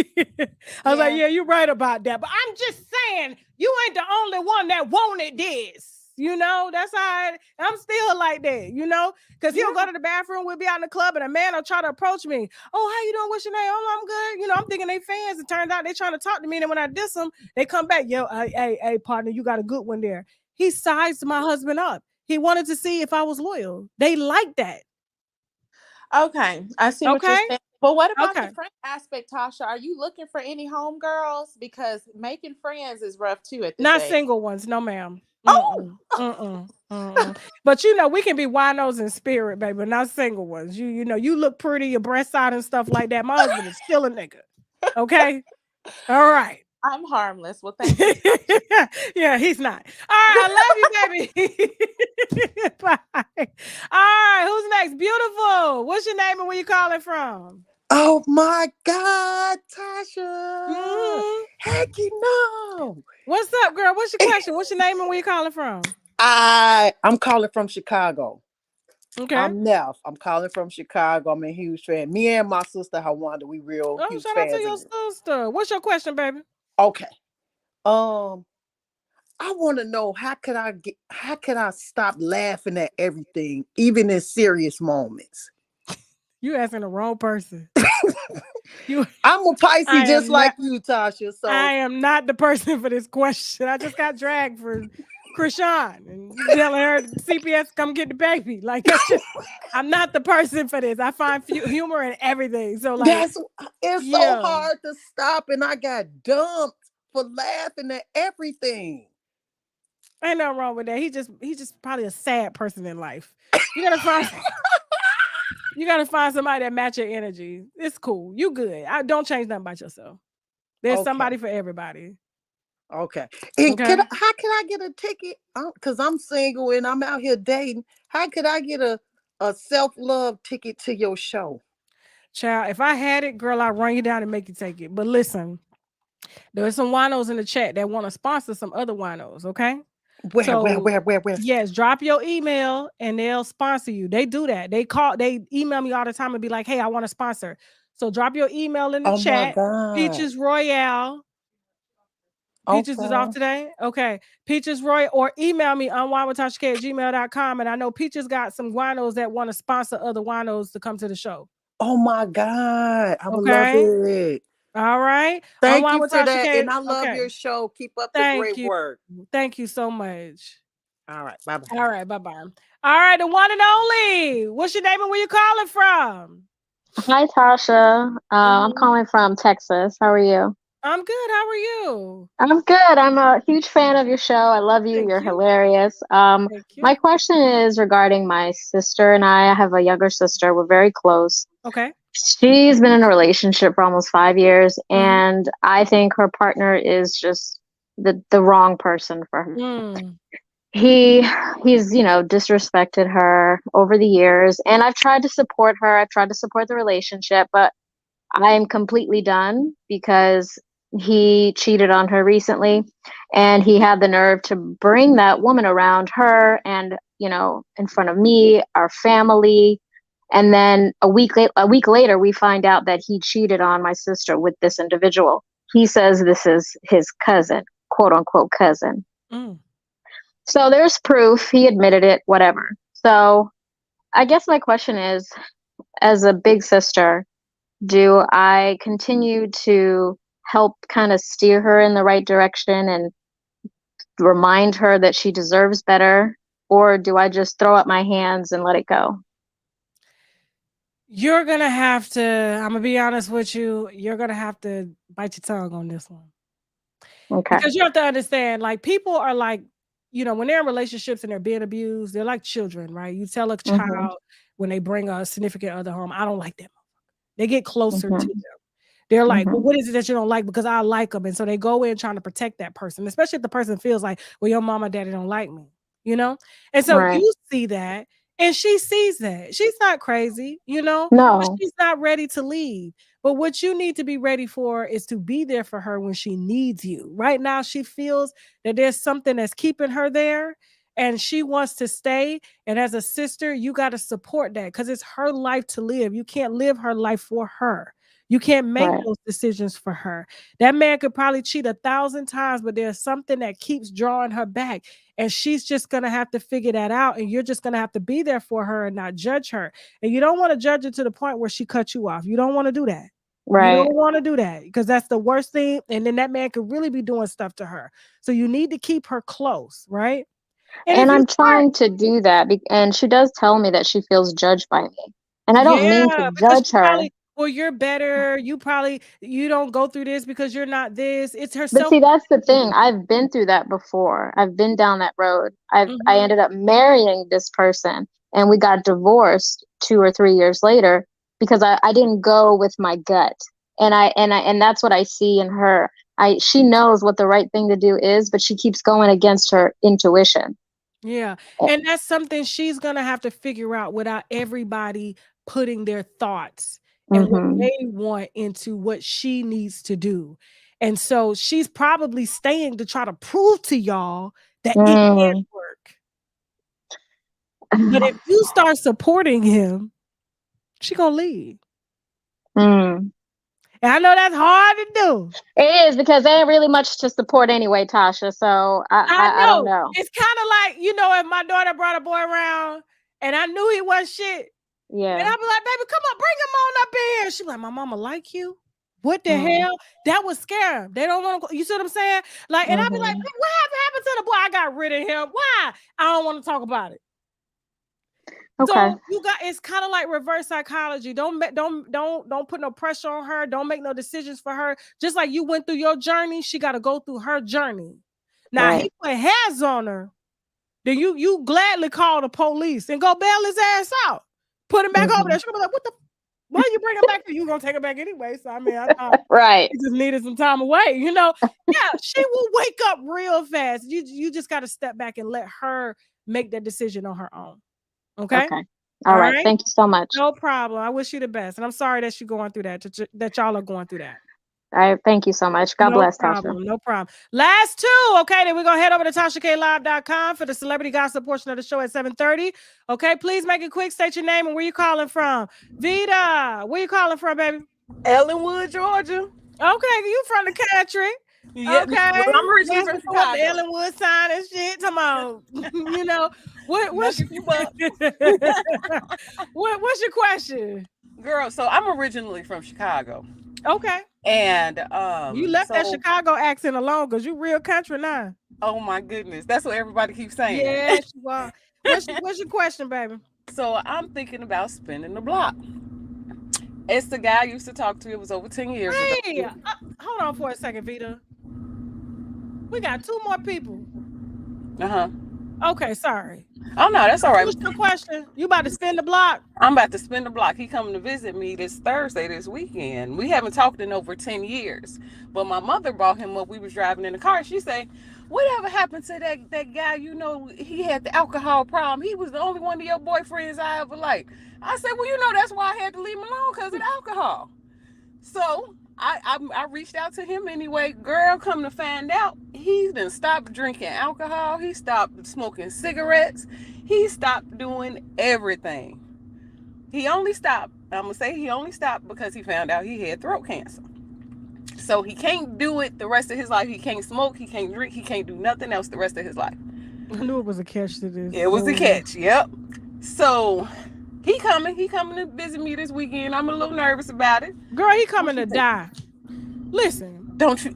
I was like, yeah, you're right about that. But I'm just saying, you ain't the only one that wanted this. You know, that's how I'm still like that, you know, because he'll go to the bathroom. We'll be out in the club and a man will try to approach me. Oh, how you doing? What's your name? Oh, I'm good. You know, I'm thinking they fans. It turns out they trying to talk to me. And then when I diss them, they come back. Yo, hey, partner, you got a good one there. He sized my husband up. He wanted to see if I was loyal. They like that. Okay, I see what you're saying. But what about the friend aspect, Tasha? Are you looking for any homegirls? Because making friends is rough too at this Not age. single ones, no ma'am. But you know, we can be winos in spirit, baby, not single ones. You know, you look pretty, your breast out and stuff like that. My husband is still a nigga. Okay? All right. I'm harmless. Well, thank you. Yeah, he's not. All right, I love you, baby. Bye. All right, who's next? Beautiful. What's your name and where you calling from? Oh my God, Tasha. Heck, you know. What's up, girl? What's your question? What's your name and where you calling from? I'm calling from Chicago. Okay. I'm Neff. I'm calling from Chicago. I'm a huge fan. Me and my sister Hawanda, we real huge shout fans. Out to your sister. What's your question, baby? Okay. I want to know how could I stop laughing at everything, even in serious moments? You asking the wrong person. I'm a Pisces just like you, Tasha. So I am not the person for this question. I just got dragged for Krishan and telling her CPS come get the baby. Like I'm not the person for this. I find humor in everything. So like it's so hard to stop, and I got dumped for laughing at everything. Ain't nothing wrong with that. He just probably a sad person in life. You gotta find somebody that match your energy. It's cool. You good. Don't change nothing about yourself. There's somebody for everybody. Okay. And Okay. how can I get a ticket? Because I'm single and I'm out here dating. How could I get a self-love ticket to your show? Child, if I had it, girl, I'd run you down and make you take it. But listen, there's some winos in the chat that want to sponsor some other winos, okay? Where? Yes, drop your email and they'll sponsor you. They do that. They email me all the time and be like, hey, I want to sponsor. So drop your email in the Oh my chat. God. Peaches Royale. Peaches is off today. Okay. Peaches Royale, or email me unwinewithtashak@gmail.com. And I know Peaches got some winos that want to sponsor other winos to come to the show. Oh my God. I would love it. All right. Thank you for that. And I love your show. Keep up the great work. Thank you so much. All right. Bye-bye. All right. Bye-bye. All right. The one and only. What's your name and where you calling from? Hi, Tasha. I'm calling from Texas. How are you? I'm good. How are you? I'm good. I'm a huge fan of your show. I love you. You're hilarious. My question is regarding my sister and I. I have a younger sister. We're very close. Okay. She's been in a relationship for almost 5 years, and I think her partner is just the wrong person for her. He's disrespected her over the years, and I've tried to support her. I've tried to support the relationship, but I'm completely done because he cheated on her recently, and he had the nerve to bring that woman around her and, in front of me, our family. And then a week later, we find out that he cheated on my sister with this individual. He says this is his cousin, quote unquote cousin. So there's proof. He admitted it, whatever. So I guess my question is, as a big sister, do I continue to help kind of steer her in the right direction and remind her that she deserves better? Or do I just throw up my hands and let it go? You're going to have to, I'm going to be honest with you, you're going to have to bite your tongue on this one. Okay. Because you have to understand, like, people are like, when they're in relationships and they're being abused, they're like children, right? You tell a child when they bring a significant other home, I don't like them. They get closer to them. They're like, well, what is it that you don't like? Because I like them. And so they go in trying to protect that person, especially if the person feels like, well, your mama, daddy don't like me, And so you see that and she sees that. She's not crazy, No. But she's not ready to leave. But what you need to be ready for is to be there for her when she needs you. Right now, she feels that there's something that's keeping her there and she wants to stay. And as a sister, you got to support that because it's her life to live. You can't live her life for her. You can't make those decisions for her. That man could probably cheat 1,000 times, but there's something that keeps drawing her back. And she's just going to have to figure that out. And you're just going to have to be there for her and not judge her. And you don't want to judge her to the point where she cuts you off. You don't want to do that. Right. You don't want to do that because that's the worst thing. And then that man could really be doing stuff to her. So you need to keep her close, right? And I'm trying to do that. And she does tell me that she feels judged by me. And I don't mean to judge her. Well, you're better. You don't go through this because you're not this. It's her. But see, that's the thing. I've been through that before. I've been down that road. I ended up marrying this person and we got divorced 2 or 3 years later because I didn't go with my gut. And that's what I see in her. She knows what the right thing to do is, but she keeps going against her intuition. Yeah. And that's something she's going to have to figure out without everybody putting their thoughts and what they want into what she needs to do. And so she's probably staying to try to prove to y'all that it can work. But if you start supporting him, she's going to leave. And I know that's hard to do. It is because there ain't really much to support anyway, Tasha. So I don't know. It's kind of like, if my daughter brought a boy around and I knew he wasn't shit. Yeah. And I'd be like, baby, come on, bring him on up here. She's like, my mama like you? What the hell? That would scare them. They don't want to, you see what I'm saying? Like, and I'd be like, what happened to the boy? I got rid of him. Why? I don't want to talk about it. Okay. So it's kind of like reverse psychology. Don't put no pressure on her. Don't make no decisions for her. Just like you went through your journey, she got to go through her journey. Now he put hands on her, then you gladly call the police and go bail his ass out. Put him back over there. She'll be like, what the? Why you bring her back? You gonna take her back anyway? So I mean, I thought Right. she just needed some time away. Yeah, she will wake up real fast. You just got to step back and let her make that decision on her own. Okay. All right. Thank you so much. No problem. I wish you the best, and I'm sorry that you're going through that y'all are going through that. All right. Thank you so much. God bless, Tasha. No problem. Last two. Okay, then we're going to head over to TashaKLive.com for the celebrity gossip portion of the show at 7:30. Okay, please make it quick. State your name and where you calling from. Vita, where you calling from, baby? Ellenwood, Georgia. Okay, you from the country. Yeah, okay. Well, I'm originally from Chicago. The Ellenwood sign and shit. Come on. What's your question? Girl, so I'm originally from Chicago. Okay. And you left that Chicago accent alone because you real country now. Oh my goodness. That's what everybody keeps saying. Yes, you are. What's your question, baby? So I'm thinking about spinning the block. It's the guy I used to talk to. It was over 10 years ago. Hold on for a second, Vita. We got two more people. Okay, sorry. Oh no, that's all right. What's your question? You about to spin the block? I'm about to spin the block. He coming to visit me this Thursday, this weekend. We haven't talked in over 10 years. But my mother brought him up. We was driving in the car. She said, whatever happened to that guy? He had the alcohol problem. He was the only one of your boyfriends I ever liked. I said, well, that's why I had to leave him alone, because of the alcohol. So I reached out to him anyway. Girl, come to find out, he done stopped drinking alcohol. He stopped smoking cigarettes. He stopped doing everything. He only stopped because he found out he had throat cancer. So he can't do it the rest of his life. He can't smoke. He can't drink. He can't do nothing else the rest of his life. I knew it was a catch to this. It was a catch. Yep. So he coming to visit me this weekend. I'm a little nervous about it. Girl, he coming to die. Listen. Don't you?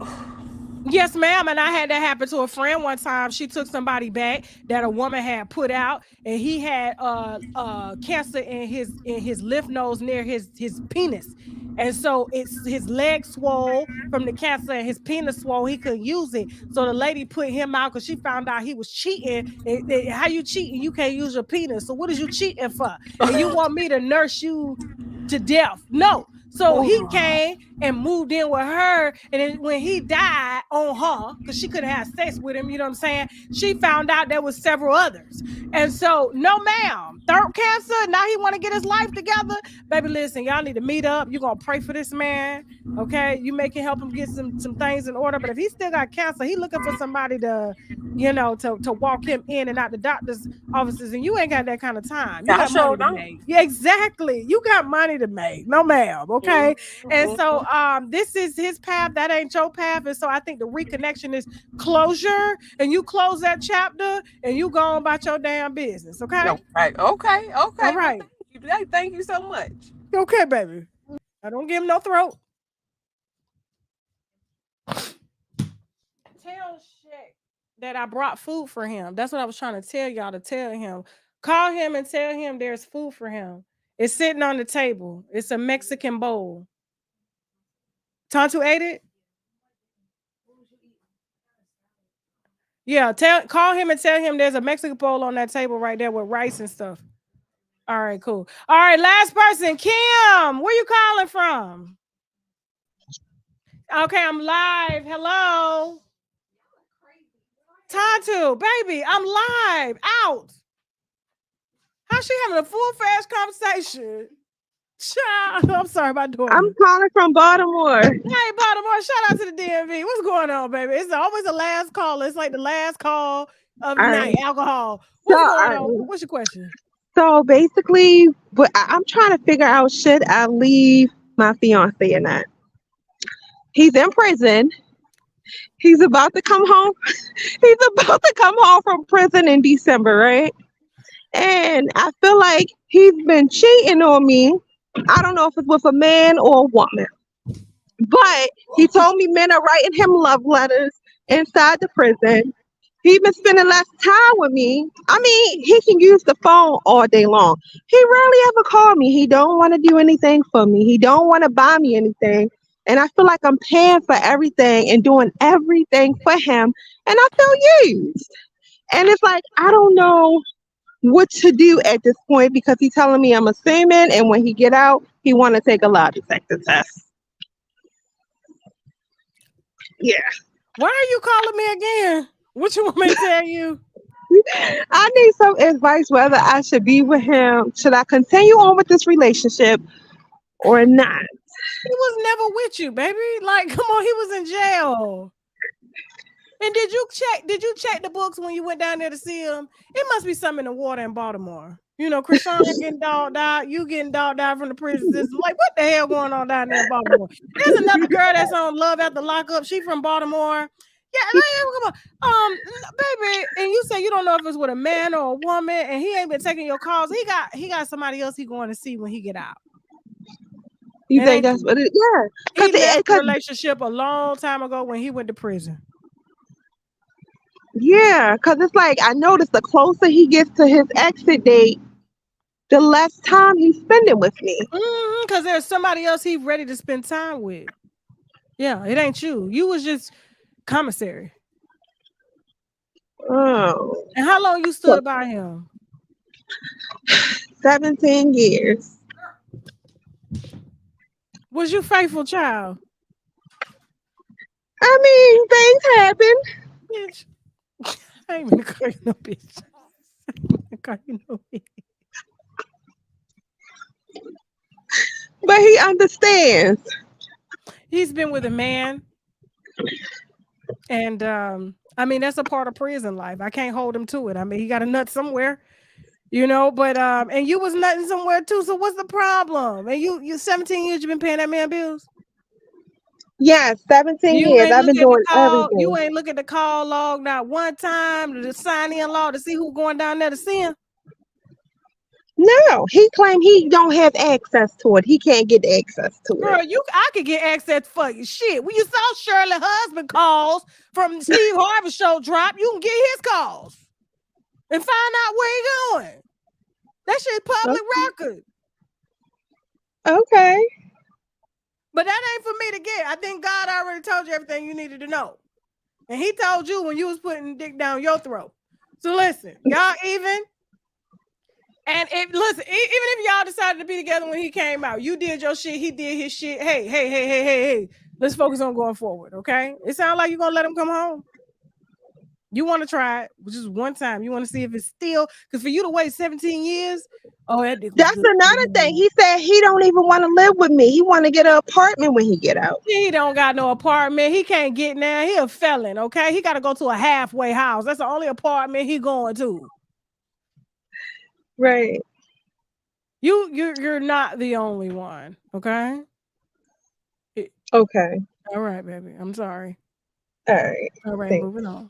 Yes, ma'am. And I had that happen to a friend one time. She took somebody back that a woman had put out, and he had cancer in his lymph nodes near his penis. And so his leg swole from the cancer and his penis swole. He couldn't use it. So the lady put him out because she found out he was cheating. How you cheating? You can't use your penis. So what is you cheating for? And you want me to nurse you to death? No. So he came and moved in with her. And then when he died on her, because she couldn't have sex with him, you know what I'm saying? She found out there was several others. And so, no, ma'am. Throat cancer. Now he want to get his life together. Baby, listen, y'all need to meet up. You're going to pray for this man. Okay? You may can help him get some things in order. But if he still got cancer, he looking for somebody to walk him in and out the doctor's offices. And you ain't got that kind of time. You got money to make. Yeah, exactly. You got money to make. No, ma'am. Okay. And so this is his path. That ain't your path. And so I think the reconnection is closure. And you close that chapter and you go on about your damn business. Okay. Right. Okay. All right. Thank you so much. Okay, baby. I don't give him no throat. Tell Shaq that I brought food for him. That's what I was trying to tell y'all to tell him. Call him and tell him there's food for him. It's sitting on the table. It's a Mexican bowl. Tonto ate it? Yeah, call him and tell him there's a Mexican bowl on that table right there with rice and stuff. All right, cool. All right, last person, Kim. Where you calling from? Okay, I'm live. Hello. Tonto, baby, I'm live. Out. How's she having a full fast conversation? Child, I'm sorry about doing it. I'm calling from Baltimore. Hey, Baltimore, shout out to the DMV. What's going on, baby? It's always the last call. It's like the last call of the night. Alcohol. What's going on? What's your question? So basically, I'm trying to figure out, should I leave my fiance or not? He's in prison. He's about to come home. He's about to come home from prison in December, right? And I feel like he's been cheating on me. I don't know if it's with a man or a woman. But he told me men are writing him love letters inside the prison. He's been spending less time with me. I mean, he can use the phone all day long. He rarely ever called me. He don't want to do anything for me. He don't want to buy me anything. And I feel like I'm paying for everything and doing everything for him. And I feel used. And it's like, I don't know what to do at this point because he's telling me I'm a seaman, and when he get out, he want to take a lie detector test. Yeah. Why are you calling me again? What you want me to tell you? I need some advice whether I should be with him. Should I continue on with this relationship or not? He was never with you, baby. Like, come on, he was in jail. And did you check the books when you went down there to see him? It must be something in the water in Baltimore. You know, Krishan getting dogged out, you getting dogged out from the prison system. Like, what the hell going on down there in Baltimore? There's another girl that's on Love After Lockup. She from Baltimore. Yeah, come on. Baby, and you say you don't know if it's with a man or a woman, and he ain't been taking your calls. He got somebody else he going to see when he get out. You think that's what it? Yeah, he left the relationship a long time ago when he went to prison. Yeah, because it's like I noticed the closer he gets to his exit date, the less time he's spending with me. Because there's somebody else he's ready to spend time with. Yeah, it ain't you. You was just commissary. Oh. And how long you stood by him? 17 years. Was you faithful, child? I mean, things happen. Bitch. I ain't gonna call you no bitch. I ain't gonna call you no bitch. But he understands. He's been with a man. And I mean, that's a part of prison life. I can't hold him to it. I mean, he got a nut somewhere, you know, but and you was nutting somewhere too. So what's the problem? And you 17 years you've been paying that man bills? Yeah, 17 years. I've been doing everything. You ain't look at the call log not one time, the sign-in log to see who's going down there to see him. No, he claimed he don't have access to it. He can't get access to Girl, it. I could get access for you. Shit, when you saw Shirley husband calls from Steve Harvey show drop, you can get his calls and find out where he going. That shit public record. Okay. But that ain't for me to get. I think God already told you everything you needed to know. And he told you when you was putting dick down your throat. So listen, y'all even. And even if y'all decided to be together when he came out, you did your shit, he did his shit. Hey. Let's focus on going forward, okay? It sounds like you're gonna let him come home. You want to try it just one time. You want to see if it's still, because for you to wait 17 years, that dick was That's good. another thing. He said he don't even want to live with me. He want to get an apartment when he get out. He don't got no apartment. He can't get now. He a felon, okay? He got to go to a halfway house. That's the only apartment he going to. Right. You're not the only one, okay? Okay. All right, baby. I'm sorry. All right. All right, Thanks. moving on.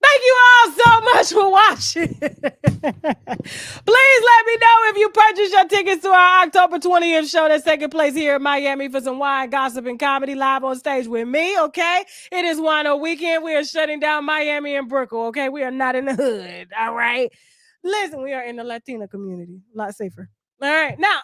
Thank you all so much for watching. Please let me know if you purchased your tickets to our October 20th show that's taking place here in Miami for some wine, gossip, and comedy live on stage with me, okay? It is Wino Weekend. We are shutting down Miami and Brickell, okay? We are not in the hood, all right? Listen, we are in the Latina community. A lot safer. All right. Now,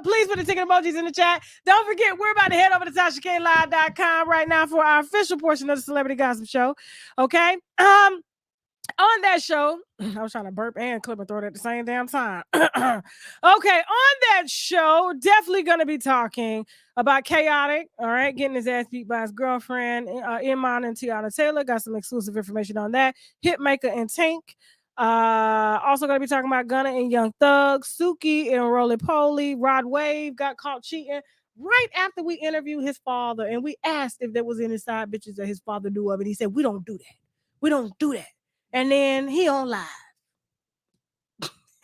please put the ticket emojis in the chat. Don't forget, we're about to head over to TashaKLive.com right now for our official portion of the Celebrity Gossip Show. Okay. On that show, I was trying to burp and clip and throat at the same damn time. Okay, on that show, definitely going to be talking about Chaotic, all right, getting his ass beat by his girlfriend, Iman and Tiana Taylor. Got some exclusive information on that. Hitmaker and Tank. Also going to be talking about Gunna and Young Thug, Suki and Roly Poly. Rod Wave got caught cheating right after we interviewed his father, and we asked if there was any side bitches that his father knew of, and he said, we don't do that. We don't do that. And then he on live.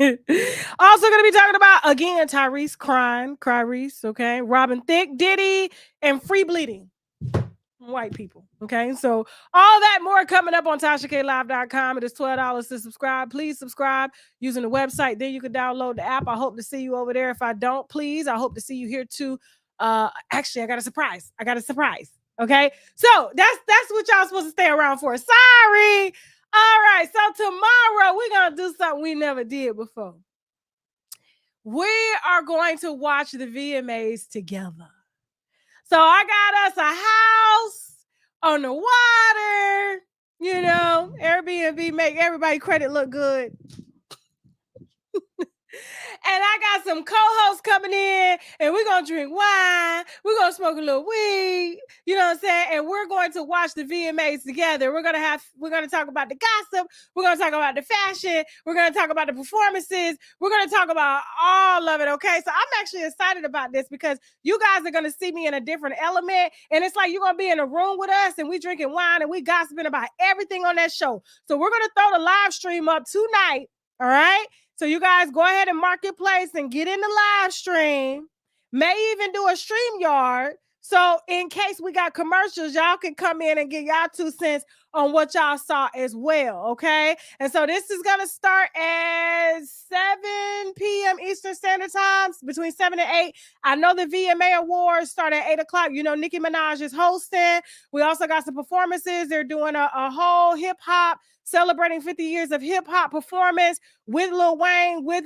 Also going to be talking about, again, Tyrese crying, okay? Robin Thicke, Diddy, and Free Bleeding. White people, okay? So all that more coming up on TashaKLive.com. It is $12 to subscribe. Please subscribe using the website. Then you can download the app. I hope to see you over there. If I don't, please, I hope to see you here too. Actually, I got a surprise. Okay? So that's what y'all supposed to stay around for. Sorry. All right, so tomorrow we're going to do something we never did before. We are going to watch the VMAs together. So I got us a house on the water. You know, Airbnb make everybody credit look good. And I got some co-hosts coming in, and we're gonna drink wine, we're gonna smoke a little weed, you know what I'm saying? And we're going to watch the VMAs together. We're gonna talk about the gossip, we're gonna talk about the fashion, we're gonna talk about the performances, we're gonna talk about all of it. Okay, so I'm actually excited about this because you guys are gonna see me in a different element, and it's like you're gonna be in a room with us, and we drinking wine and we gossiping about everything on that show. So we're gonna throw the live stream up tonight. All right. So you guys go ahead and marketplace and get in the live stream. May even do a StreamYard. So in case we got commercials, y'all can come in and get y'all 2 cents on what y'all saw as well. Okay. And so this is going to start at 7 p.m. Eastern Standard Time, between 7 and 8. I know the VMA Awards start at 8 o'clock. You know, Nicki Minaj is hosting. We also got some performances. They're doing a whole hip hop celebrating 50 years of hip hop performance with Lil Wayne, with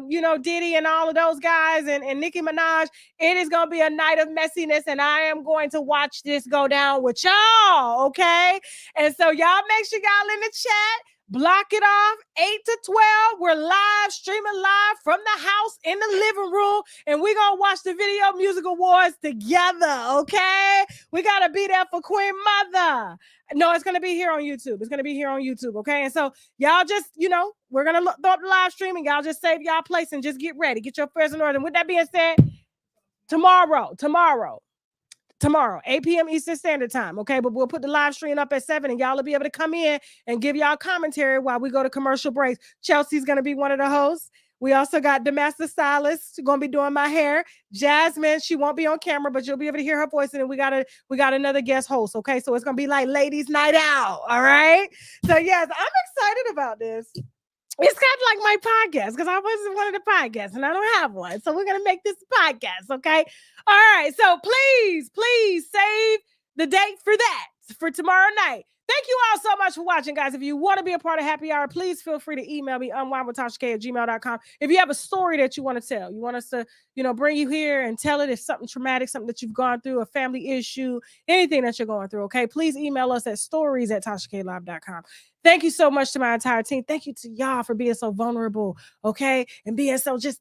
you know, Diddy and all of those guys, and Nicki Minaj. It is gonna be a night of messiness, and I am going to watch this go down with y'all. Okay, and so y'all make sure y'all in the chat. Block it off 8 to 12. We're live, streaming live from the house in the living room, and we're gonna watch the Video Music Awards together. Okay, we gotta be there for Queen Mother. No, it's gonna be here on YouTube. It's gonna be here on YouTube. Okay, and so y'all just, you know, we're gonna throw up the live stream, and y'all just save y'all place and just get ready, get your affairs in order. And with that being said, tomorrow, 8 p.m. Eastern Standard Time. Okay, but we'll put the live stream up at 7, and y'all will be able to come in and give y'all commentary while we go to commercial breaks. Chelsea's gonna be one of the hosts. We also got the master stylist going to be doing my hair. Jasmine, she won't be on camera, but you'll be able to hear her voice. And then we got another guest host. Okay, so it's going to be like ladies' night out. All right. So yes, I'm excited about this. It's kind of like my podcast because I wasn't one of the podcasts and I don't have one. So we're going to make this podcast. Okay. All right. So please save the date for that, for tomorrow night. Thank you all so much for watching, guys. If you want to be a part of Happy Hour, please feel free to email me, unwinewithtashak@gmail.com. If you have a story that you want to tell, you want us to, you know, bring you here and tell it. If something traumatic, something that you've gone through, a family issue, anything that you're going through, okay? Please email us at stories@tashaklive.com. Thank you so much to my entire team. Thank you to y'all for being so vulnerable, okay? And being so just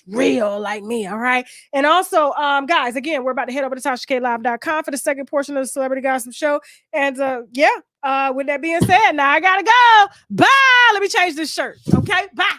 real like me, all right? And also, guys, again, we're about to head over to TashaKLive.com for the second portion of the Celebrity Gossip Show. And with that being said, now I gotta go. Bye. Let me change this shirt, okay? Bye.